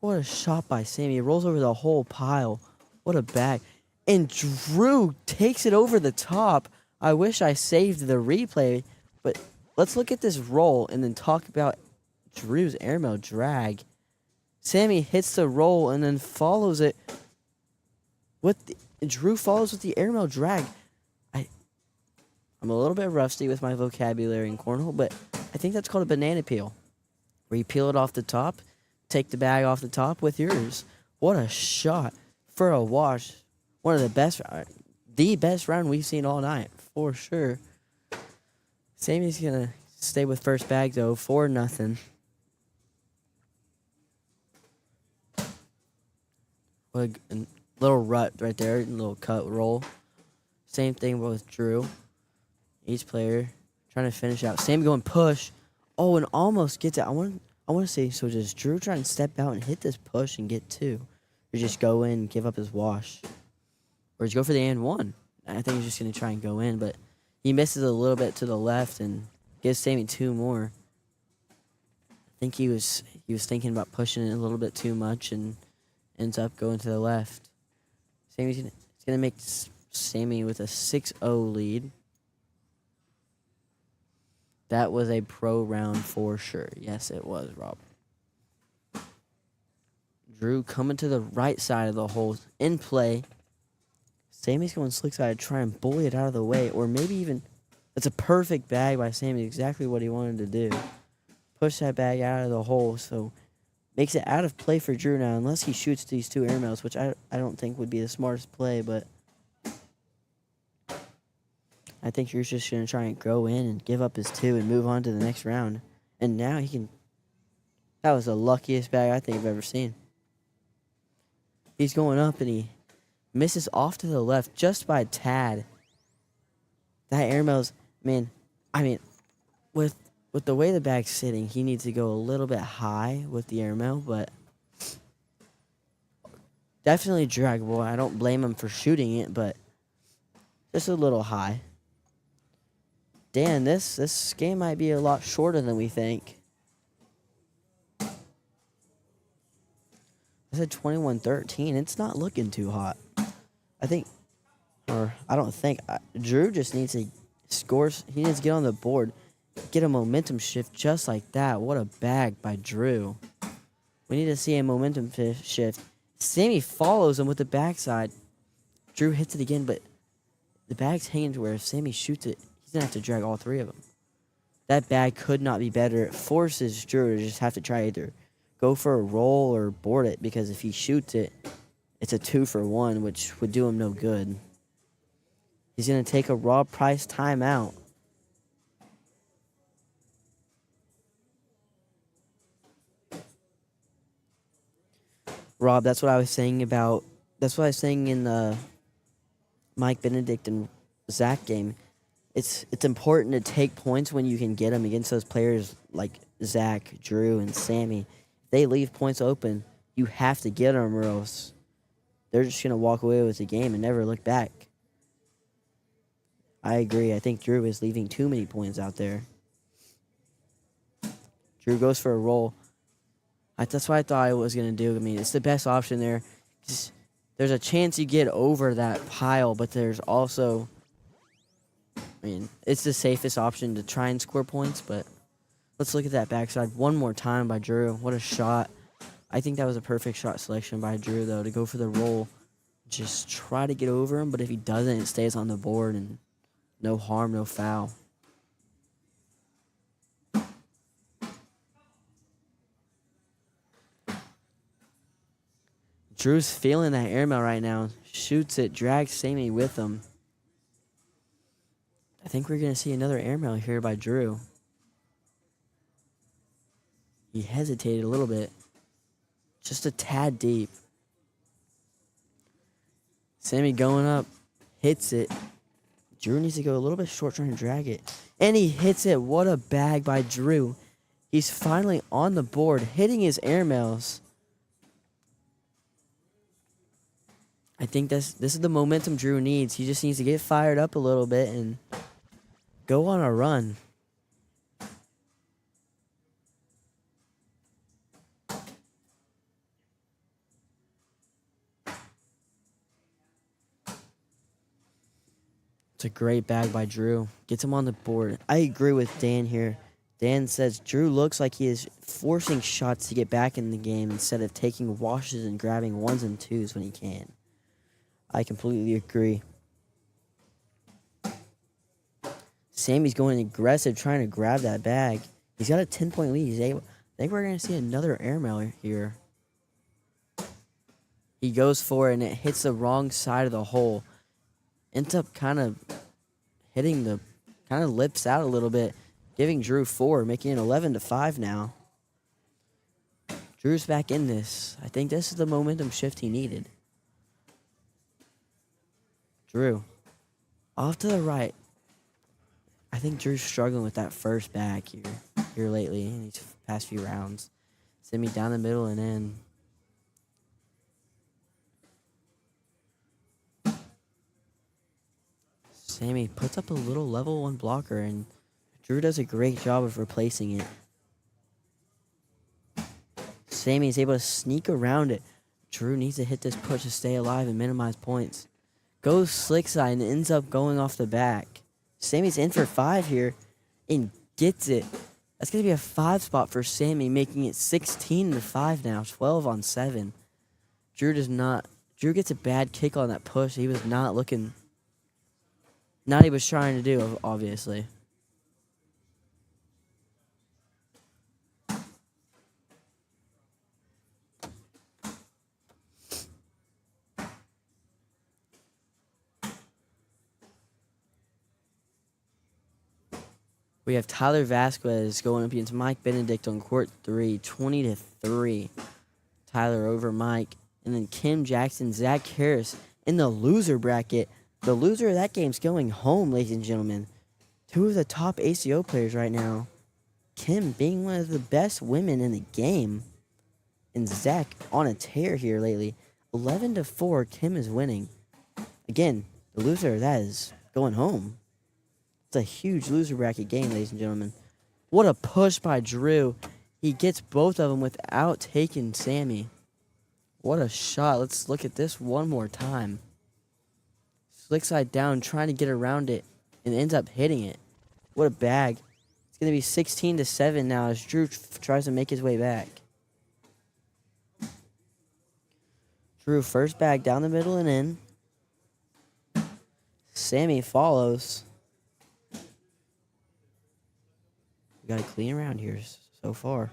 What a shot by Sammy. He rolls over the whole pile. What a bag. And Drew takes it over the top. I wish I saved the replay, but let's look at this roll and then talk about Drew's airmail drag. Sammy hits the roll and then follows it Drew follows with the airmail drag. I'm a little bit rusty with my vocabulary in cornhole, but I think that's called a banana peel, where you peel it off the top, take the bag off the top with yours. What a shot for a wash. One of the best round we've seen all night, for sure. Sammy's going to stay with first bag, though, 4-0. What a little rut right there, a little cut roll. Same thing with Drew. Each player trying to finish out. Sammy going push. Oh, and almost gets it. I want to say, so does Drew try and step out and hit this push and get 2? Or just go in and give up his wash? Or just go for the and 1? I think he's just going to try and go in, but he misses a little bit to the left and gives Sammy 2 more. I think he was thinking about pushing it a little bit too much and ends up going to the left. Sammy's gonna make Sammy with a 6-0 lead. That was a pro round for sure. Yes, it was, Rob. Drew coming to the right side of the hole in play. Sammy's going slick side to try and bully it out of the way, or maybe even it's a perfect bag by Sammy. Exactly what he wanted to do. Push that bag out of the hole, so makes it out of play for Drew now, unless he shoots these 2 airmails, which I don't think would be the smartest play, but I think Drew's just going to try and go in and give up his 2 and move on to the next round. And now he can... That was the luckiest bag I think I've ever seen. He's going up and he misses off to the left just by a tad. That airmail's... I mean, with the way the bag's sitting, he needs to go a little bit high with the airmail, but definitely draggable. I don't blame him for shooting it, but just a little high. Dan, this game might be a lot shorter than we think. I said 21-13. It's not looking too hot. Drew just needs to score. He needs to get on the board, get a momentum shift just like that. What a bag by Drew. We need to see a momentum shift. Sammy follows him with the backside. Drew hits it again, but the bag's hanging to where if Sammy shoots it, he's going to have to drag all 3 of them. That bag could not be better. It forces Drew to just have to try either go for a roll or board it, because if he shoots it, it's a 2-for-1, which would do him no good. He's going to take a Rob Price timeout. Rob, that's what I was saying in the Mike Benedict and Zach game. It's important to take points when you can get them against those players like Zach, Drew, and Sammy. If they leave points open, you have to get them, or else they're just going to walk away with the game and never look back. I agree. I think Drew is leaving too many points out there. Drew goes for a roll. That's what I thought I was going to do. It's the best option there. There's a chance you get over that pile, but there's also... it's the safest option to try and score points, but let's look at that backside one more time by Drew. What a shot. I think that was a perfect shot selection by Drew, though, to go for the roll. Just try to get over him, but if he doesn't, it stays on the board, and no harm, no foul. Drew's feeling that airmail right now. Shoots it, drags Sammy with him. I think we're going to see another airmail here by Drew. He hesitated a little bit. Just a tad deep. Sammy going up. Hits it. Drew needs to go a little bit short trying to drag it. And he hits it. What a bag by Drew. He's finally on the board, hitting his airmails. I think this is the momentum Drew needs. He just needs to get fired up a little bit and go on a run. It's a great bag by Drew. Gets him on the board. I agree with Dan here. Dan says Drew looks like he is forcing shots to get back in the game instead of taking washes and grabbing 1s and 2s when he can. I completely agree. Sammy's going aggressive, trying to grab that bag. He's got a 10-point lead. I think we're going to see another airmail here. He goes for it, and it hits the wrong side of the hole. Ends up kind of lips out a little bit, giving Drew 4, making it 11-5 now. Drew's back in this. I think this is the momentum shift he needed. Drew. Off to the right. I think Drew's struggling with that first bag here lately in these past few rounds. Send me down the middle and in. Sammy puts up a little level 1 blocker, and Drew does a great job of replacing it. Sammy is able to sneak around it. Drew needs to hit this push to stay alive and minimize points. Goes slick side and ends up going off the back. Sammy's in for 5 here and gets it. That's going to be a 5 spot for Sammy, making it 16-5 now, 12 on 7. Drew gets a bad kick on that push. He was not looking, not he was trying to do, obviously. We have Tyler Vasquez going up against Mike Benedict on court 3, 20-3. Tyler over Mike. And then Kim Jackson, Zach Harris in the loser bracket. The loser of that game's going home, ladies and gentlemen. 2 of the top ACO players right now. Kim being one of the best women in the game. And Zach on a tear here lately. 11-4, Kim is winning. Again, the loser of that is going home. It's a huge loser bracket game, ladies and gentlemen. What a push by Drew. He gets both of them without taking Sammy. What a shot. Let's look at this one more time. Slick side down, trying to get around it, and ends up hitting it. What a bag. It's going to be 16-7 now as Drew tries to make his way back. Drew first bag down the middle and in. Sammy follows. We got a clean round here so far.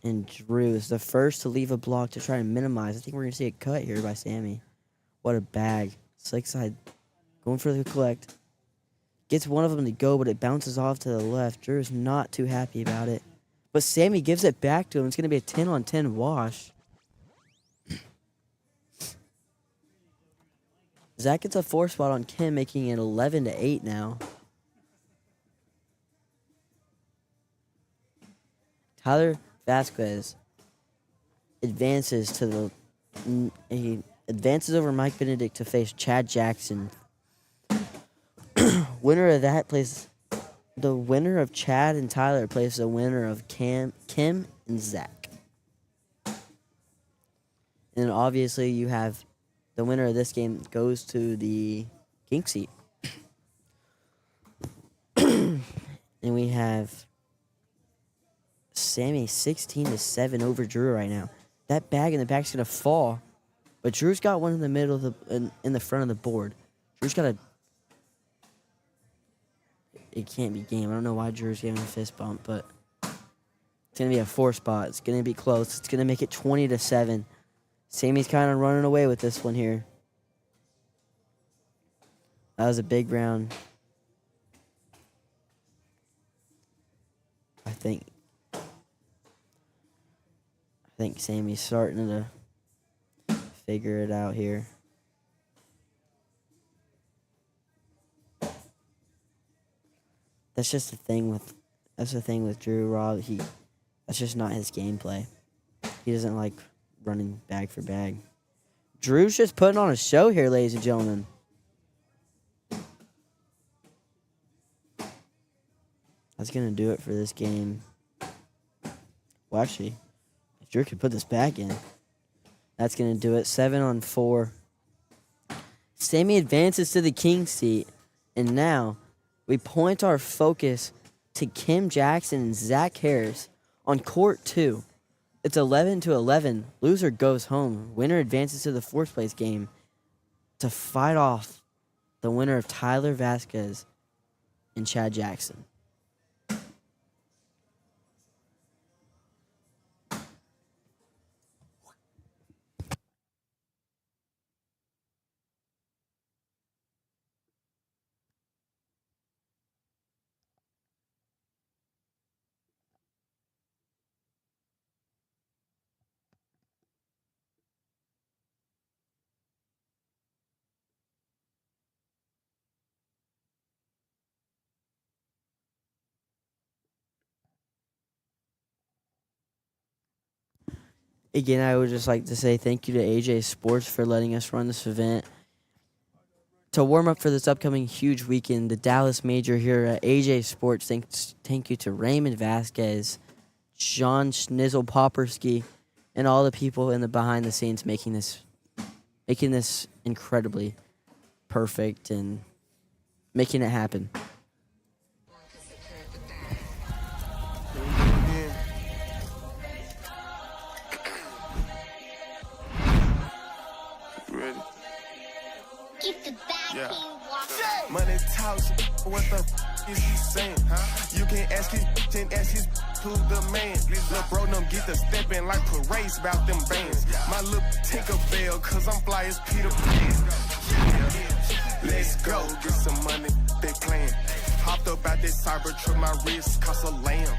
And Drew is the first to leave a block to try and minimize. I think we're going to see a cut here by Sammy. What a bag. Slick side going for the collect. Gets one of them to go, but it bounces off to the left. Drew is not too happy about it. But Sammy gives it back to him. It's going to be a 10-on-10 wash. Zach gets a 4 spot on Kim, making it 11-8 now. Tyler Vasquez advances to he advances over Mike Benedict to face Chad Jackson. Winner of that plays the winner of Chad and Tyler plays the winner of Kim and Zach. And obviously you have the winner of this game goes to the king seat. And we have Sammy 16-7 over Drew right now. That bag in the back is going to fall. But Drew's got one in the middle of in the front of the board. Drew's got a... It can't be game. I don't know why Drew's giving a fist bump, but it's going to be a 4 spot. It's going to be close. It's going to make it 20-7. Sammy's kind of running away with this one here. That was a big round. I think Sammy's starting to figure it out here. That's just the thing with Drew Rob. That's just not his gameplay. He doesn't like running bag for bag. Drew's just putting on a show here, ladies and gentlemen. That's gonna do it for this game. Well, actually, if Drew could put this back in, that's gonna do it. 7-on-4. Sammy advances to the king seat, and now we point our focus to Kim Jackson and Zach Harris on court 2. It's 11-11. Loser goes home. Winner advances to the 4th place game to fight off the winner of Tyler Vasquez and Chad Jackson. Again, I would just like to say thank you to AJ Sports for letting us run this event. To warm up for this upcoming huge weekend, the Dallas Major here at AJ Sports, thank you to Raymond Vasquez, John Schnizzle Popperski, and all the people in the behind the scenes making this incredibly perfect and making it happen. Ready? Keep the back Yeah. walk. Money talks, what the is you saying? You can ask his and ask his to the man. Lil' bro, them get the steppin' like parades about them bands. My little Tinkerbell, cause I'm fly as Peter Pan. Let's go, get some money, they playing. Hopped up out that Cybertruck, my wrist cost a lamb.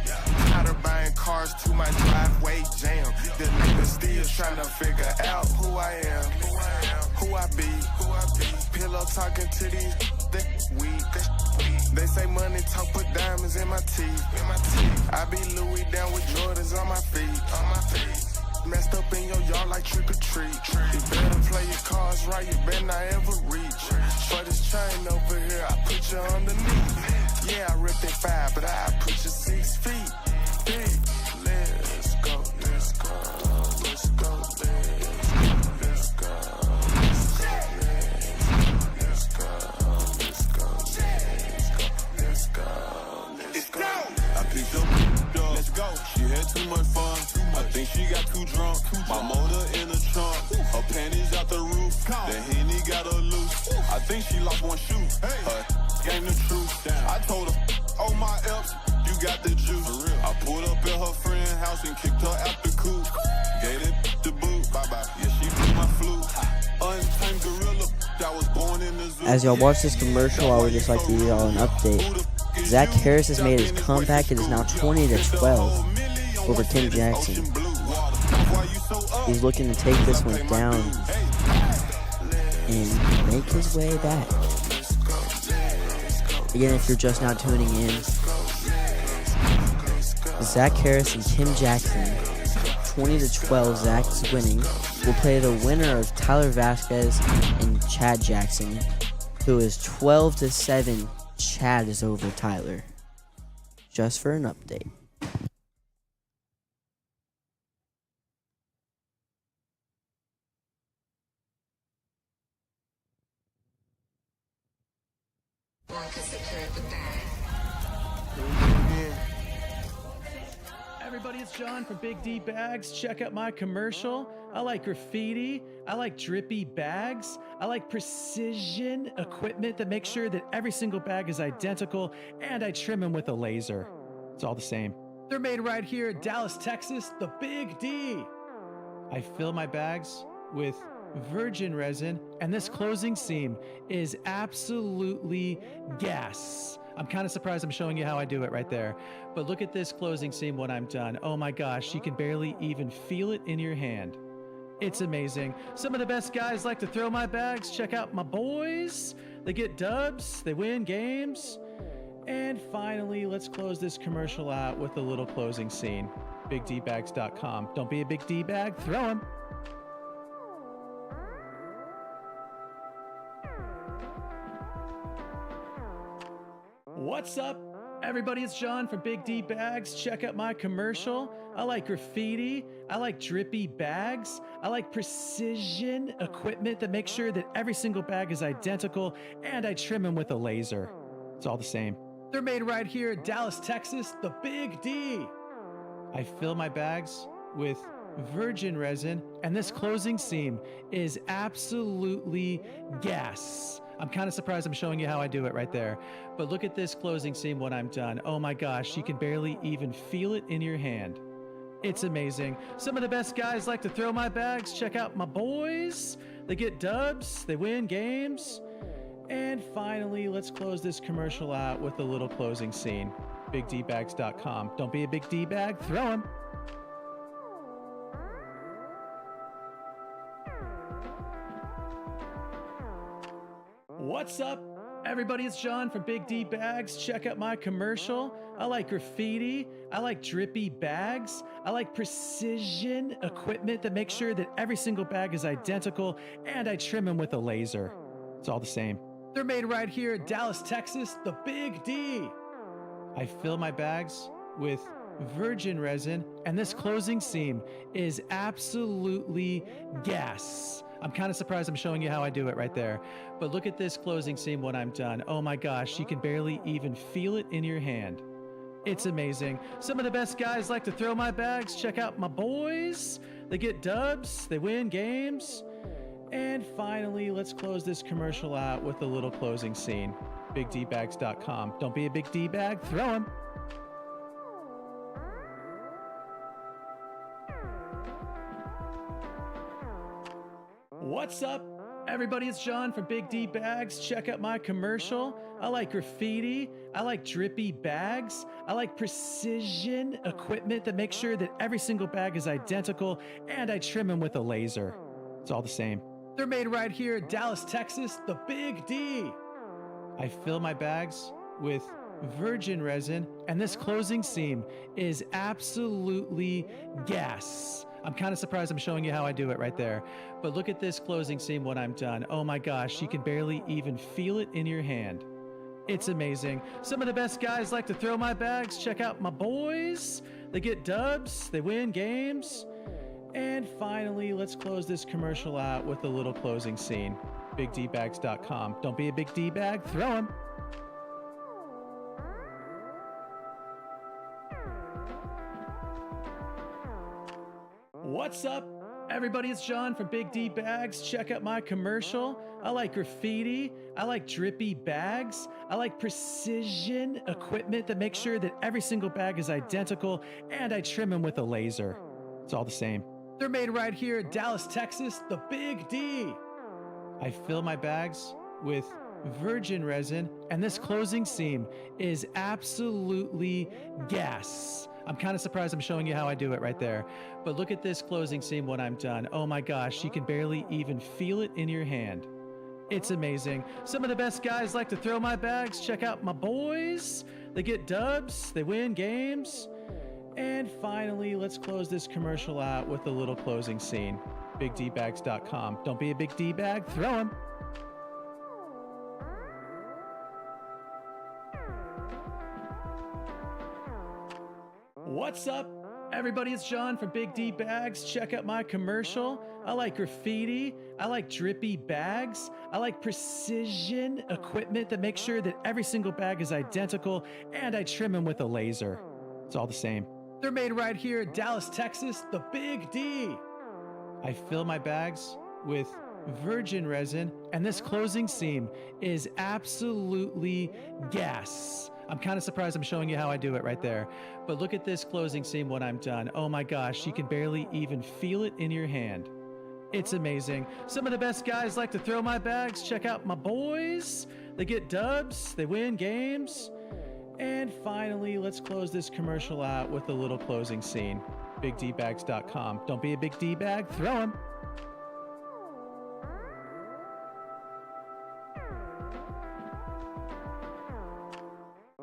Tired of buying cars to my driveway jam. The niggas still trying to figure out who I am, who I be. Pillow talking to these that weak. They say money talk, put diamonds in my teeth. I be Louis down with Jordans on my feet. Messed up in your yard like trick or treat. You better play your cards right, you better not ever reach. For this chain over here, I put you underneath. Yeah, I ripped it 5, but I put you 6 feet. Big. Let's go, let's go, let's go, let's go, let's go, let's go, let's go, let's go, let's go. I picked up, let's go. She had too much fun. I think she got too drunk. My motor in the trunk. Her panties out the roof. The Henny got her loose. I think she lost one shoe. Her game the truth. I told her, oh my Eps, you got the juice. I pulled up at her friend's house and kicked her out the coop. Gave it the boot. Bye bye. Yeah, she blew my flute. Untamed gorilla. I was born in the zoo. As y'all watch this commercial, I would just like to give y'all an update. Zach Harris has made his comeback. It is now 20-12 over Tim Jackson. He's looking to take this one down and make his way back. Again, if you're just now tuning in, Zach Harris and Tim Jackson, 20-12, Zach is winning. Will play the winner of Tyler Vasquez and Chad Jackson, who is 12-7. Chad is over Tyler. Just for an update. Everybody, it's John from Big D Bags. Check out my commercial. I like graffiti. I like drippy bags. I like precision equipment that makes sure that every single bag is identical, and I trim them with a laser. It's all the same. They're made right here in Dallas, Texas, the Big D. I fill my bags with virgin resin, and this closing seam is absolutely gas. I'm kind of surprised I'm showing you how I do it right there. But look at this closing seam when I'm done. Oh my gosh, you can barely even feel it in your hand. It's amazing. Some of the best guys like to throw my bags. Check out my boys. They get dubs, they win games. And finally, let's close this commercial out with a little closing scene. BigDbags.com. Don't be a big D bag, throw them. What's up, everybody? It's John from Big D Bags. Check out my commercial. I like graffiti. I like drippy bags. I like precision equipment that makes sure that every single bag is identical, and I trim them with a laser. It's all the same. They're made right here in Dallas, Texas, the Big D. I fill my bags with virgin resin, and this closing seam is absolutely gas. I'm kind of surprised I'm showing you how I do it right there. But look at this closing seam when I'm done. Oh my gosh, you can barely even feel it in your hand. It's amazing. Some of the best guys like to throw my bags. Check out my boys. They get dubs, they win games. And finally, let's close this commercial out with a little closing scene. BigDbags.com. Don't be a big D bag, throw them. What's up, everybody? It's John from Big D Bags. Check out my commercial. I like graffiti. I like drippy bags. I like precision equipment that makes sure that every single bag is identical, and I trim them with a laser. It's all the same. They're made right here in Dallas, Texas, the Big D. I fill my bags with virgin resin, and this closing seam is absolutely gas. I'm kind of surprised I'm showing you how I do it right there. But look at this closing seam when I'm done. Oh my gosh, you can barely even feel it in your hand. It's amazing. Some of the best guys like to throw my bags. Check out my boys. They get dubs, they win games. And finally, let's close this commercial out with a little closing scene. BigDbags.com. Don't be a big D bag, throw them. What's up, everybody? It's John from Big D Bags. Check out my commercial. I like graffiti. I like drippy bags. I like precision equipment that makes sure that every single bag is identical, and I trim them with a laser. It's all the same. They're made right here in Dallas, Texas, the Big D. I fill my bags with virgin resin, and this closing seam is absolutely gas. I'm kind of surprised I'm showing you how I do it right there. But look at this closing seam when I'm done. Oh my gosh, you can barely even feel it in your hand. It's amazing. Some of the best guys like to throw my bags. Check out my boys. They get dubs, they win games. And finally, let's close this commercial out with a little closing scene. BigDbags.com. Don't be a big D bag, throw them. What's up, everybody? It's John from Big D Bags. Check out my commercial. I like graffiti. I like drippy bags. I like precision equipment that makes sure that every single bag is identical, and I trim them with a laser. It's all the same. They're made right here in Dallas, Texas, the Big D. I fill my bags with virgin resin, and this closing seam is absolutely gas. I'm kind of surprised I'm showing you how I do it right there. But look at this closing seam when I'm done. Oh my gosh, you can barely even feel it in your hand. It's amazing. Some of the best guys like to throw my bags. Check out my boys. They get dubs, they win games. And finally, let's close this commercial out with a little closing scene. BigDbags.com. Don't be a big D bag, throw them. What's up, everybody? It's John from Big D Bags. Check out my commercial. I like graffiti. I like drippy bags. I like precision equipment that makes sure that every single bag is identical, and I trim them with a laser. It's all the same. They're made right here in Dallas, Texas, the Big D. I fill my bags with virgin resin, and this closing seam is absolutely gas. I'm kind of surprised I'm showing you how I do it right there. But look at this closing seam when I'm done. Oh my gosh, you can barely even feel it in your hand. It's amazing. Some of the best guys like to throw my bags. Check out my boys. They get dubs, they win games. And finally, let's close this commercial out with a little closing scene. BigDbags.com. Don't be a big D bag, throw them.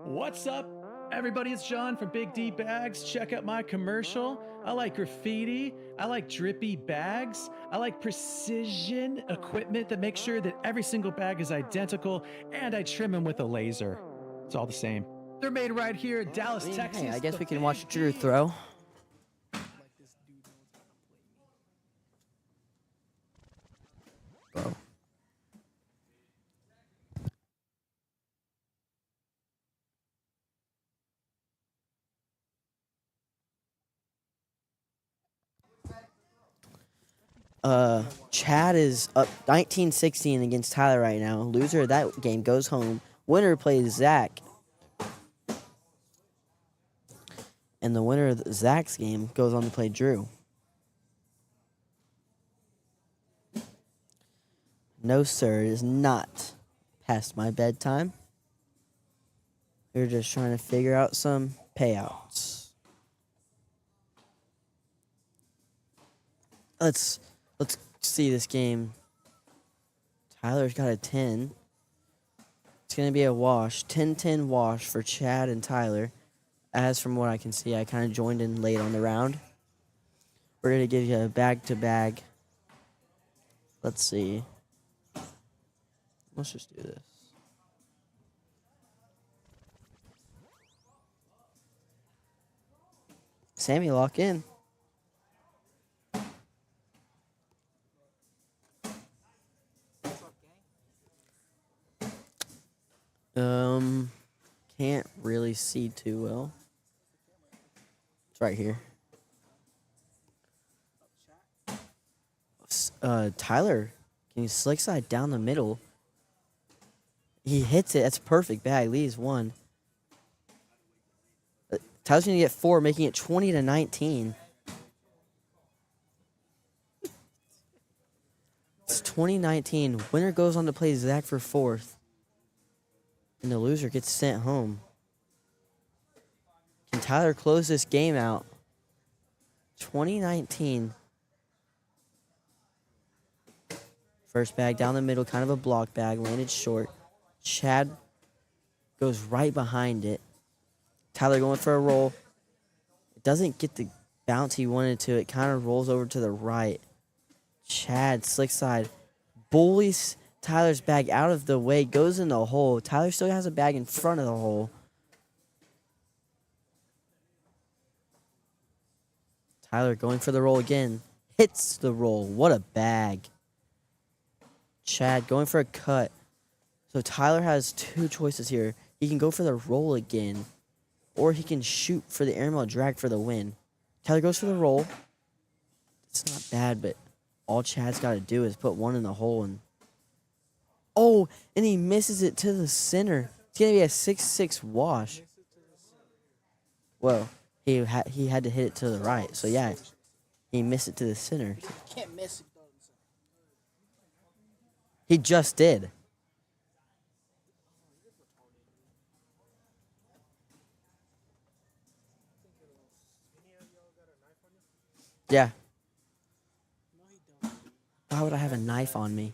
What's up, everybody? It's John from Big D Bags. Check out my commercial. I like graffiti. I like drippy bags. I like precision equipment that makes sure that every single bag is identical, and I trim them with a laser. It's all the same. They're made right here in Dallas, Texas. Hey, I guess the we can Big watch Drew D. throw. Bro. Chad is up 19-16 against Tyler right now. Loser of that game goes home. Winner plays Zach. And the winner of Zach's game goes on to play Drew. No, sir, it is not past my bedtime. We're just trying to figure out some payouts. Let's see this game. Tyler's got a 10. It's going to be a wash. 10-10 wash for Chad and Tyler. As from what I can see, I kind of joined in late on the round. We're going to give you a bag-to-bag. Let's see. Let's just do this. Sammy, lock in. Can't really see too well. It's right here. Tyler, can you slick side down the middle? He hits it. That's a perfect bag. Leaves one. Tyler's gonna get 4, making it 20-19. It's 2019. Winner goes on to play Zach for 4th. And the loser gets sent home. Can Tyler close this game out? 2019. First bag down the middle, kind of a block bag, landed short. Chad goes right behind it. Tyler going for a roll. It doesn't get the bounce he wanted to. It kind of rolls over to the right. Chad, slick side, bullies Tyler's bag out of the way, goes in the hole. Tyler still has a bag in front of the hole. Tyler going for the roll again. Hits the roll. What a bag. Chad going for a cut. So Tyler has 2 choices here. He can go for the roll again, or he can shoot for the airmail drag for the win. Tyler goes for the roll. It's not bad, but all Chad's got to do is put one in the hole. And he misses it to the center. It's going to be a 6-6 wash. Well, he had to hit it to the right. So, yeah, he missed it to the center. Can't miss it. He just did. Yeah. Why would I have a knife on me?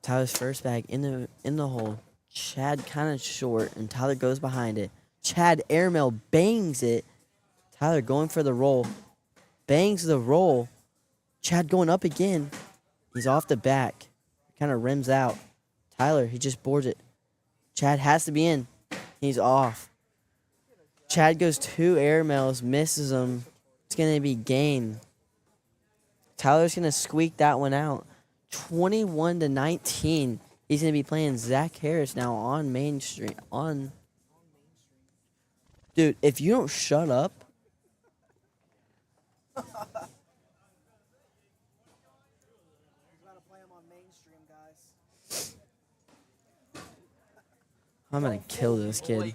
Tyler's first bag in the hole. Chad kind of short, and Tyler goes behind it. Chad airmail bangs it. Tyler going for the roll. Bangs the roll. Chad going up again. He's off the back. Kind of rims out. Tyler, he just boards it. Chad has to be in. He's off. Chad goes 2 airmails, misses them. It's going to be game. Tyler's going to squeak that one out. 21-19. He's going to be playing Zach Harris now on Main Street. Dude, if you don't shut up. I'm going to kill this kid.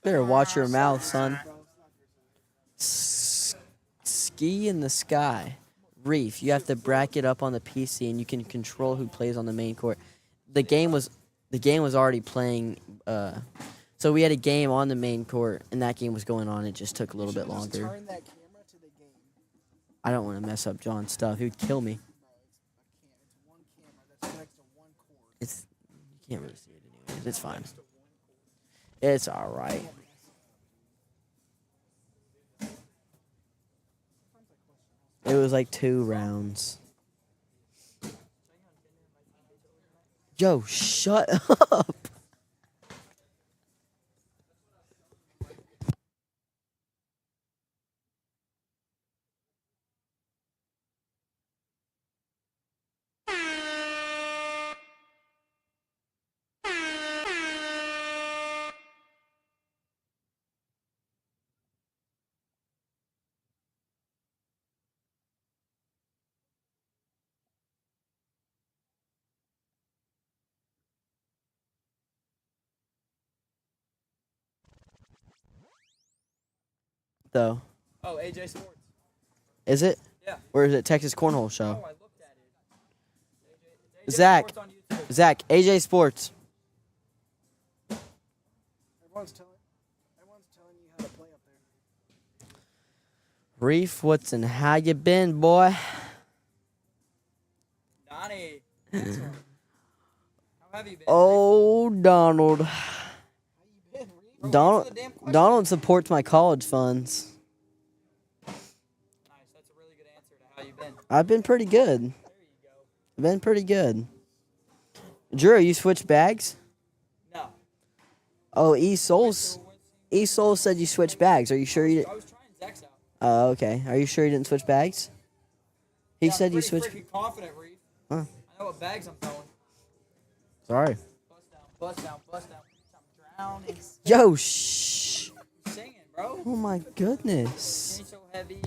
Better watch your mouth, son. Ski in the sky. Reef. You have to bracket up on the PC, and you can control who plays on the main court. The game was already playing. So we had a game on the main court, and that game was going on. It just took a little bit longer. Turn that camera to the game. I don't want to mess up John's stuff. He would kill me. It's one camera that's next to one cord. You can't really see it anyways. It's fine. It's all right. It was like 2 rounds. Yo, shut up. Though. Oh, AJ Sports. Is it? Yeah. Or is it Texas Cornhole Show? Oh, I looked at it. AJ Zach. Sports on YouTube. Zach, AJ Sports. Everyone's telling you how to play up there. Reef Woodson, how you been, boy? Donnie. How have you been? Oh, Donald. Donald supports my college funds. Nice. That's a really good answer to how you been. I've been pretty good. There you go. I've been pretty good. Drew, you switched bags? No. Oh, E Souls said you switched bags. Are you sure you I didn't? was trying Zach's out. Oh, okay. Are you sure you didn't switch bags? He said you switched. Pretty confident, Reef. Huh. I know what bags I'm throwing. Sorry. Bust down, bust down, bust down. I'm drowning. Yo, shh. Singing, bro. Oh my goodness. Ain't so heavy.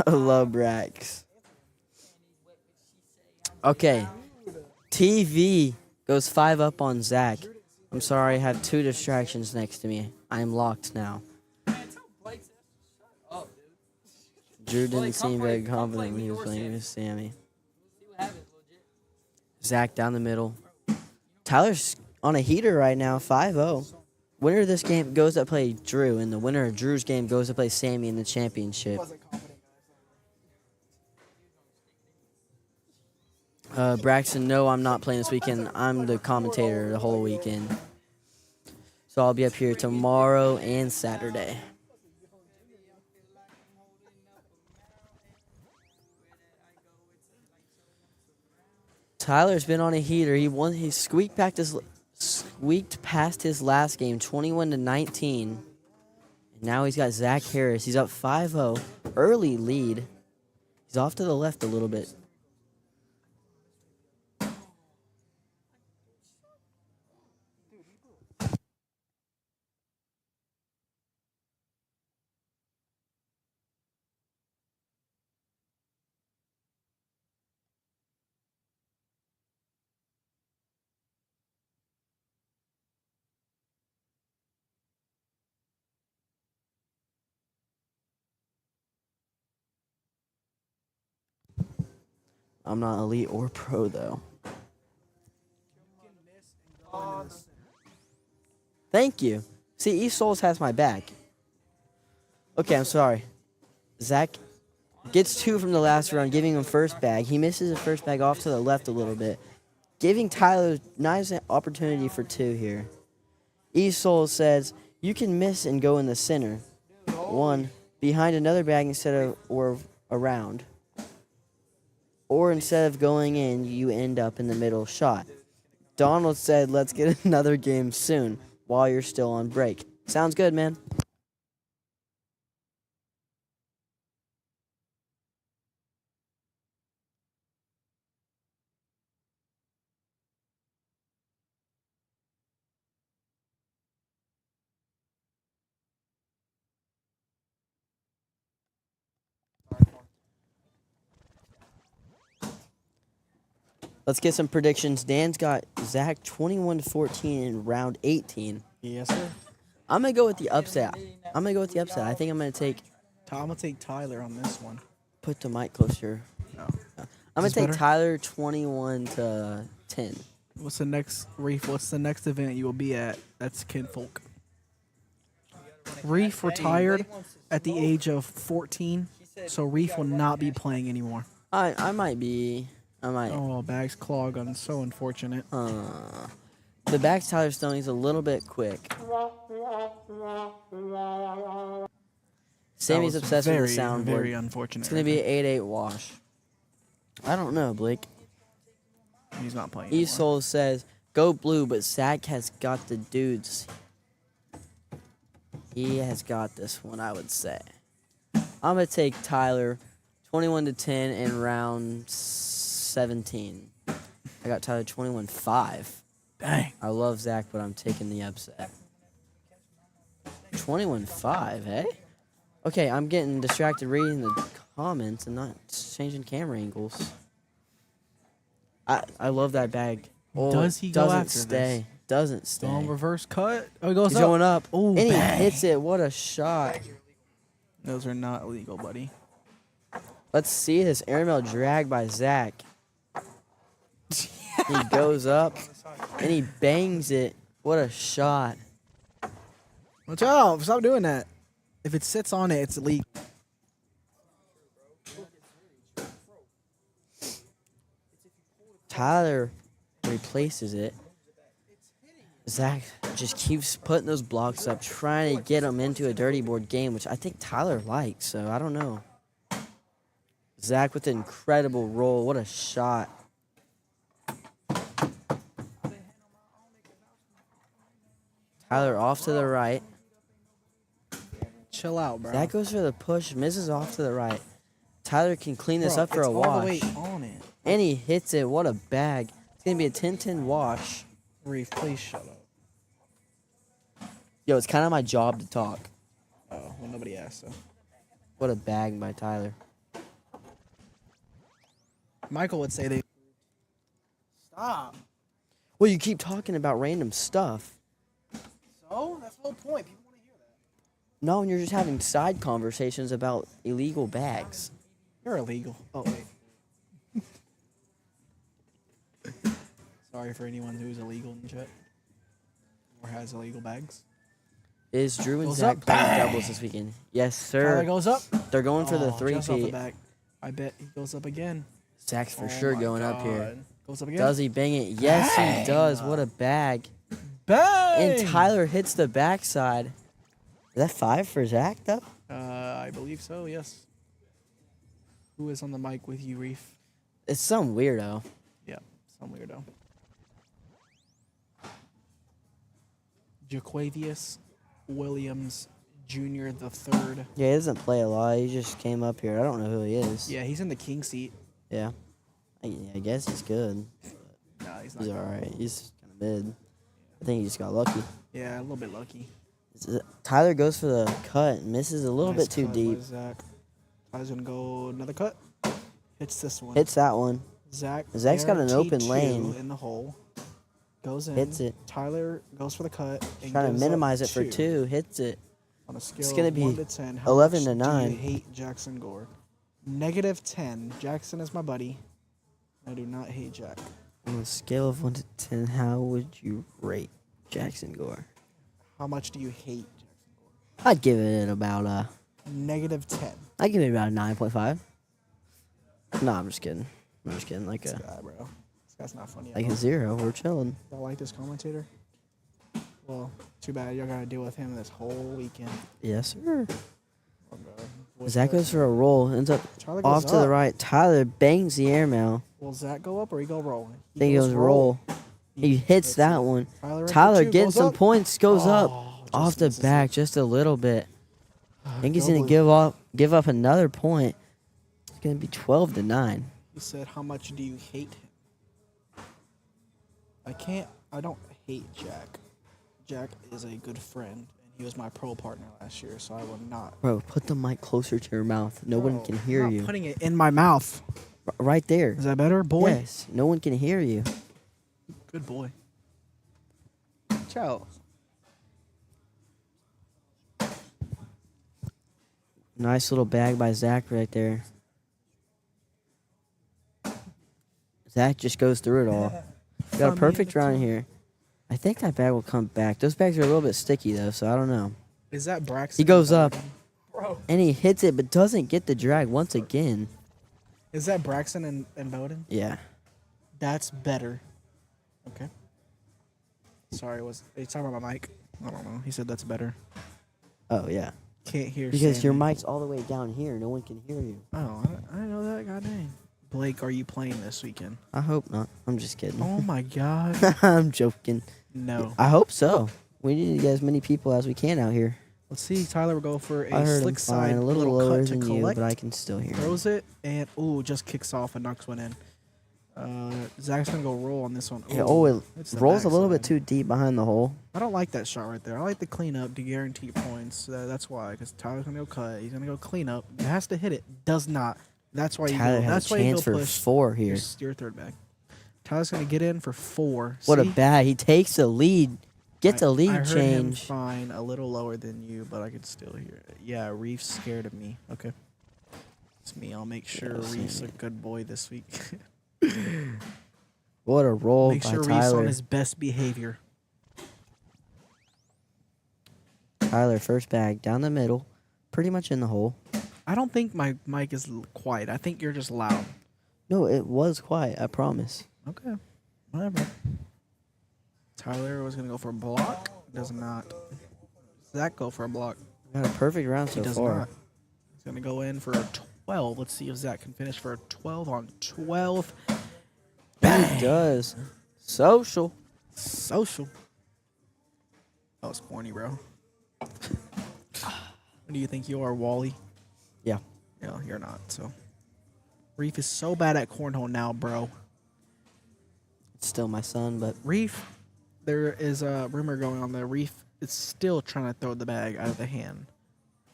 Love Brax. Okay. TV goes 5 up on Zach. I'm sorry, I have 2 distractions next to me. I am locked now. Drew didn't seem very confident when he was playing with Sammy. Zach down the middle. Tyler's on a heater right now, 5-0. Winner of this game goes to play Drew, and the winner of Drew's game goes to play Sammy in the championship. Braxton, no, I'm not playing this weekend. I'm the commentator the whole weekend. So I'll be up here tomorrow and Saturday. Tyler's been on a heater. He squeaked past his last game, 21-19. And now he's got Zach Harris. He's up 5-0. Early lead. He's off to the left a little bit. I'm not elite or pro, though. Thank you. See, East Souls has my back. Okay, I'm sorry. Zach gets 2 from the last round, giving him first bag. He misses the first bag off to the left a little bit, giving Tyler a nice opportunity for 2 here. East Souls says, you can miss and go in the center. 1, behind another bag instead of or around. Or instead of going in, you end up in the middle shot. Donald said, let's get another game soon while you're still on break. Sounds good, man. Let's get some predictions. Dan's got Zach 21-14 in round 18. Yes, sir. I'm going to go with the upset. I think I'm going to take... I'm going to take Tyler on this one. Put the mic closer. No. I'm going Is to this take better? Tyler 21-10. What's the next event you will be at? That's Kinfolk. Reef retired at the age of 14, so Reef will not be playing anymore. I might be... Oh, bags clog on. So unfortunate. The back Tyler Stoney's a little bit quick. Sammy's was obsessed with very, the soundboard. very unfortunate. It's going to be an 8-8 wash. I don't know, Blake. He's not playing. East Soul says, go blue, but Zach has got the dudes. He has got this one, I would say. I'm going to take Tyler 21-10 in round 17. I got Tyler 21-5. Dang. I love Zach, but I'm taking the upset. 21-5, eh? Okay, I'm getting distracted reading the comments and not changing camera angles. I love that bag. Oh, Does it he go doesn't after this? stay. Doesn't stay. Going reverse cut. Oh, he goes He's up. going up. Ooh, and he bang. hits it. What a shot. Those are not illegal, buddy. Let's see this airmail drag by Zach. He goes up and he bangs it. What a shot. Watch out. Stop doing that. If it sits on it, it's illegal. Tyler replaces it. Zach just keeps putting those blocks up, trying to get him into a dirty board game, which I think Tyler likes, so I don't know. Zach with an incredible roll. What a shot. Tyler off to the right. Chill out, bro. Zach goes for the push, misses off to the right. Tyler can clean this Bro, up for it's a all wash. the way on it. And he hits it. What a bag. It's going to be a 10-10 wash. Reef, please shut up. Yo, it's kind of my job to talk. Oh, well, nobody asked, so. What a bag by Tyler. Michael would say they. Stop. Well, you keep talking about random stuff. So? That's the whole point. People want to hear that. No, and you're just having side conversations about illegal bags. You're illegal. Oh, wait. Sorry for anyone who's illegal in the chat. Or has illegal bags. Is Drew and Goes Zach up. playing Bang. doubles this weekend? Yes, Tyler sir. goes up. They're going for the Oh, just off the three-peat. back. I bet he goes up again. Zach's for Oh sure my going up here. God. Goes up again. Does he bang it? Yes, he does. What a bag. Bang! And Tyler hits the backside. Is that 5 for Zach, though? I believe so, yes. Who is on the mic with you, Reef? It's some weirdo. Yeah, some weirdo. Jaquavius Williams Jr. the third. Yeah, he doesn't play a lot. He just came up here. I don't know who he is. Yeah, he's in the king seat. Yeah. I guess he's good. Nah, he's not. He's all right. He's kind of mid. I think he just got lucky. Yeah, a little bit lucky. Tyler goes for the cut and misses a little Nice bit too cut deep. by Zach. Tyler's gonna go another cut. Hits this one. Hits that one. Zach's got an open lane. in the hole. Goes in. Hits it. Tyler goes for the cut. And Trying to gives up minimize it for 2. Hits it. On a scale It's gonna of be 1 to 10, how 11 much to do 9. you hate Jackson Gore? -10. Jackson is my buddy. I do not hate Jack. On a scale of 1 to 10, how would you rate Jackson Gore? How much do you hate Jackson I'd give it about Gore? -10. I'd give it about a 9.5. No, I'm just kidding. I'm just kidding. Like This a guy, bro. This guy's not funny. like at a all. 0. We're chilling. Y'all like this commentator? Well, too bad. Y'all gotta deal with him this whole weekend. Yes, sir. Oh, God. What's Zach that? goes for a roll. Ends up Tyler goes off to the up. right. Tyler bangs the airmail. Will Zach go up or he go roll? I think he goes roll. He hits that one. Tyler, in for Tyler 2, getting goes some up. points. Goes up Oh, just off the misses it. back just a little bit. I think he's Go gonna blue. give up another point. It's gonna be 12 to 9. He said, "How much do you hate him?" I don't hate Jack. Jack is a good friend, and he was my pro partner last year, so I will not. Bro, put the mic closer to your mouth. No one Bro, can I'm hear not you. putting it in my mouth. Right there. Is that better, boy? Yes. No one can hear you. Good boy. Ciao. Nice little bag by Zach right there. Zach just goes through it all. Got a perfect round here. I think that bag will come back. Those bags are a little bit sticky though, so I don't know. Is that Braxton? He goes up. Bowden? And he hits it, but doesn't get the drag once again. Is that Braxton and Bowden? Yeah. That's better. Okay. Sorry, are you talking about my mic? I don't know. He said that's better. Oh, yeah. Can't hear. Because your Sammy. mic's all the way down here. No one can hear you. Oh, I didn't know that. God dang. Blake, are you playing this weekend? I hope not. I'm just kidding. Oh my God. I'm joking. No. I hope so. We need to get as many people as we can out here. Let's see. Tyler will go for I a heard him slick side, fine. A little lower cut to than you, collect. but I can still hear him. Throws it and just kicks off and knocks one in. Zach's gonna go roll on this one. Yeah, Ooh, it it's the rolls a little bit backside. too deep behind the hole. I don't like that shot right there. I like the cleanup to guarantee points. That's why, because Tyler's gonna go cut. He's gonna go clean up. He has to hit it. Does not. That's why you Tyler go. has That's a why you chance go for push. 4 here. Your third bag. Tyler's gonna get in for 4. What a See? bag. He takes the lead. Gets a I lead heard him change. fine, a little lower than you, but I could still hear it. Yeah, Reef's scared of me. Okay. It's me. I'll make sure Yeah, Reef's a same. good boy this week. What a roll Make by sure Reef's Tyler. on his best behavior. Tyler, first bag down the middle. Pretty much in the hole. I don't think my mic is quiet. I think you're just loud. No, it was quiet. I promise. Okay. Whatever. Tyler was going to go for a block. Does not. Zach go for a block. Got a perfect round He so does far. not. He's going to go in for a 12. Let's see if Zach can finish for a 12 on 12. He does. Social. Social. That was corny, bro. What do you think you are, Wally? Yeah. No, you're not. So, Reef is so bad at cornhole now, bro. It's still my son, but Reef, there is a rumor going on that Reef is still trying to throw the bag out of the hand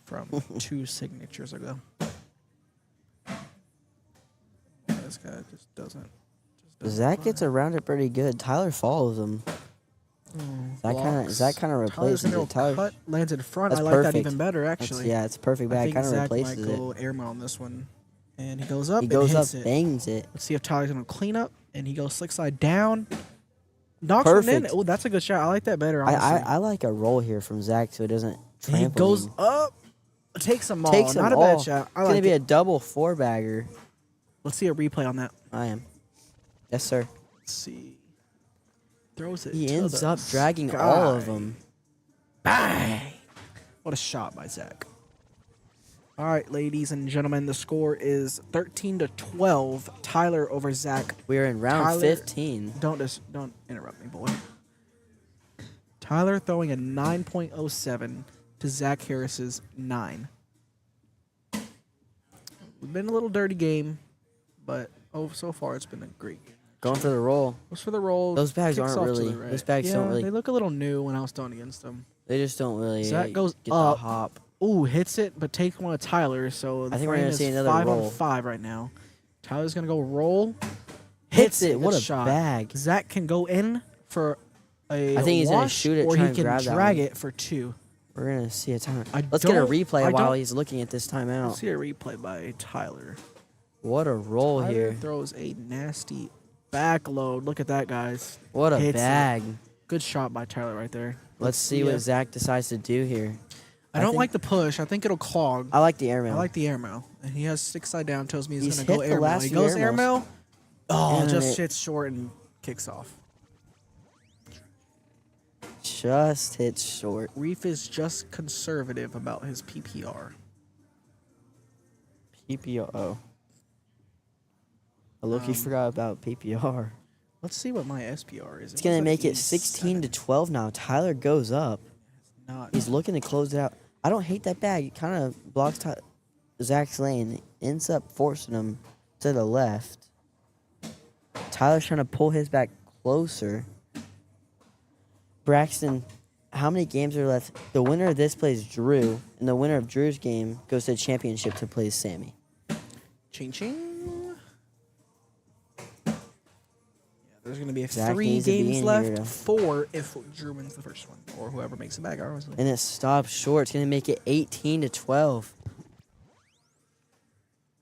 from 2 signatures ago. This guy just doesn't. Zach gets around it pretty good. Tyler follows him. Zach kind of replaces it. Tyler, cut, lands in front. That's I like that perfect. even better, actually. yeah, it's a perfect I bag. think Kind of Zach might replaces it. go airmail on this one. And he goes up He and goes up, hits it. bangs it. Let's see if Tyler's going to clean up. And he goes slick side down. Knocks one in. Perfect. Oh, that's a good shot. I like that better, honestly. I like a roll here from Zach so it doesn't And he trample goes him. up. Takes them all. Takes Not them a bad all. shot. I It's like gonna be it. a double 4-bagger. Let's see a replay on that. I am. Yes, sir. Let's see. Throws it. He to ends the up dragging all of sky. them. Bang! What a shot by Zach. All right, ladies and gentlemen, the score is 13-12. Tyler over Zach. We're in round Tyler- 15. Don't interrupt me, boy. Tyler throwing a 9.07 to Zach Harris's 9. We've been a little dirty game, but so far it's been a great game. Going for the roll. Goes for the roll. Those bags kicks aren't off to really- the right. those bags yeah, don't really- They look a little new when I was throwing against them. They just don't really Zach goes get up. the hop. Ooh, hits it, but takes one of Tyler. So the I think we're frame gonna is see another 5 roll. on 5 right now. Tyler's gonna go roll. Hits it. Good What a shot. bag. Zach can go in for a I think he's gonna wash, shoot it, or try he and can grab that drag one. it for 2. We're gonna see a time. I Let's get a don't- replay I while don't- he's looking at this timeout. Let's see a replay by Tyler. What a roll Tyler here. throws a nasty back load. Look at that, guys. What a Hits it. bag. Good shot by Tyler right there. Let's see what Zach decides to do here. I don't think- like the push. I think it'll clog. I like the airmail. I like the airmail. And he has 6 side down, tells me he's, He's going to go hit the airmail. last He few goes airmails. airmail. Oh, And just it- hits short and kicks off. Just hits short. Reef is just conservative about his PPR. PPR. I look, you Um, forgot about PPR. Let's see what my SPR is. It's gonna make it 16-12 now. Tyler goes up. Not He's looking to close it out. I don't hate that bag. It kind of blocks Zach's lane. It ends up forcing him to the left. Tyler's trying to pull his back closer. Braxton, how many games are left? The winner of this plays Drew, and the winner of Drew's game goes to the championship to play Sammy. ching ching. Yeah, there's going to be Zach 3 needs to be games in left. here to- 4 if Drew wins the first one, or whoever makes the bag. Honestly. And it stops short. It's going to make it 18-12.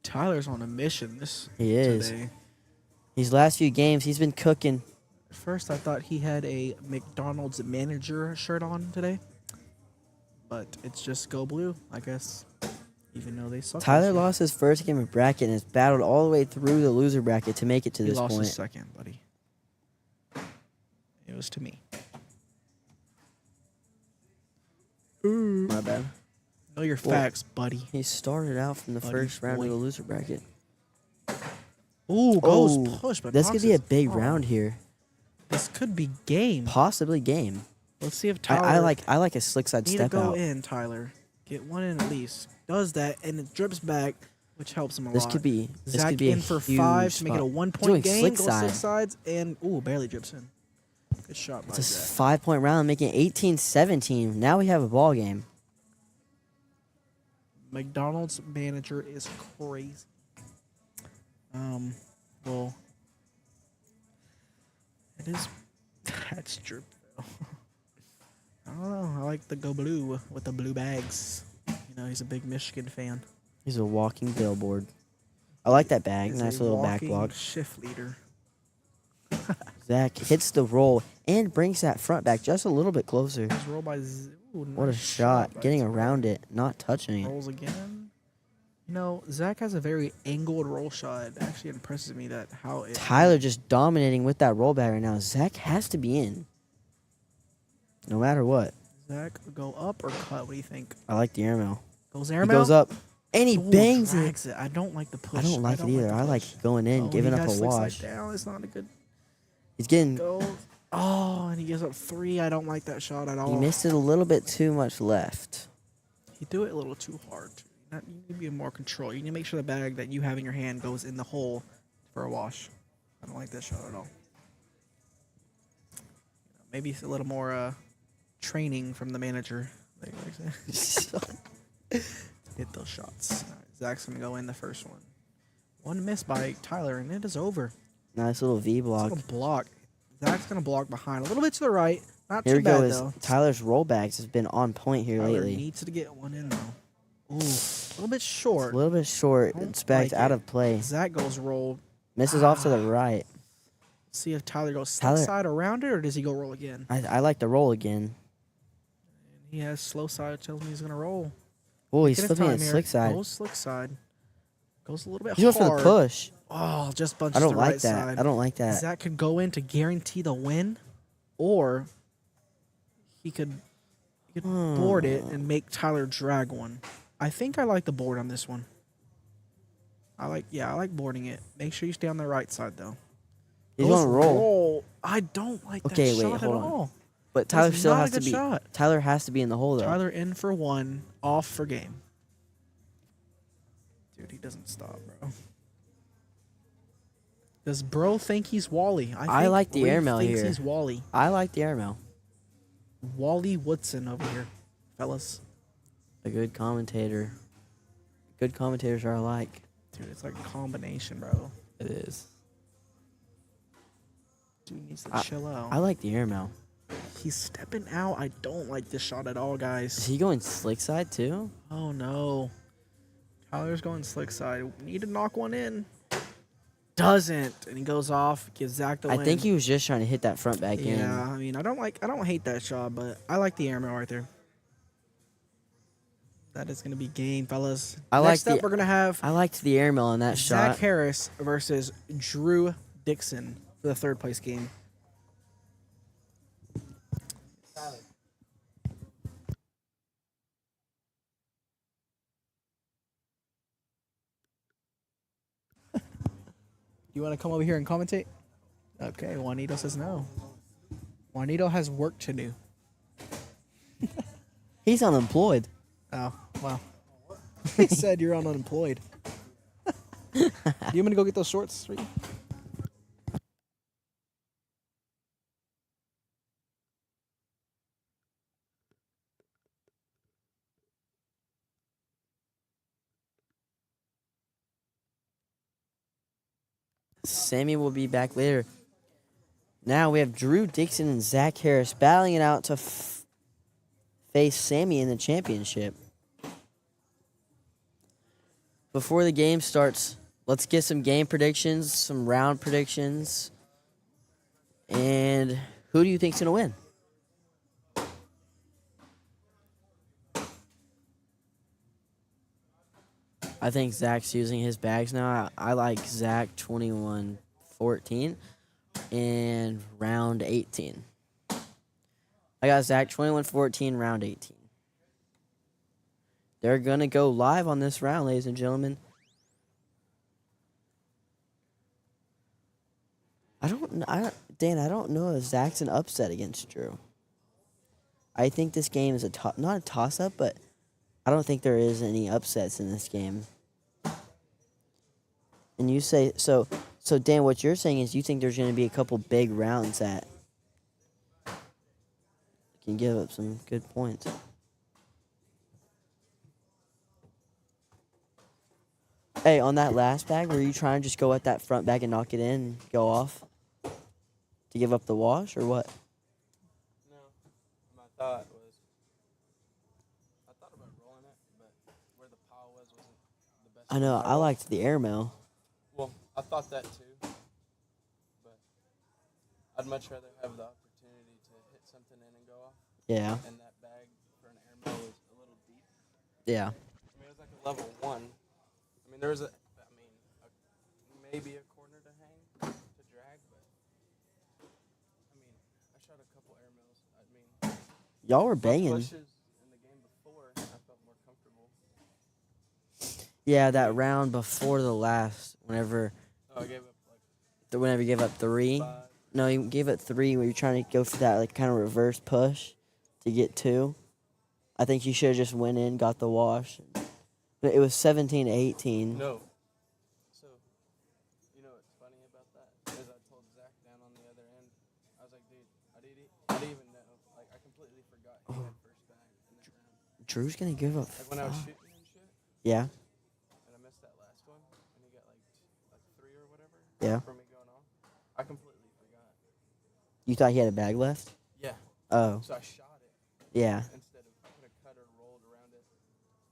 Tyler's on a mission this He is. today. These last few games, he's been cooking. At first, I thought he had a McDonald's manager shirt on today, but it's just Go Blue, I guess. Even though they suck. Tyler this year. lost his first game of bracket and has battled all the way through the loser bracket to make it to He this lost point. his second, buddy. It was to me. My bad. Know your Well, facts, buddy. He started out from the Buddy first round boy. of the loser bracket. Ooh, goes Oh, push, but this could be a Knox is big on. round here. This could be game. Possibly game. Let's see if Tyler. I like a slick side need step to go out. in, Tyler. Get one in at least. Does that, and it drips back. which helps him a This lot. could be. This Zach could be in a for huge 5 to make it a spot. 1-point Doing game. slick Goes side. six sides and barely drips in. Good shot by It's a Zach. 5-point round, making it 18-17. Now we have a ball game. McDonald's manager is crazy. Well, it is. That's drip though. I don't know. I like the Go Blue with the blue bags. You know, he's a big Michigan fan. He's a walking billboard. I like that bag. He's Nice a little back walking block. shift leader. Zach hits the roll and brings that front back just a little bit closer. He's rolled by. Ooh, What a nice shot. by Getting Zach. around it, not touching it. Rolls again. You know, Zach has a very angled roll shot. It actually impresses me that how it. Tyler just dominating with that roll back right now. Zach has to be in. No matter what. Zach, go up or cut? What do you think? I like the airmail. Goes He airmail. goes up and he Ooh, bangs it. drags it. I don't like the push. I don't like it either. the I like push. going in, Oh, giving he up has a slicks wash. down. It's not a good He's getting. go. Oh, and he gives up 3. I don't like that shot at all. He missed it a little bit too much left. He do it a little too hard. You need to be more control. You need to make sure the bag that you have in your hand goes in the hole for a wash. I don't like that shot at all. Maybe it's a little more training from the manager. Like I said. Hit those shots. All right, Zach's gonna go in the first one. One miss by Tyler, and it is over. Nice little V It's block. gonna block. Zach's gonna block behind a little bit to the right. Not Here too we go. bad Is though. Tyler's rollbacks has been on point here Tyler lately. needs to get one in though. Ooh, a little bit It's short. a little bit short. Don't It's backed like out it. of play. Zach goes roll. Misses off to the right. See if Tyler goes Tyler- slick side around it, or does he go roll again? I like the roll again. He has slow side. Tells me he's gonna roll. Oh, he's Get a flipping time it here. slick side. Goes slick side. Goes a little bit He goes for hard. the push. Oh, just bunches I don't the like right that. side. I don't like that. Zach could go in to guarantee the win, or he could board it and make Tyler drag one. I think I like the board on this one. I like boarding it. Make sure you stay on the right side though. He's Goes gonna roll. I don't like Okay, that wait, shot hold at on. all. But Tyler That's still not a has to good be. shot. Tyler has to be in the hole though. Tyler in for 1, off for game. Dude, he doesn't stop, bro. Does bro think he's Wally? I think like the Reed airmail thinks here. He's Wally. I like the airmail. Wally Woodson over here, fellas. A good commentator. Good commentators are alike. Dude, it's like a combination, bro. It is. Dude needs to chill out. I like the airmail. He's stepping out. I don't like this shot at all, Is guys. he going slick side too? Oh no. Tyler's going slick side. Need to knock one in. Doesn't, and he goes off. Gives Zach the win. I think he was just trying to hit that front back in. Yeah, I mean, I don't hate that shot, but I like the airmail right there. That is gonna be game, fellas. I like Next up, the- we're gonna have I liked the airmail on that Zach shot. Harris versus Drew Dixon for the third place game. You want to come over here and commentate? Okay, Juanito says no. Juanito has work to do. He's unemployed. Oh, wow. He said you're unemployed. You want me to go get those shorts for you? Sammy will be back later. Now we have Drew Dixon and Zach Harris battling it out to face Sammy in the championship. Before the game starts, let's get some game predictions, some round predictions. And who do you think's going to win? I think Zach's using his bags now. I like Zach 21-14 in round 18. I got Zach 21-14, round 18. They're going to go live on this round, ladies and gentlemen. Dan, I don't know if Zach's an upset against Drew. I think this game is not a toss-up, but I don't think there is any upsets in this game. And you say so. So Dan, what you're saying is you think there's going to be a couple big rounds that can give up some good points. Hey, on that last bag, were you trying to just go at that front bag and knock it in and go off to give up the wash, or what? No, my thought was, I thought about rolling it, but where the pile wasn't the best. I know. spot to I roll. liked the airmail. Well, I thought that too, but I'd much rather have the opportunity to hit something in and go off. Yeah. And that bag for an airmail was a little deep. Yeah. I mean, it was like a level 1. I mean, there was maybe a corner to hang to drag, but I mean, I shot a couple airmails. I mean, Y'all were both banging. pushes in the game before, I felt more comfortable. Yeah, that round before the last, whenever Oh, I gave up whenever you gave up 3. 5. No, you gave up 3 where you're trying to go for that like kind of reverse push to get 2. I think you should have just went in, got the wash. But it was 17-18. No. So, you know what's funny about that? Is I told Zach down on the other end, I was like, dude, I didn't even know. Like, I completely forgot he had first bag in that round. Drew's gonna give up. Like, when I was 5. shooting and shit, Yeah. and I missed that last one, and he got like 3 or whatever Yeah. for me going off, I completely forgot. You thought he had a bag left? Yeah. Oh. So I shot it Yeah. instead of put a cutter rolled around it.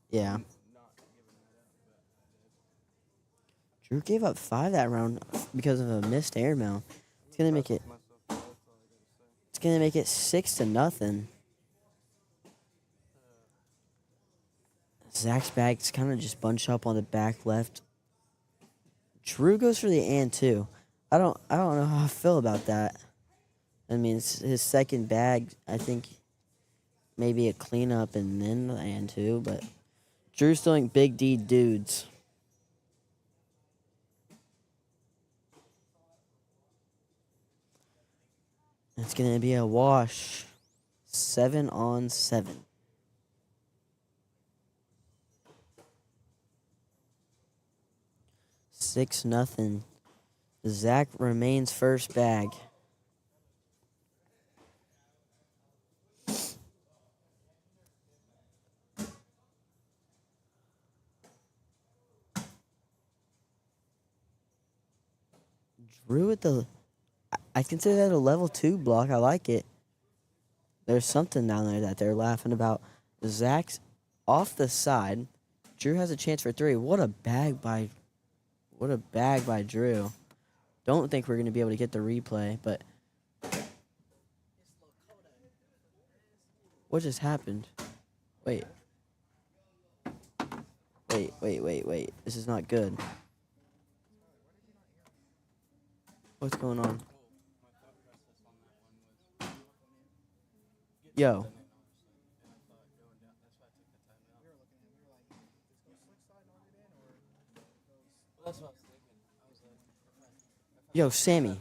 Yeah. And not giving that up, but I did. Drew gave up 5 that round because of a missed airmail. It's gonna make it. Myself, that's all I gotta say. It's gonna make it 6-0. Zach's bag's kind of just bunched up on the back left. Drew goes for the and too. I don't know how I feel about that. I mean, it's his second bag. I think maybe a cleanup and then the and two, but Drew's throwing big D dudes. It's gonna be a wash. 7-on-7. Six nothing. Zach remains first bag. Drew at the. I consider that a level 2 block. I like it. There's something down there that they're laughing about. Zach's off the side. Drew has a chance for 3. What a bag by Drew. Don't think we're going to be able to get the replay, but what just happened? Wait. This is not good. What's going on? Yo. Yo, Sammy.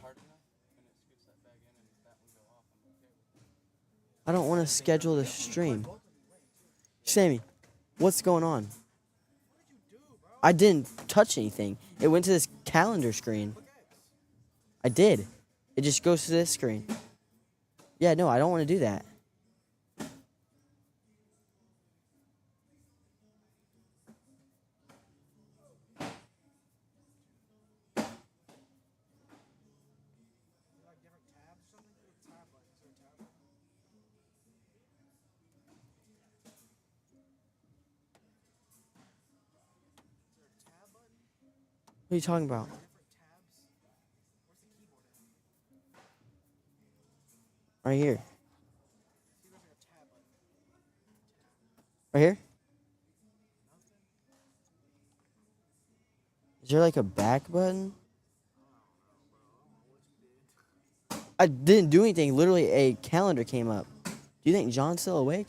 I don't want to schedule the stream. Sammy, what's going on? I didn't touch anything. It went to this calendar screen. I did. It just goes to this screen. Yeah, no, I don't want to do that. What are you talking about? Right here. Right here? Is there like a back button? I didn't do anything. Literally, a calendar came up. Do you think John's still awake?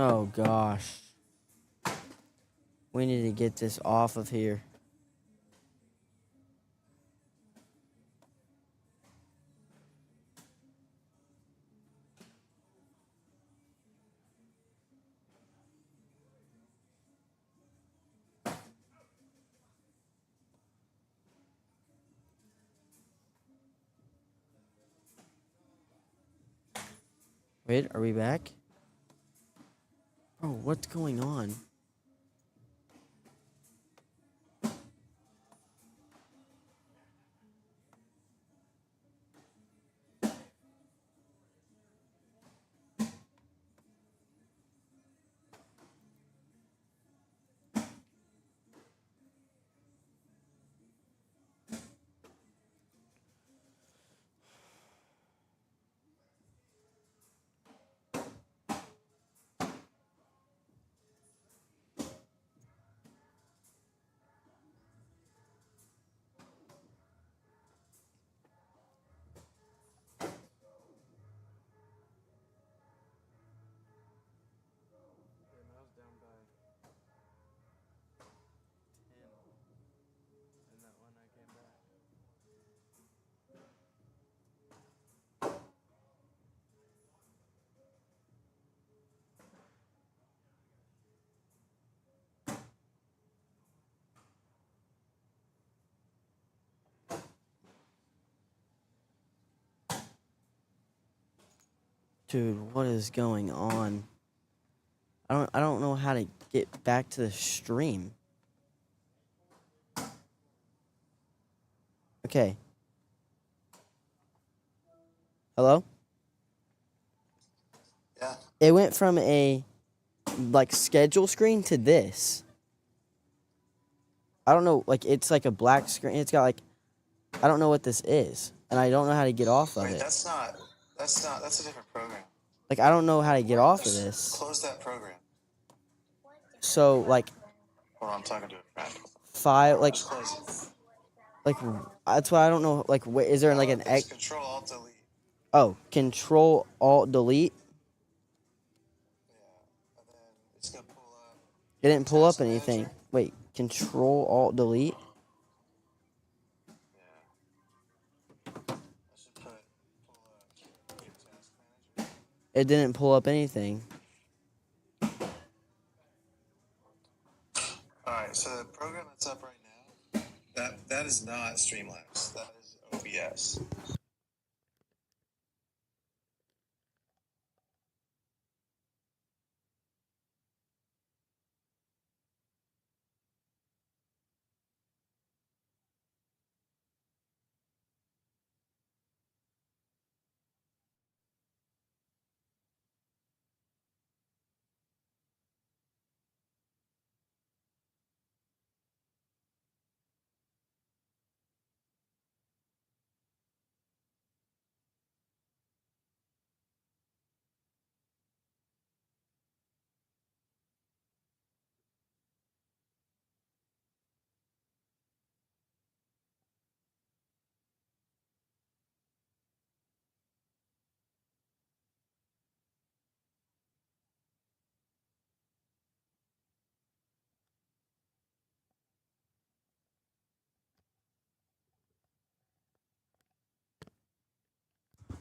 Oh gosh. We need to get this off of here. Wait, are we back? Bro, what's going on? Damn, I was down by 10 in that one I came back. Dude, what is going on? I don't know how to get back to the stream. Okay. Hello? Yeah. It went from a like schedule screen to this. I don't know, like it's like a black screen. It's got like I don't know what this is, and I don't know how to get off of Wait, it. that's a different program. Like I don't know how to get off of this. Close that program. So like Hold on, I'm talking to a friend. file like Just close it. like that's why I don't know like is there like an It's X? Control Alt Delete. Oh, Control Alt Delete. Yeah. And then it's gonna pull up. It didn't pull up Task anything. Manager. Wait, Control Alt Delete. Yeah. I should pull up your Task Manager. It didn't pull up anything. Alright, so the program that's up right now, that is not Streamlabs. That is OBS.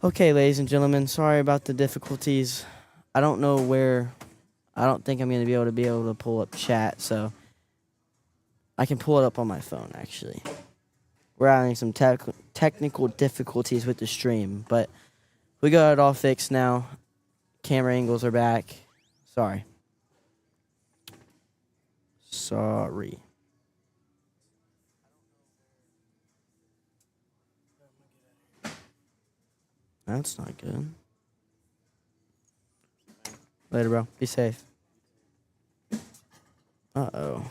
Okay, ladies and gentlemen, sorry about the difficulties. I don't know where. I don't think I'm going to be able to pull up chat, so I can pull it up on my phone actually. We're having some technical difficulties with the stream, but we got it all fixed now. Camera angles are back. Sorry. Sorry. That's not good. Later, bro. Be safe. Uh-oh.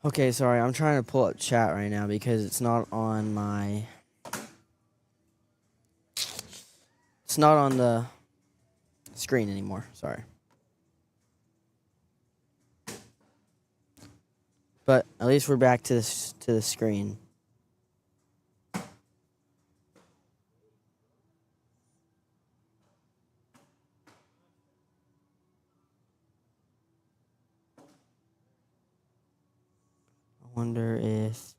Okay, sorry. I'm trying to pull up chat right now because it's not on my It's not on the screen anymore. Sorry. But at least we're back to the screen. I wonder if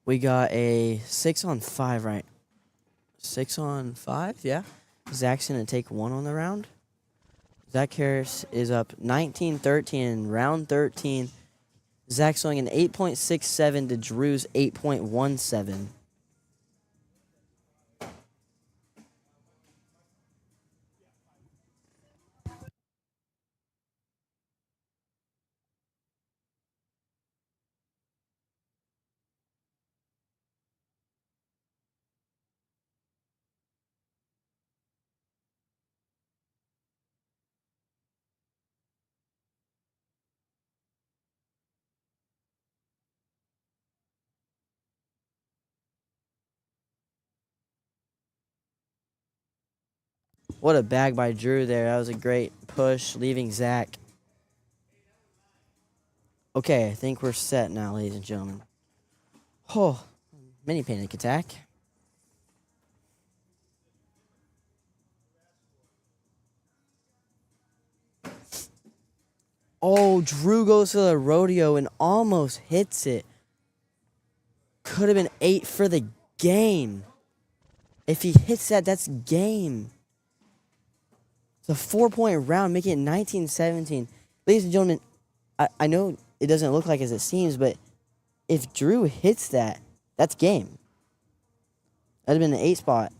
we got a 6-on-5, right? 6-on-5, yeah. Zach's gonna take one on the round. Zach Harris is up 19-13 in round 13. Zach's throwing an 8.67 to Drew's 8.17. What a bag by Drew there. That was a great push, leaving Zach. Okay, I think we're set now, ladies and gentlemen. Oh, mini panic attack. Oh, Drew goes to the rodeo and almost hits it. Could have been 8 for the game. If he hits that, that's game. It's a 4-point round, making it 19-17. Ladies and gentlemen, I know it doesn't look like as it seems, but if Drew hits that, that's game. That'd have been an 8 spot.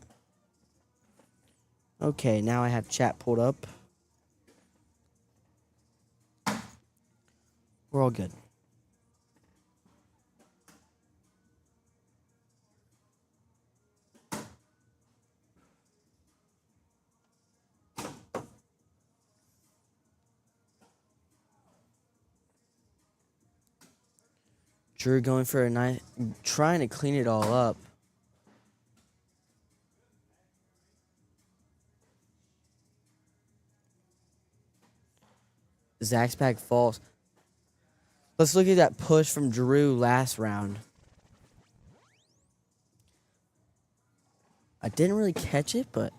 Okay, now I have chat pulled up. We're all good. Drew going for a nice, trying to clean it all up. Zach's bag falls. Let's look at that push from Drew last round. I didn't really catch it, but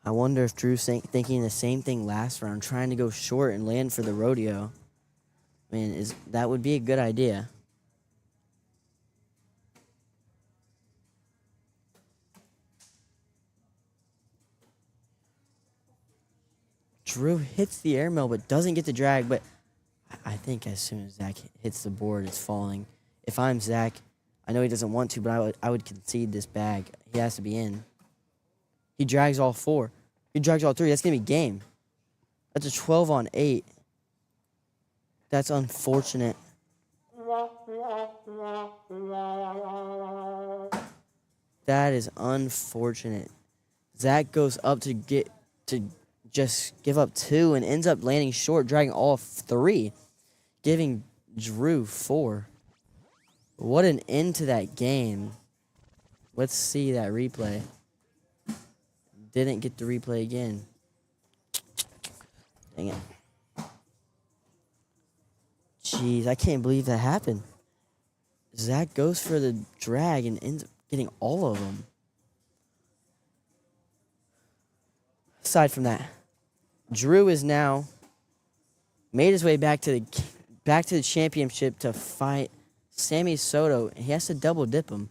I wonder if Drew's thinking the same thing last round, trying to go short and land for the rodeo. I mean, that would be a good idea. Drew hits the airmail but doesn't get the drag, but I think as soon as Zach hits the board, it's falling. If I'm Zach, I know he doesn't want to, but I would concede this bag. He has to be in. He drags all 4. He drags all 3. That's going to be game. That's a 12-on-8. That's unfortunate. That is unfortunate. Zach goes up to just give up 2 and ends up landing short, dragging all 3, giving Drew 4. What an end to that game. Let's see that replay. Didn't get the replay again. Dang it. Jeez, I can't believe that happened. Zach goes for the drag and ends up getting all of them. Aside from that, Drew is now made his way back to the championship to fight Sammy Soto. He has to double dip him.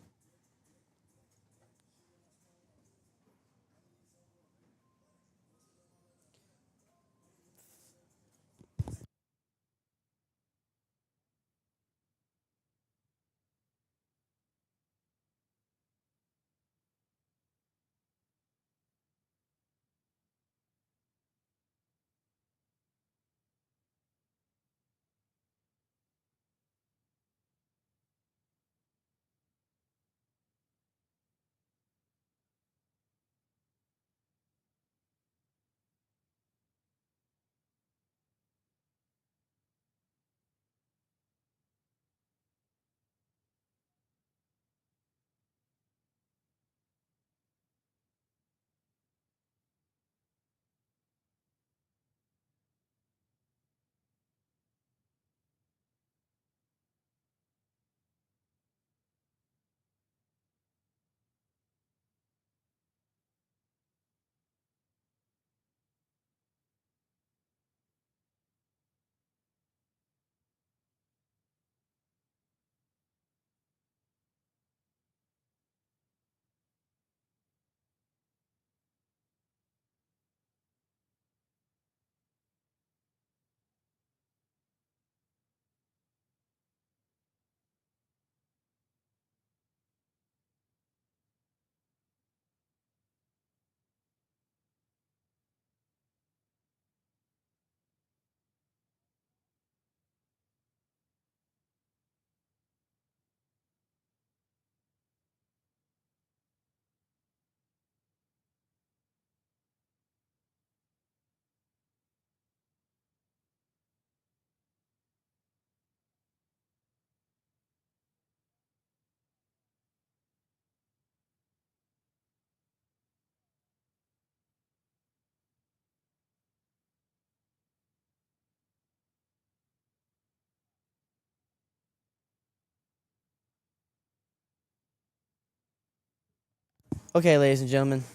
Okay, ladies and gentlemen,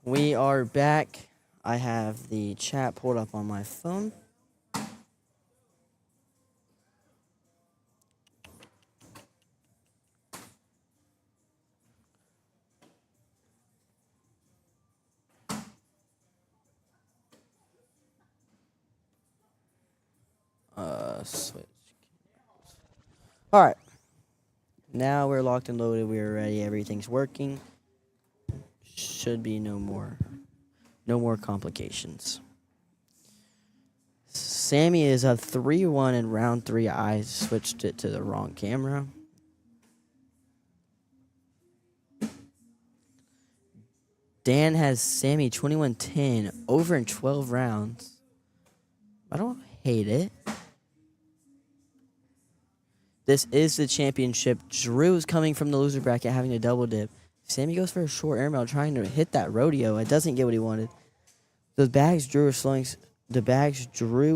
we are back. I have the chat pulled up on my phone. Switch. All right. Now we're locked and loaded. We are ready. Everything's working. Should be no more complications. Sammy is up 3-1 in round 3. I switched it to the wrong camera. Dan has Sammy 21-10 over in 12 rounds. I don't hate it. This is the championship. Drew's coming from the loser bracket having a double dip. Sammy goes for a short airmail trying to hit that rodeo. It doesn't get what he wanted. The bags Drew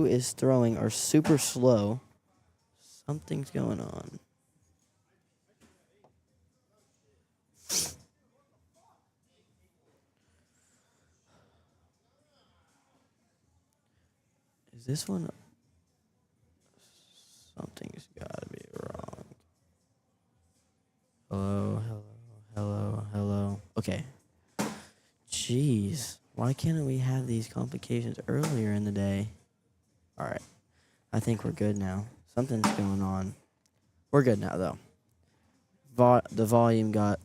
is throwing are super slow. Something's going on. Is this one? Something's gotta be wrong. Hello. Okay. Jeez. Why can't we have these complications earlier in the day? Alright. I think we're good now. Something's going on. We're good now, though. The volume got...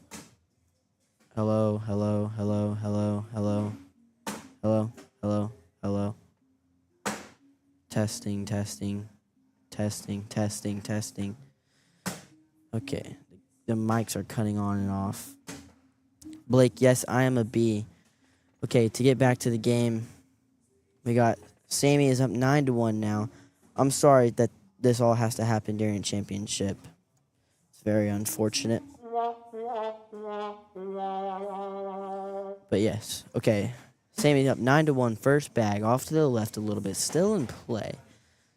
Hello. Testing. Okay. The mics are cutting on and off. Blake, yes, I am a B. Okay, to get back to the game, we got Sammy is up 9-1 now. I'm sorry that this all has to happen during championship. It's very unfortunate. But yes, okay. Sammy's up 9-1, first bag, off to the left a little bit, still in play.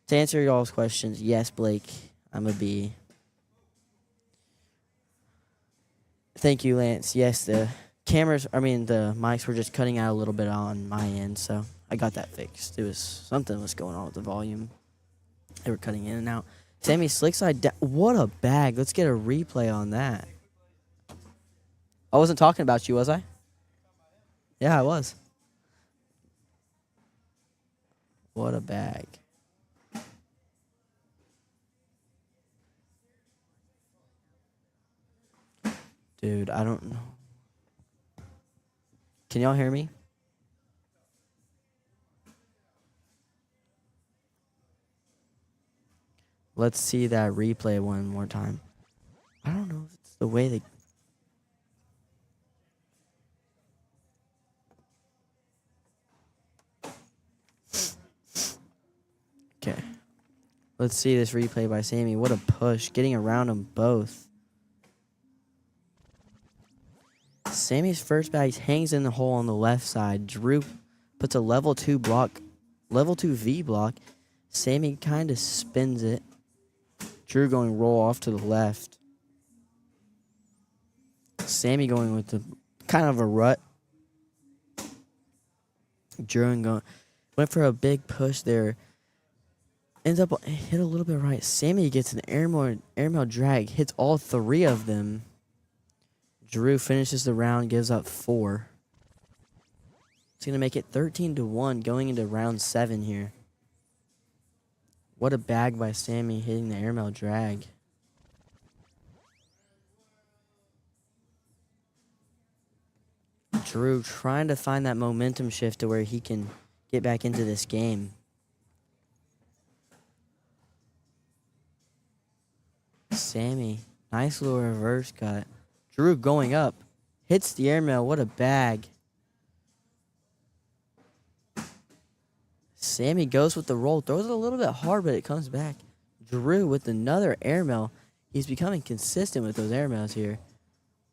To answer y'all's questions, yes, Blake, I'm a B. Thank you, Lance. Yes, the mics were just cutting out a little bit on my end, so I got that fixed. Something was going on with the volume. They were cutting in and out. Sammy slickside down. What a bag. Let's get a replay on that. I wasn't talking about you, was I? Yeah, I was. What a bag. Dude, I don't know. Can y'all hear me? Let's see that replay one more time. I don't know if it's the way they... Okay. Let's see this replay by Sammy. What a push. Getting around them both. Sammy's first bag hangs in the hole on the left side. Drew puts a level 2 V block. Sammy kind of spins it. Drew going roll off to the left. Sammy going with the kind of a rut. Drew went for a big push there. Ends up hit a little bit right. Sammy gets an airmail drag. Hits all 3 of them. Drew finishes the round, gives up 4. It's going to make it 13-1 going into round 7 here. What a bag by Sammy hitting the airmail drag. Drew trying to find that momentum shift to where he can get back into this game. Sammy, nice little reverse cut. Drew going up, hits the airmail. What a bag. Sammy goes with the roll, throws it a little bit hard, but it comes back. Drew with another airmail. He's becoming consistent with those airmails here.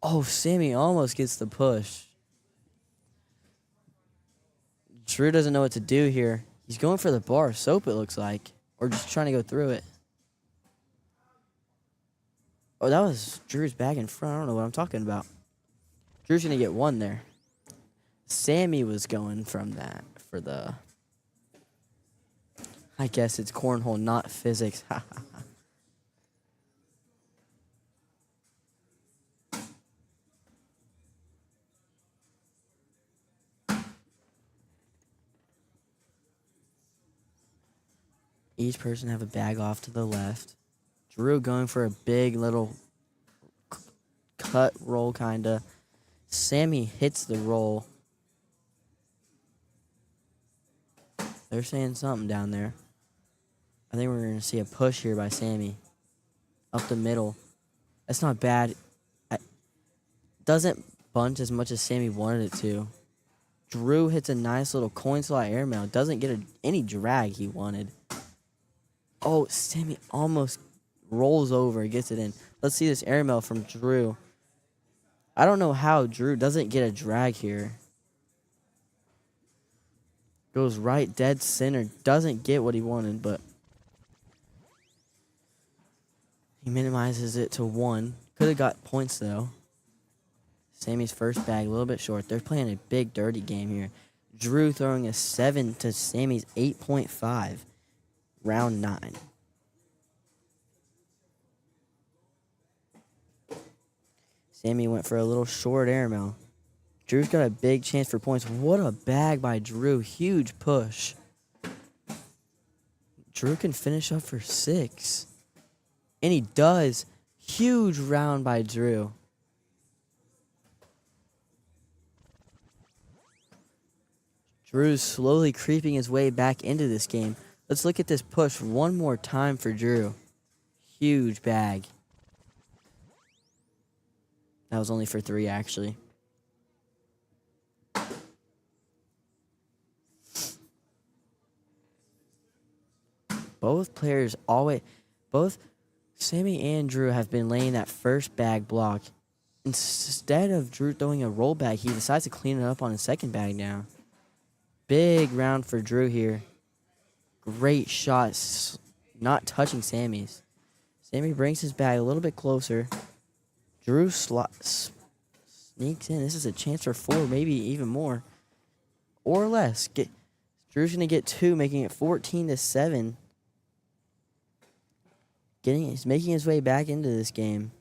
Oh, Sammy almost gets the push. Drew doesn't know what to do here. He's going for the bar of soap, it looks like, or just trying to go through it. Oh, that was Drew's bag in front. I don't know what I'm talking about. Drew's gonna get one there. Sammy was going from that for the. I guess it's cornhole, not physics. Each person have a bag off to the left. Drew going for a big little cut roll, kinda. Sammy hits the roll. They're saying something down there. I think we're going to see a push here by Sammy. Up the middle. That's not bad. Doesn't bunch as much as Sammy wanted it to. Drew hits a nice little coin slot airmail. Doesn't get any drag he wanted. Oh, Sammy almost rolls over, gets it in. Let's see this airmail from Drew. I don't know how Drew doesn't get a drag here. Goes right dead center. Doesn't get what he wanted, but he minimizes it to 1. Could have got points, though. Sammy's first bag, a little bit short. They're playing a big, dirty game here. Drew throwing a 7 to Sammy's 8.5. Round 9. Sammy went for a little short airmail. Drew's got a big chance for points. What a bag by Drew. Huge push. Drew can finish up for 6. And he does. Huge round by Drew. Drew's slowly creeping his way back into this game. Let's look at this push one more time for Drew. Huge bag. That was only for 3, actually. Both players both Sammy and Drew have been laying that first bag block. Instead of Drew throwing a roll bag, he decides to clean it up on his second bag now. Big round for Drew here. Great shots, not touching Sammy's. Sammy brings his bag a little bit closer. Drew sneaks in. This is a chance for 4, maybe even more. Or less. Drew's going to get 2, making it 14-7. He's making his way back into this game.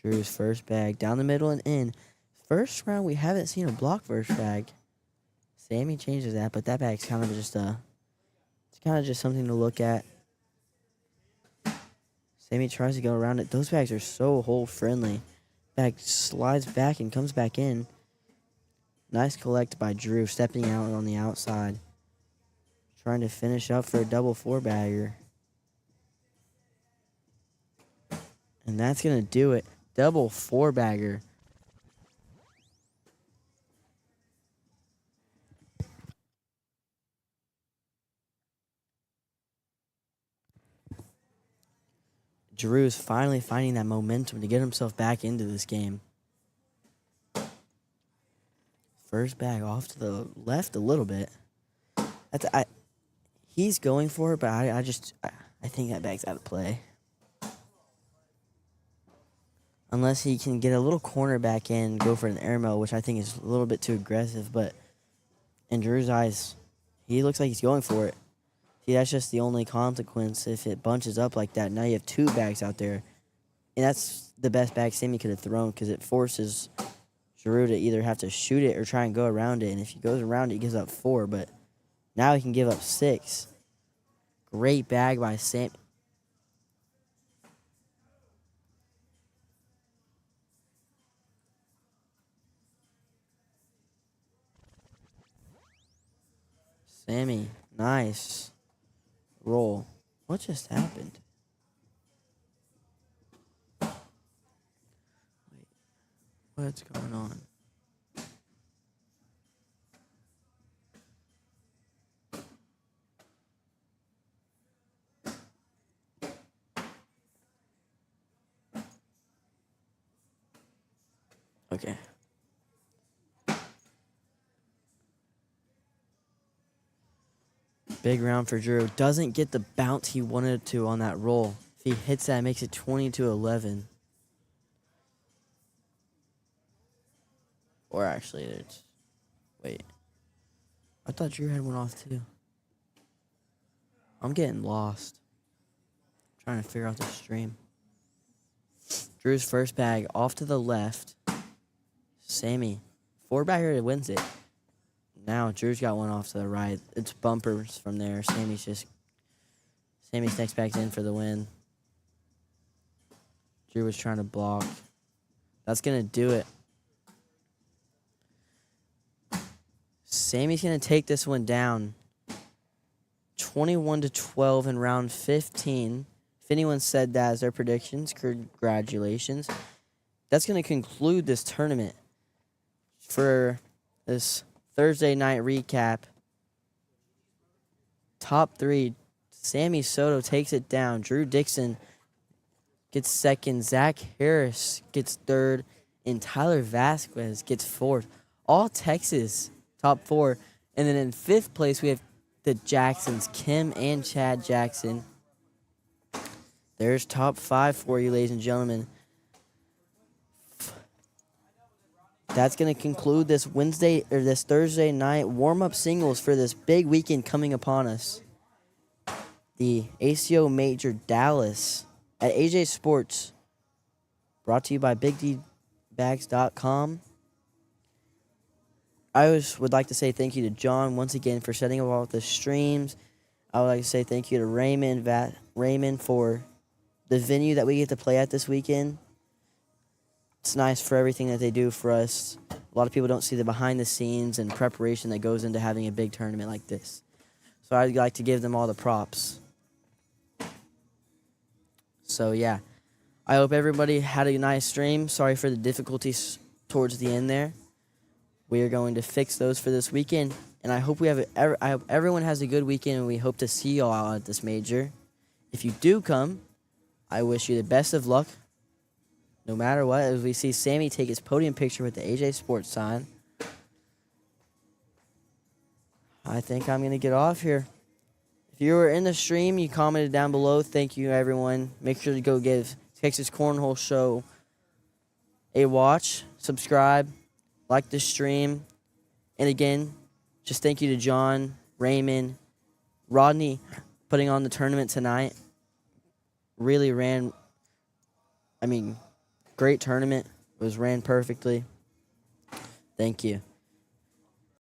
Drew's first bag down the middle and in. First round, we haven't seen a block first bag. Sammy changes that, but that bag's kind of just it's kind of just something to look at. Sammy tries to go around it. Those bags are so hold friendly. Bag slides back and comes back in. Nice collect by Drew, stepping out on the outside. Trying to finish up for a double 4-bagger. And that's going to do it. Double 4-bagger. Drew's finally finding that momentum to get himself back into this game. First bag off to the left a little bit. He's going for it, but I think that bag's out of play. Unless he can get a little corner back in, go for an airmail, which I think is a little bit too aggressive. But in Drew's eyes, he looks like he's going for it. See, that's just the only consequence if it bunches up like that. Now you have 2 bags out there. And that's the best bag Sammy could have thrown because it forces Drew to either have to shoot it or try and go around it. And if he goes around it, he gives up 4. But now he can give up 6. Great bag by Sammy. Sammy, nice roll. What just happened? Wait, what's going on? Okay. Big round for Drew. Doesn't get the bounce he wanted to on that roll. If he hits that, it makes it 20-11. Or actually, it's... Wait. I thought Drew had one off too. I'm getting lost. Trying to figure out the stream. Drew's first bag off to the left. Sammy. 4-bagger wins it. Now Drew's got one off to the right. It's bumpers from there. Sammy's next bag's in for the win. Drew was trying to block. That's gonna do it. Sammy's gonna take this one down. 21-12 in round 15. If anyone said that as their predictions, congratulations. That's gonna conclude this tournament for this Thursday night recap. Top 3, Sammy Soto takes it down. Drew Dixon gets second. Zach Harris gets third. And Tyler Vasquez gets fourth. All Texas, top 4. And then in 5th place, we have the Jacksons, Kim and Chad Jackson. There's top 5 for you, ladies and gentlemen. That's going to conclude this Thursday night warm-up singles for this big weekend coming upon us. The ACO Major Dallas at AJ Sports, brought to you by BigDBags.com. I would like to say thank you to John once again for setting up all the streams. I would like to say thank you to Raymond for the venue that we get to play at this weekend. It's nice for everything that they do for us. A lot of people don't see the behind the scenes and preparation that goes into having a big tournament like this. So I'd like to give them all the props. So yeah, I hope everybody had a nice stream. Sorry for the difficulties towards the end there. We are going to fix those for this weekend, and I hope I hope everyone has a good weekend, and we hope to see you all at this major. If you do come, I wish you the best of luck. No matter what, as we see Sammy take his podium picture with the AJ Sports sign. I think I'm going to get off here. If you were in the stream, you commented down below. Thank you, everyone. Make sure to go give Texas Cornhole Show a watch, subscribe, like the stream. And again, just thank you to John, Raymond, Rodney putting on the tournament tonight. Really great tournament. It was ran perfectly. Thank you.